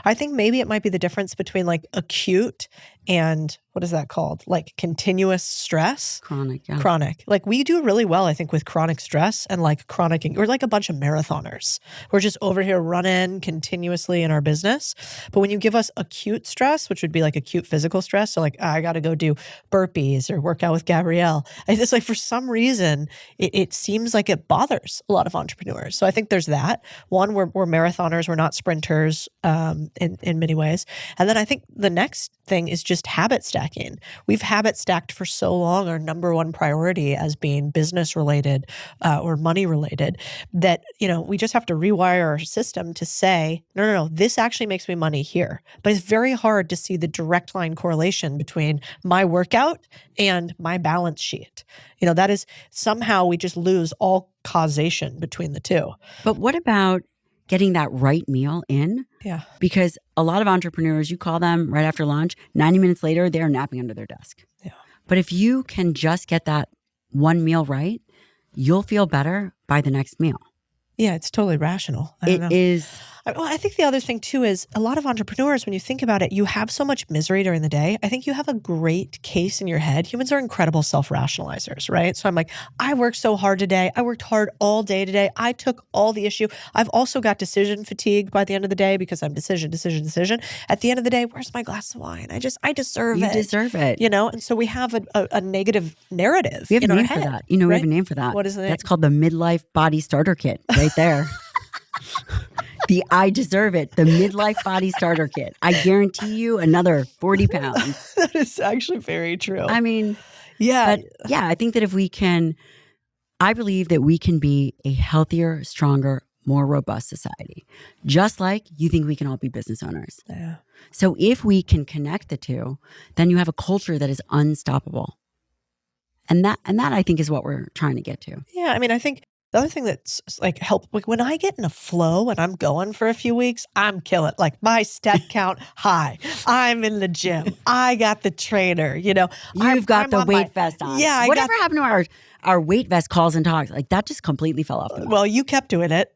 I think maybe it might be the difference between like acute and what is that called? Like continuous stress. Chronic. Yeah. Chronic. Like we do really well, I think, with chronic stress and like chronic. We're like a bunch of marathoners. We're just over here running continuously in our business. But when you give us acute stress, which would be like acute physical stress, so like I got to go do burpees or work out with Gabrielle. It's just like for some reason it seems like it bothers a lot of entrepreneurs. So I think there's that. One, we're marathoners. We're not sprinters in many ways. And then I think the next thing is just habit stacking. We've habit stacked for so long our number one priority as being business related or money related that, you know, we just have to rewire our system to say, no, this actually makes me money here. But it's very hard to see the direct line correlation between my workout and my balance sheet. You know, that is somehow we just lose all causation between the two. But what about getting that right meal in? Yeah. Because a lot of entrepreneurs, you call them right after lunch, 90 minutes later, they're napping under their desk. Yeah. But if you can just get that one meal right, you'll feel better by the next meal. Yeah, it's totally rational. It is. Well, I think the other thing too is a lot of entrepreneurs, when you think about it, you have so much misery during the day. I think you have a great case in your head. Humans are incredible self-rationalizers, right? So I'm like, I worked so hard today. I worked hard all day today. I took all the issue. I've also got decision fatigue by the end of the day because I'm decision. At the end of the day, where's my glass of wine? I deserve it. You deserve it. You know? And so we have a negative narrative We have in a our name head. for that. You know, we right? have a name for that. What is the name? That's called the midlife body starter kit right there. The I deserve it, the midlife body starter kit. I guarantee you another 40 pounds. That is actually very true. I mean, yeah. But yeah, I think that if we can, I believe that we can be a healthier, stronger, more robust society. Just like you think we can all be business owners. Yeah. So if we can connect the two, then you have a culture that is unstoppable. And that I think is what we're trying to get to. Yeah. I mean, I think the other thing that's like like when I get in a flow and I'm going for a few weeks, I'm killing. Like my step count high. I'm in the gym. I got the trainer. You know, You've got the weight vest on. Yeah. Whatever happened to our weight vest calls and talks? Like that just completely fell off the wall. Well, you kept doing it.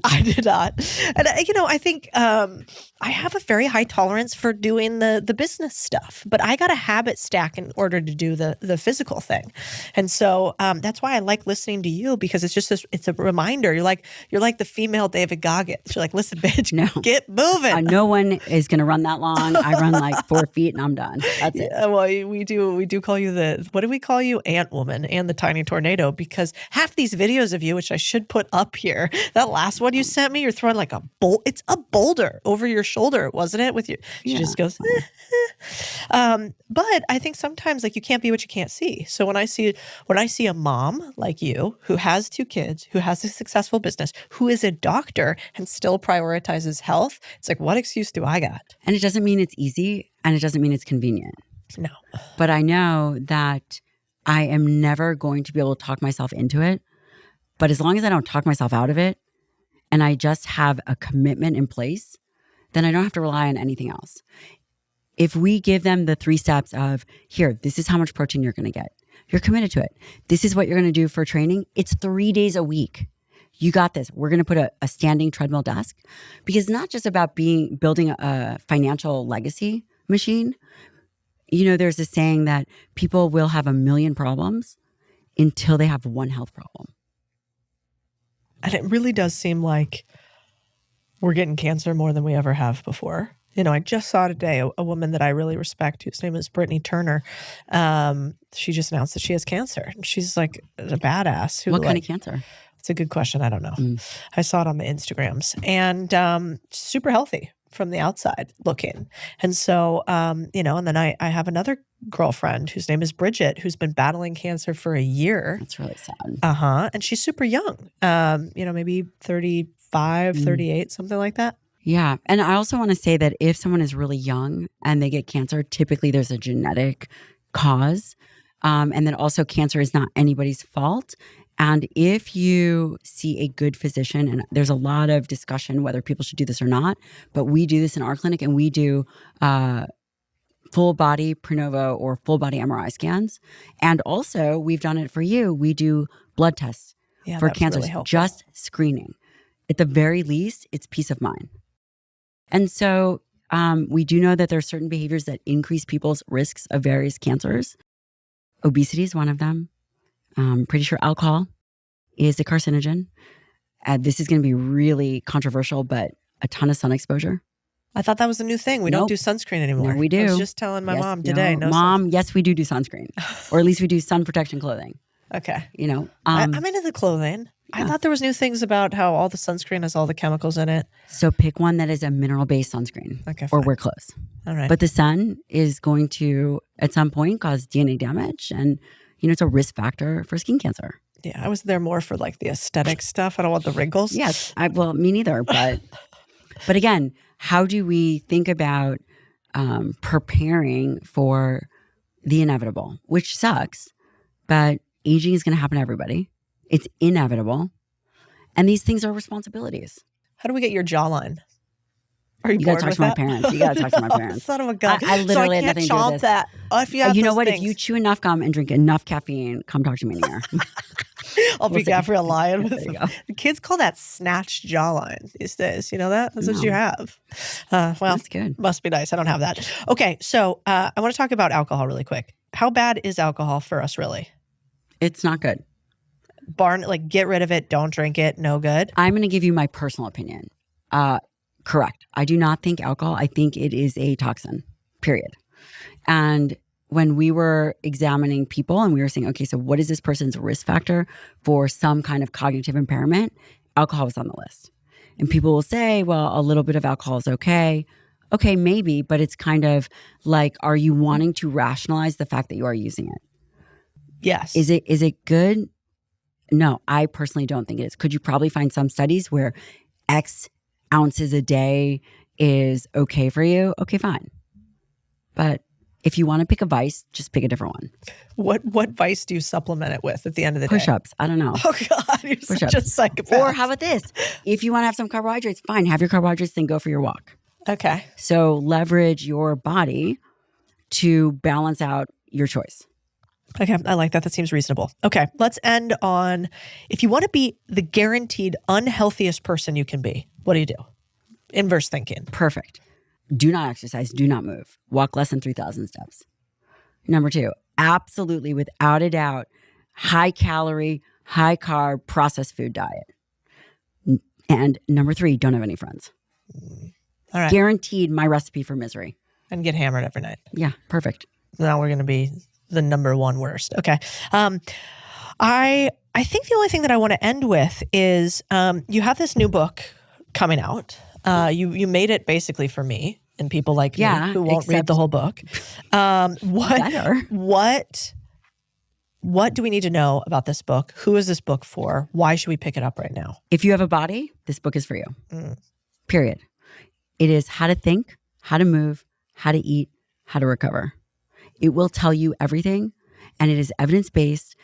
I did not. And, I think I have a very high tolerance for doing the business stuff, but I got a habit stack in order to do the physical thing. And so that's why I like listening to you, because it's just it's a reminder. You're like the female David Goggins. You're like, listen, bitch, get moving. No one is going to run that long. I run like 4 feet and I'm done. That's it. Yeah, well, we do call you what do we call you? Ant Woman and the Tiny Tornado, because half these videos of you, which I should put up here, that last one you sent me, you're throwing like it's a boulder over your shoulder, wasn't it? She just goes, but I think sometimes like you can't be what you can't see. So when I see a mom like you who has 2 kids, who has a successful business, who is a doctor and still prioritizes health, it's like, what excuse do I got? And it doesn't mean it's easy and it doesn't mean it's convenient. No. But I know that I am never going to be able to talk myself into it. But as long as I don't talk myself out of it and I just have a commitment in place, then I don't have to rely on anything else. If we give them the 3 steps of, here, this is how much protein you're going to get. You're committed to it. This is what you're going to do for training. It's 3 days a week. You got this. We're going to put a standing treadmill desk, because it's not just about building a financial legacy machine. There's a saying that people will have 1 million problems until they have 1 health problem. And it really does seem like we're getting cancer more than we ever have before. I just saw today a woman that I really respect, whose name is Brittany Turner. She just announced that she has cancer. She's like a badass. What kind of cancer? It's a good question. I don't know. I saw it on the Instagrams, and super healthy from the outside looking. And so, and then I have another girlfriend whose name is Bridget, who's been battling cancer for a year. That's really sad. And she's super young, maybe 35, 38, something like that. Yeah. And I also want to say that if someone is really young and they get cancer, typically there's a genetic cause. And then also cancer is not anybody's fault. And if you see a good physician, and there's a lot of discussion whether people should do this or not, but we do this in our clinic, and we do full body Prenovo or full body MRI scans. And also we've done it for you. We do blood tests for cancers, really just screening. At the very least, it's peace of mind. And so we do know that there are certain behaviors that increase people's risks of various cancers. Obesity is one of them. I'm pretty sure alcohol is a carcinogen. This is going to be really controversial, but a ton of sun exposure. I thought that was a new thing. We don't do sunscreen anymore. No, we do. I was just telling my mom today. Mom, yes, we do sunscreen. Or at least we do sun protection clothing. Okay. I'm into the clothing. I thought there was new things about how all the sunscreen has all the chemicals in it. So pick one that is a mineral-based sunscreen. Okay, or fine. wear clothes. All right. But the sun is going to, at some point, cause DNA damage. And, it's a risk factor for skin cancer. Yeah, I was there more for like the aesthetic stuff. I don't want the wrinkles. Yes. Well, me neither. But again, how do we think about preparing for the inevitable, which sucks, but aging is going to happen to everybody. It's inevitable. And these things are responsibilities. How do we get your jawline? Are you got to talk to my parents. You got to talk to my parents. Son of a gun. I literally had nothing to do with this. That. If you have know what? things. If you chew enough gum and drink enough caffeine, come talk to me in the air. I'll be Gabrielle Lion. The kids call that snatched jawline these days. You know that? That's what you have. Well, that's good. Must be nice. I don't have that. Okay, so I want to talk about alcohol really quick. How bad is alcohol for us, really? It's not good. Get rid of it. Don't drink it. No good. I'm going to give you my personal opinion. Correct. I do not think alcohol. I think it is a toxin, period. And when we were examining people and we were saying, okay, so what is this person's risk factor for some kind of cognitive impairment? Alcohol was on the list. And people will say, well, a little bit of alcohol is okay. Okay, maybe, but it's kind of like, are you wanting to rationalize the fact that you are using it? Yes. Is it good? No, I personally don't think it is. Could you probably find some studies where X ounces a day is okay for you? Okay, fine. But if you want to pick a vice, just pick a different one. What vice do you supplement it with at the end of the day? Push-ups. I don't know. Oh, God. You're such a psychopath. Or how about this? If you want to have some carbohydrates, fine. Have your carbohydrates, then go for your walk. Okay. So leverage your body to balance out your choice. Okay, I like that. That seems reasonable. Okay, let's end on, if you want to be the guaranteed unhealthiest person you can be, what do you do? Inverse thinking. Perfect. Do not exercise. Do not move. Walk less than 3,000 steps. Number 2, absolutely, without a doubt, high calorie, high carb, processed food diet. And number 3, don't have any friends. All right. Guaranteed my recipe for misery. And get hammered every night. Yeah, perfect. Now we're going to be the number 1 worst. Okay. I think the only thing that I want to end with is you have this new book coming out. You made it basically for me and people like me who won't read the whole book. What do we need to know about this book? Who is this book for? Why should we pick it up right now? If you have a body, this book is for you. Period. It is how to think, how to move, how to eat, how to recover. It will tell you everything, and it is evidence-based.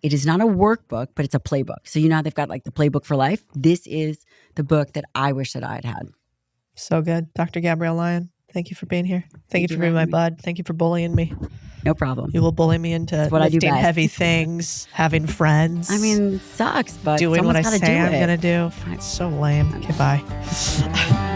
It is not a workbook, but it's a playbook. So you know how they've got like the playbook for life? This is the book that I wish that I had had. So good. Dr. Gabrielle Lyon, thank you for being here. Thank you for being my bud. Thank you for bullying me. No problem. You will bully me into lifting heavy things, having friends. I mean, it sucks, but doing what I someone's say gotta do I'm it. going to do. It's so lame. Okay, bye.